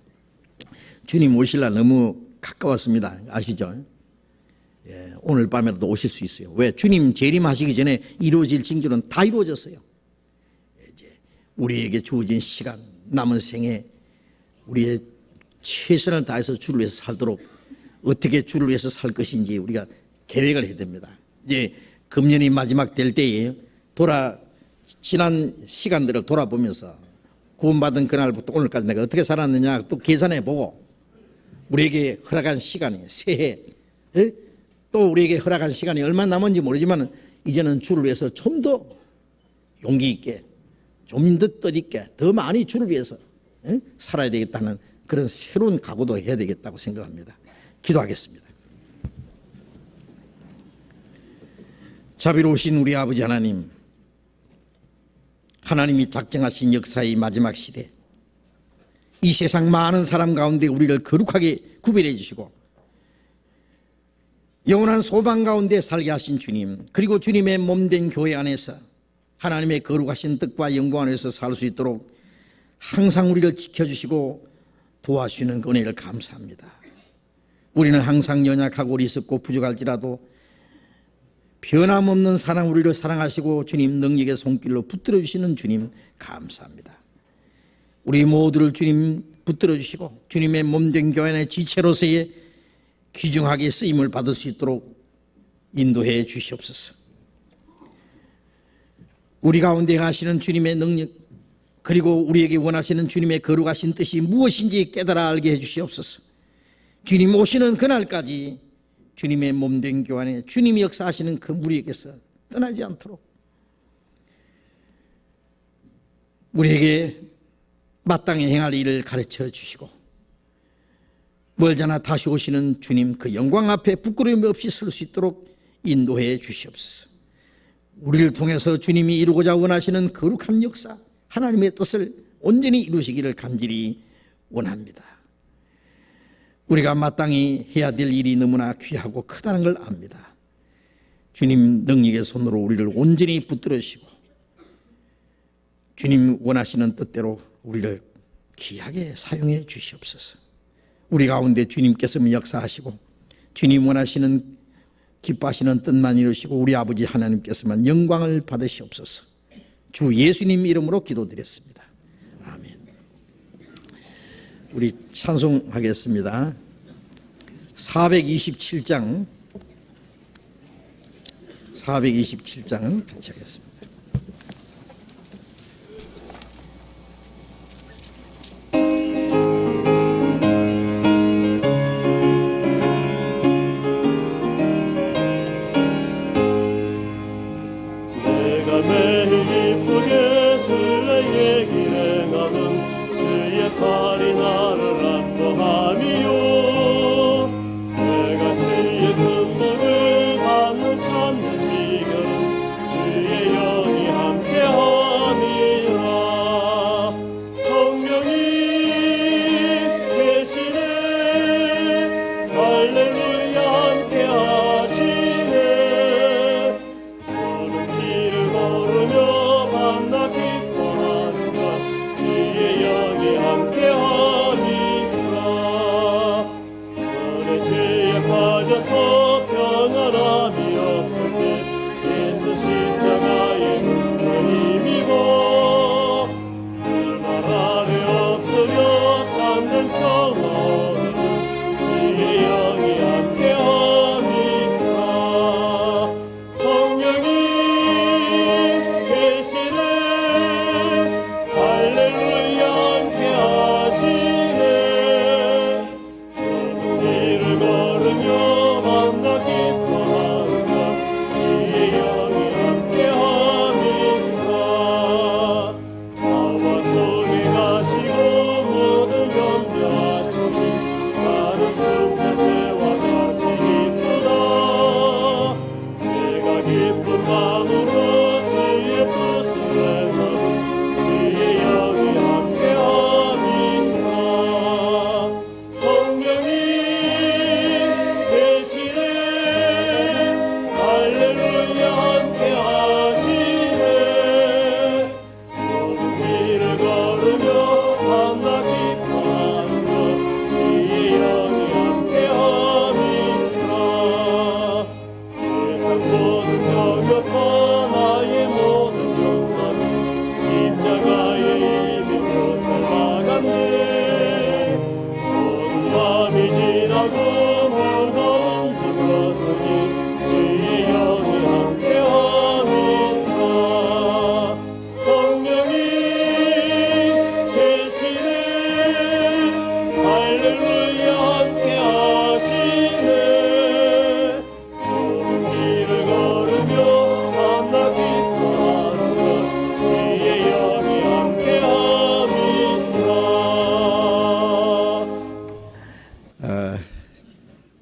S1: 주님 오실 날 너무 가까웠습니다. 아시죠? 오늘 밤에도 오실 수 있어요. 왜? 주님 재림하시기 전에 이루어질 징조는 다 이루어졌어요. 이제 우리에게 주어진 시간 남은 생에 우리의 최선을 다해서 주를 위해서 살도록 어떻게 주를 위해서 살 것인지 우리가 계획을 해야 됩니다. 이제 금년이 마지막 될 때에 지난 시간들을 돌아보면서 구원받은 그날부터 오늘까지 내가 어떻게 살았느냐 또 계산해 보고 우리에게 허락한 시간이 새해 또 우리에게 허락한 시간이 얼마 남은지 모르지만 이제는 주를 위해서 좀 더 용기 있게, 좀 더 뜻있게, 더 많이 주를 위해서 살아야 되겠다는 그런 새로운 각오도 해야 되겠다고 생각합니다. 기도하겠습니다. 자비로우신 우리 아버지 하나님, 하나님이 작정하신 역사의 마지막 시대, 이 세상 많은 사람 가운데 우리를 거룩하게 구별해 주시고 영원한 소망 가운데 살게 하신 주님, 그리고 주님의 몸된 교회 안에서 하나님의 거룩하신 뜻과 영광 안에서 살 수 있도록 항상 우리를 지켜주시고 도와주시는 은혜를 감사합니다. 우리는 항상 연약하고 어리석고 부족할지라도 변함없는 사랑, 우리를 사랑하시고 주님 능력의 손길로 붙들어 주시는 주님 감사합니다. 우리 모두를 주님 붙들어 주시고 주님의 몸된 교회 안의 지체로서의 귀중하게 쓰임을 받을 수 있도록 인도해 주시옵소서. 우리 가운데 하시는 주님의 능력, 그리고 우리에게 원하시는 주님의 거룩하신 뜻이 무엇인지 깨달아 알게 해 주시옵소서. 주님 오시는 그날까지 주님의 몸된 교회 안에 주님이 역사하시는 그 무리에게서 떠나지 않도록 우리에게 마땅히 행할 일을 가르쳐 주시고 멀잖아 다시 오시는 주님 그 영광 앞에 부끄러움 없이 설 수 있도록 인도해 주시옵소서. 우리를 통해서 주님이 이루고자 원하시는 거룩한 역사, 하나님의 뜻을 온전히 이루시기를 간절히 원합니다. 우리가 마땅히 해야 될 일이 너무나 귀하고 크다는 걸 압니다. 주님 능력의 손으로 우리를 온전히 붙들어 주시고 주님 원하시는 뜻대로 우리를 귀하게 사용해 주시옵소서. 우리 가운데 주님께서 역사하시고 주님 원하시는 기뻐하시는 뜻만 이루시고 우리 아버지 하나님께서만 영광을 받으시옵소서. 주 예수님 이름으로 기도드렸습니다. 아멘. 우리 찬송하겠습니다. 427장 같이 하겠습니다.
S2: 주의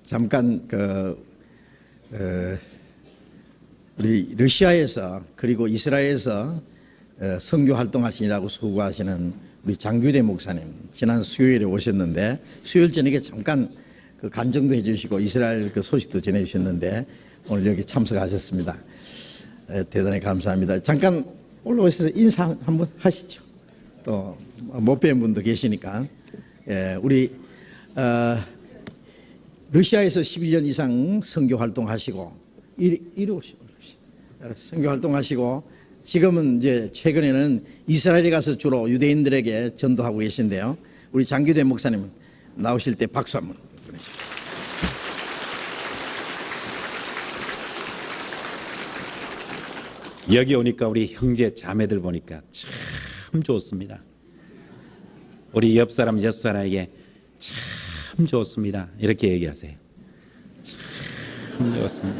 S1: 잠깐 우리 러시아에서 그리고 이스라엘에서 선교 활동하시느라고 수고하시는 우리 장규대 목사님 지난 수요일에 오셨는데 수요일 저녁에 잠깐 그 간증도 해주시고 이스라엘 그 소식도 전해주셨는데 오늘 여기 참석하셨습니다. 대단히 감사합니다. 잠깐 올라오셔서 인사 한번 하시죠. 또 못 뵌 분도 계시니까. 우리 러시아에서 11년 이상 선교 활동하시고 이리 오시고 선교 활동하시고 지금은 이제 최근에는 이스라엘에 가서 주로 유대인들에게 전도하고 계신데요. 우리 장규대 목사님 나오실 때 박수 한번 보내시죠.
S2: 여기 오니까 우리 형제 자매들 보니까 참 좋습니다. 우리 옆 사람에게 참 좋습니다. 이렇게 얘기하세요. 참 좋습니다.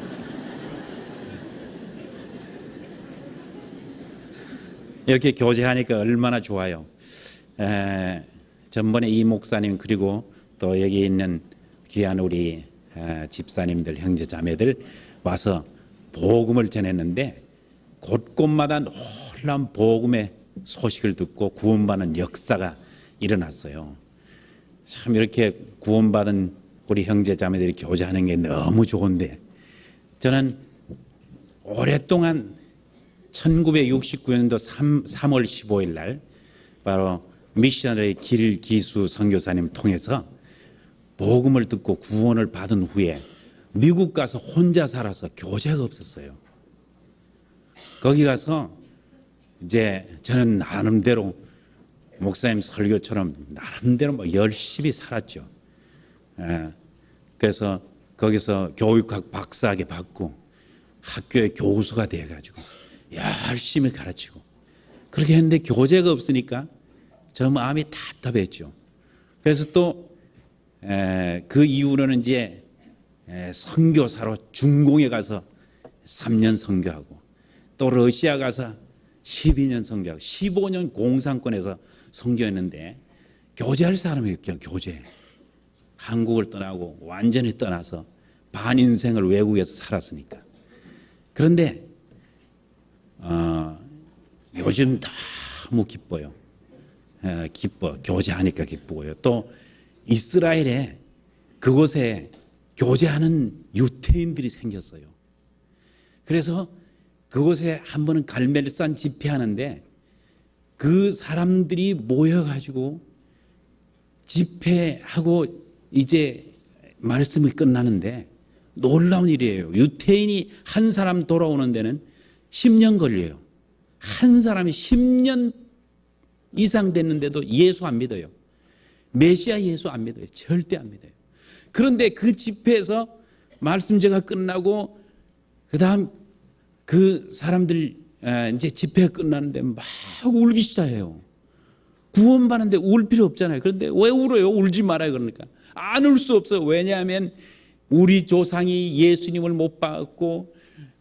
S2: 이렇게 교제하니까 얼마나 좋아요. 전번에 이 목사님 그리고 또 여기 있는 귀한 우리 집사님들 형제 자매들 와서 복음을 전했는데 곳곳마다 놀라운 복음의 소식을 듣고 구원받는 역사가 일어났어요. 참 이렇게 구원받은 우리 형제 자매들이 교제하는 게 너무 좋은데 저는 오랫동안 1969년도 3월 15일 날 바로 미셔너리 길기수 선교사님 통해서 복음을 듣고 구원을 받은 후에 미국 가서 혼자 살아서 교제가 없었어요. 거기 가서 이제 저는 나름대로 목사님 설교처럼 나름대로 뭐 열심히 살았죠. 그래서 거기서 교육학 박사학위 받고 학교의 교수가 돼가지고 열심히 가르치고 그렇게 했는데 교재가 없으니까 저 마음이 답답했죠. 그래서 또 그 이후로는 이제 선교사로 중공에 가서 3년 선교하고 또 러시아 가서 12년 선교하고 15년 공산권에서 선교했는데 교제할 사람이 없죠. 교제. 한국을 떠나고 완전히 떠나서 반인생을 외국에서 살았으니까. 그런데 요즘 너무 기뻐요. 기뻐. 교제하니까 기쁘고요. 또 이스라엘에 그곳에 교제하는 유태인들이 생겼어요. 그래서 그곳에 한 번은 갈멜산 집회하는데 그 사람들이 모여가지고 집회하고 이제 말씀이 끝나는데 놀라운 일이에요. 유태인이 한 사람 돌아오는 데는 10년 걸려요. 한 사람이 10년 이상 됐는데도 예수 안 믿어요. 메시아 예수 안 믿어요. 절대 안 믿어요. 그런데 그 집회에서 말씀제가 끝나고 그다음 그 사람들 이제 집회가 끝나는데 막 울기 시작해요. 구원받는데 울 필요 없잖아요. 그런데 왜 울어요? 울지 말아요. 그러니까 안 울 수 없어요. 왜냐하면 우리 조상이 예수님을 못 받았고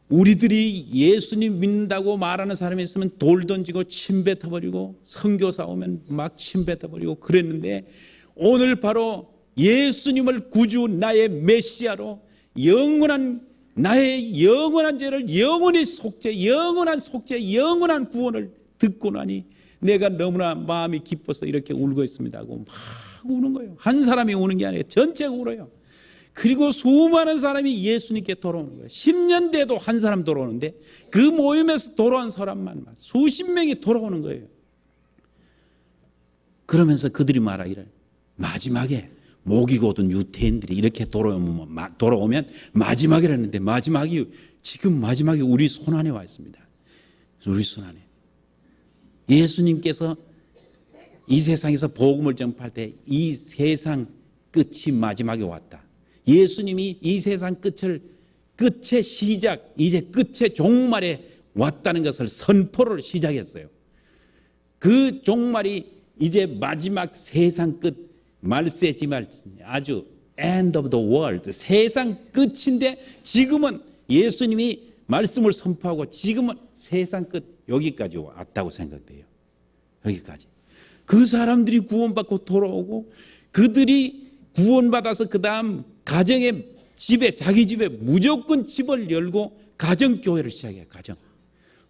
S2: 우리들이 예수님 믿는다고 말하는 사람이 있으면 돌 던지고 침 뱉어버리고 선교사 오면 막 침 뱉어버리고 그랬는데 오늘 바로 예수님을 구주 나의 메시아로 나의 영원한 죄를 영원히 영원한 속죄, 영원한 구원을 듣고 나니 내가 너무나 마음이 기뻐서 이렇게 울고 있습니다 하고 막 우는 거예요. 한 사람이 우는 게 아니에요. 전체가 울어요. 그리고 수많은 사람이 예수님께 돌아오는 거예요. 10년 돼도 한 사람 돌아오는데 그 모임에서 돌아온 사람만 수십 명이 돌아오는 거예요. 그러면서 그들이 말하기를 마지막에 목이 곧은 유태인들이 이렇게 돌아오면 마지막이라는데 지금 마지막이 우리 손안에 와 있습니다. 우리 손안에. 예수님께서 이 세상에서 복음을 전파할 때 이 세상 끝이 마지막에 왔다. 예수님이 이 세상 끝의 시작, 이제 끝의 종말에 왔다는 것을 선포를 시작했어요. 그 종말이 이제 마지막 세상 끝 말세지말 아주 end of the world 세상 끝인데 지금은 예수님이 말씀을 선포하고 지금은 세상 끝 여기까지 왔다고 생각돼요. 여기까지. 그 사람들이 구원받고 돌아오고 그들이 구원받아서 그 다음 가정에 집에 자기 집에 무조건 집을 열고 가정교회를 시작해요. 가정.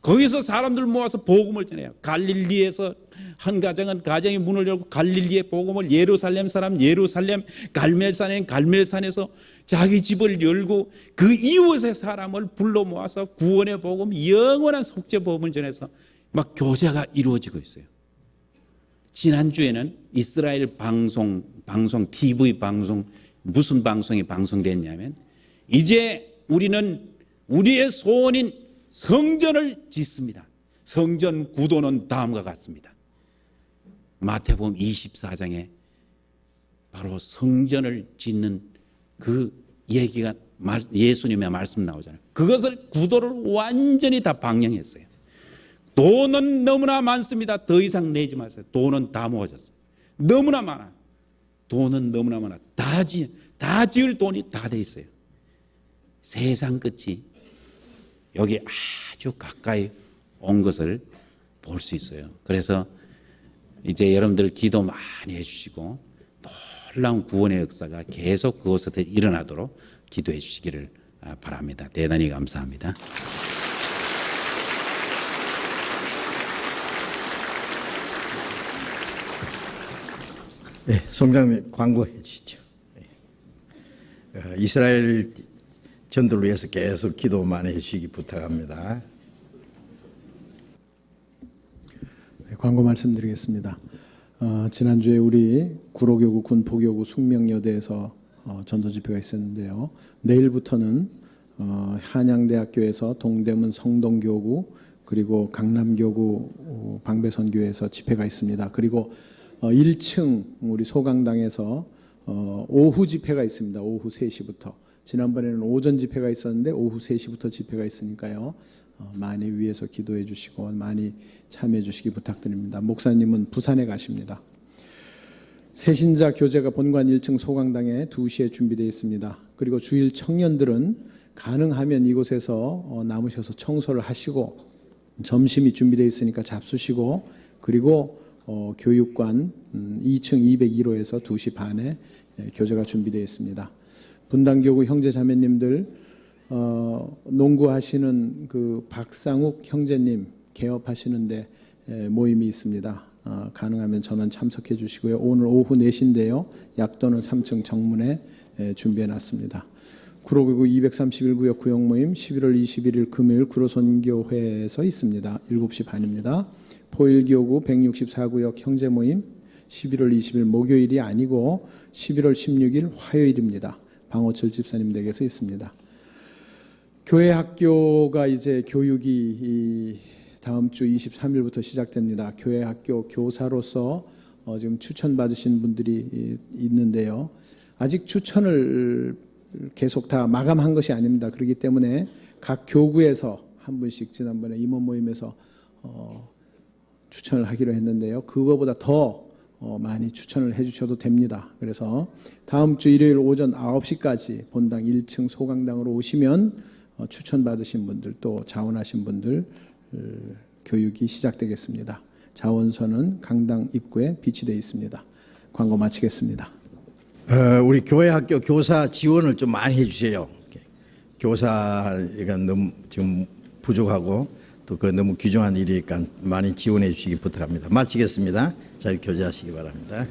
S2: 거기서 사람들 모아서 복음을 전해요. 갈릴리에서 한 가정은 가정의 문을 열고 갈릴리의 복음을, 예루살렘 사람 예루살렘, 갈멜산은 갈멜산에서 자기 집을 열고 그 이웃의 사람을 불러 모아서 구원의 복음, 영원한 속죄 복음을 전해서 막 교제가 이루어지고 있어요. 지난주에는 이스라엘 방송 TV 방송, 무슨 방송이 방송됐냐면, 이제 우리는 우리의 소원인 성전을 짓습니다. 성전 구도는 다음과 같습니다. 마태복음 24장에 바로 성전을 짓는 그 얘기가 예수님의 말씀 나오잖아요. 그것을 구도를 완전히 다 방영했어요. 돈은 너무나 많습니다. 더 이상 내지 마세요. 돈은 다 모아졌어요. 너무나 많아. 돈은 너무나 많아. 다 지을 돈이 다 돼 있어요. 세상 끝이 여기 아주 가까이 온 것을 볼 수 있어요. 그래서 이제 여러분들 기도 많이 해주시고 놀라운 구원의 역사가 계속 그곳에서 일어나도록 기도해 주시기를 바랍니다. 대단히 감사합니다.
S1: 네, 송장님 광고해 주시죠. 이스라엘 전도를 위해서 계속 기도 많이 해주시기 부탁합니다.
S3: 네, 광고 말씀드리겠습니다. 지난주에 우리 구로교구, 군포교구, 숙명여대에서 전도 집회가 있었는데요. 내일부터는 한양대학교에서 동대문 성동교구, 그리고 강남교구 방배선교회에서 집회가 있습니다. 그리고 1층 우리 소강당에서 오후 집회가 있습니다. 오후 3시부터. 지난번에는 오전 집회가 있었는데 오후 3시부터 집회가 있으니까요. 많이 위해서 기도해 주시고 많이 참여해 주시기 부탁드립니다. 목사님은 부산에 가십니다. 새신자 교제가 본관 1층 소강당에 2시에 준비되어 있습니다. 그리고 주일 청년들은 가능하면 이곳에서 남으셔서 청소를 하시고 점심이 준비되어 있으니까 잡수시고, 그리고 교육관 2층 201호에서 2시 반에 교제가 준비되어 있습니다. 분당교구 형제자매님들, 농구하시는 그 박상욱 형제님 개업하시는데 모임이 있습니다. 가능하면 전원 참석해 주시고요. 오늘 오후 4시인데요. 약도는 3층 정문에 준비해 놨습니다. 구로교구 231구역 구역 모임 11월 21일 금요일 구로선교회에서 있습니다. 7시 반입니다. 포일교구 164구역 형제 모임 11월 20일 목요일이 아니고 11월 16일 화요일입니다. 방호철 집사님 댁에서 있습니다. 교회 학교가 이제 교육이 다음 주 23일부터 시작됩니다. 교회 학교 교사로서 지금 추천받으신 분들이 있는데요. 아직 추천을 계속 다 마감한 것이 아닙니다. 그렇기 때문에 각 교구에서 한 분씩 지난번에 임원 모임에서 추천을 하기로 했는데요. 그거보다 더 많이 추천을 해주셔도 됩니다. 그래서 다음 주 일요일 오전 9시까지 본당 1층 소강당으로 오시면 추천받으신 분들 또 자원하신 분들 교육이 시작되겠습니다. 자원서는 강당 입구에 비치되어 있습니다. 광고 마치겠습니다.
S1: 우리 교회 학교 교사 지원을 좀 많이 해주세요. 교사가 너무 지금 부족하고 또 그 너무 귀중한 일이니까 많이 지원해 주시기 부탁합니다. 마치겠습니다. 잘 교제하시기 바랍니다.